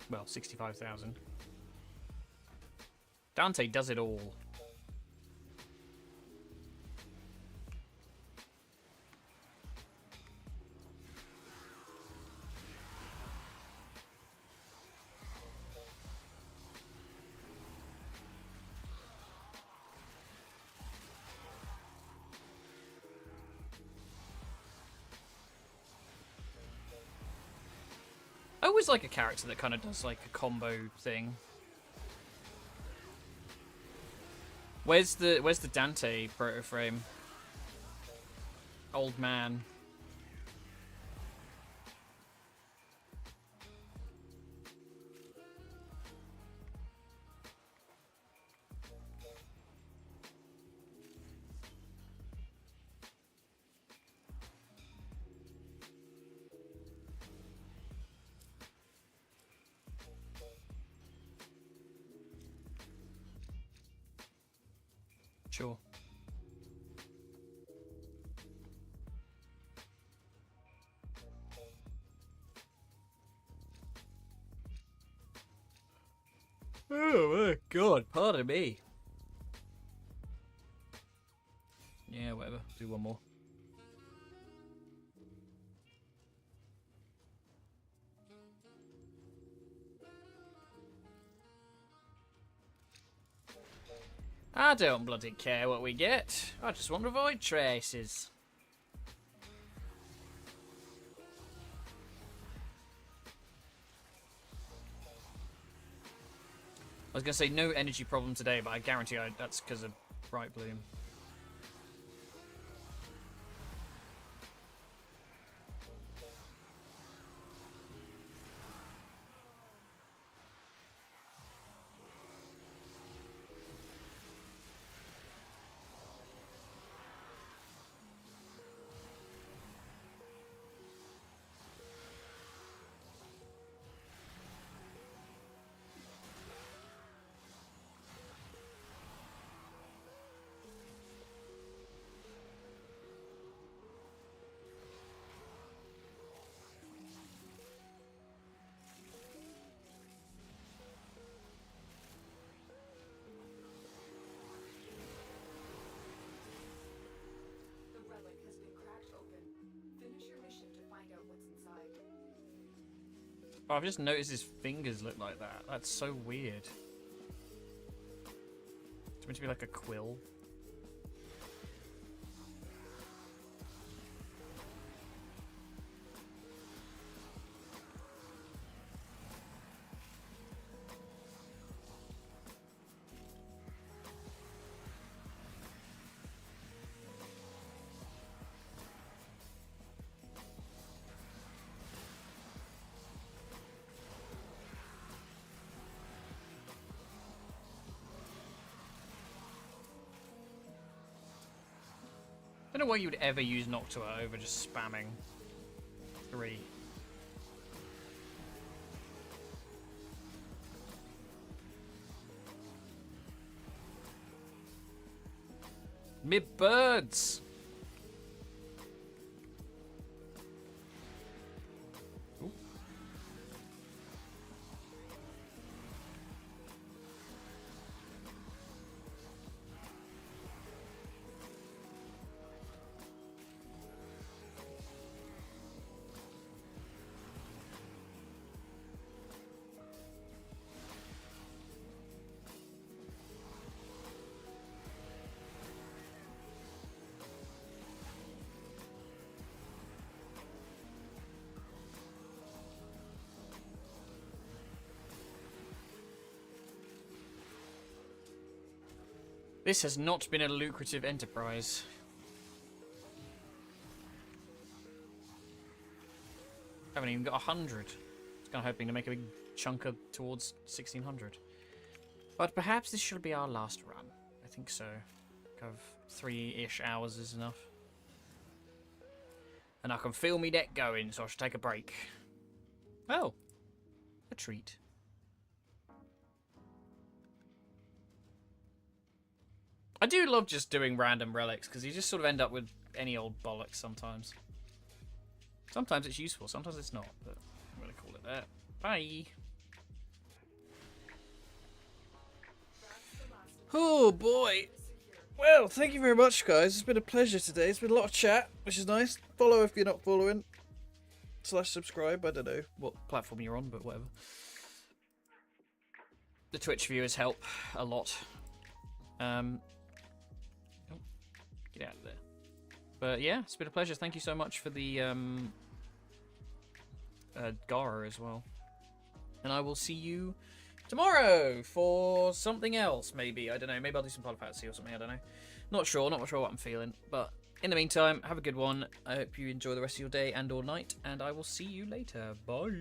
Well, 65,000. Dante does it all. I always like a character that kind of does like a combo thing. Where's the Dante Protoframe? Old man. Sure. Oh my god, pardon me. Yeah, whatever. Do one more. I don't bloody care what we get. I just want to avoid traces. I was going to say no energy problem today, but I guarantee that's because of Bright Bloom. Oh, I've just noticed his fingers look like that. That's so weird. It's meant to be like a quill. I don't know why you would ever use Noctua over just spamming 3. Me birds! Ooh. This has not been a lucrative enterprise. Haven't even got 100. Just kind of hoping to make a big chunk of towards 1600. But perhaps this should be our last run. I think so. Kind of 3-ish hours is enough. And I can feel me deck going, so I should take a break. Oh, a treat. I do love just doing random relics, because you just sort of end up with any old bollocks sometimes. Sometimes it's useful, sometimes it's not, but I'm going to call it that. Bye! Oh boy! Well, thank you very much, guys. It's been a pleasure today. It's been a lot of chat, which is nice. Follow if you're not following. / subscribe. I don't know what platform you're on, but whatever. The Twitch viewers help a lot. Oh, get out of there. But yeah, it's been a pleasure. Thank you so much for the Gara as well. And I will see you tomorrow for something else, maybe. I don't know. Maybe I'll do some Final Fantasy or something. I don't know. Not sure what I'm feeling. But in the meantime, have a good one. I hope you enjoy the rest of your day and or night. And I will see you later. Bye.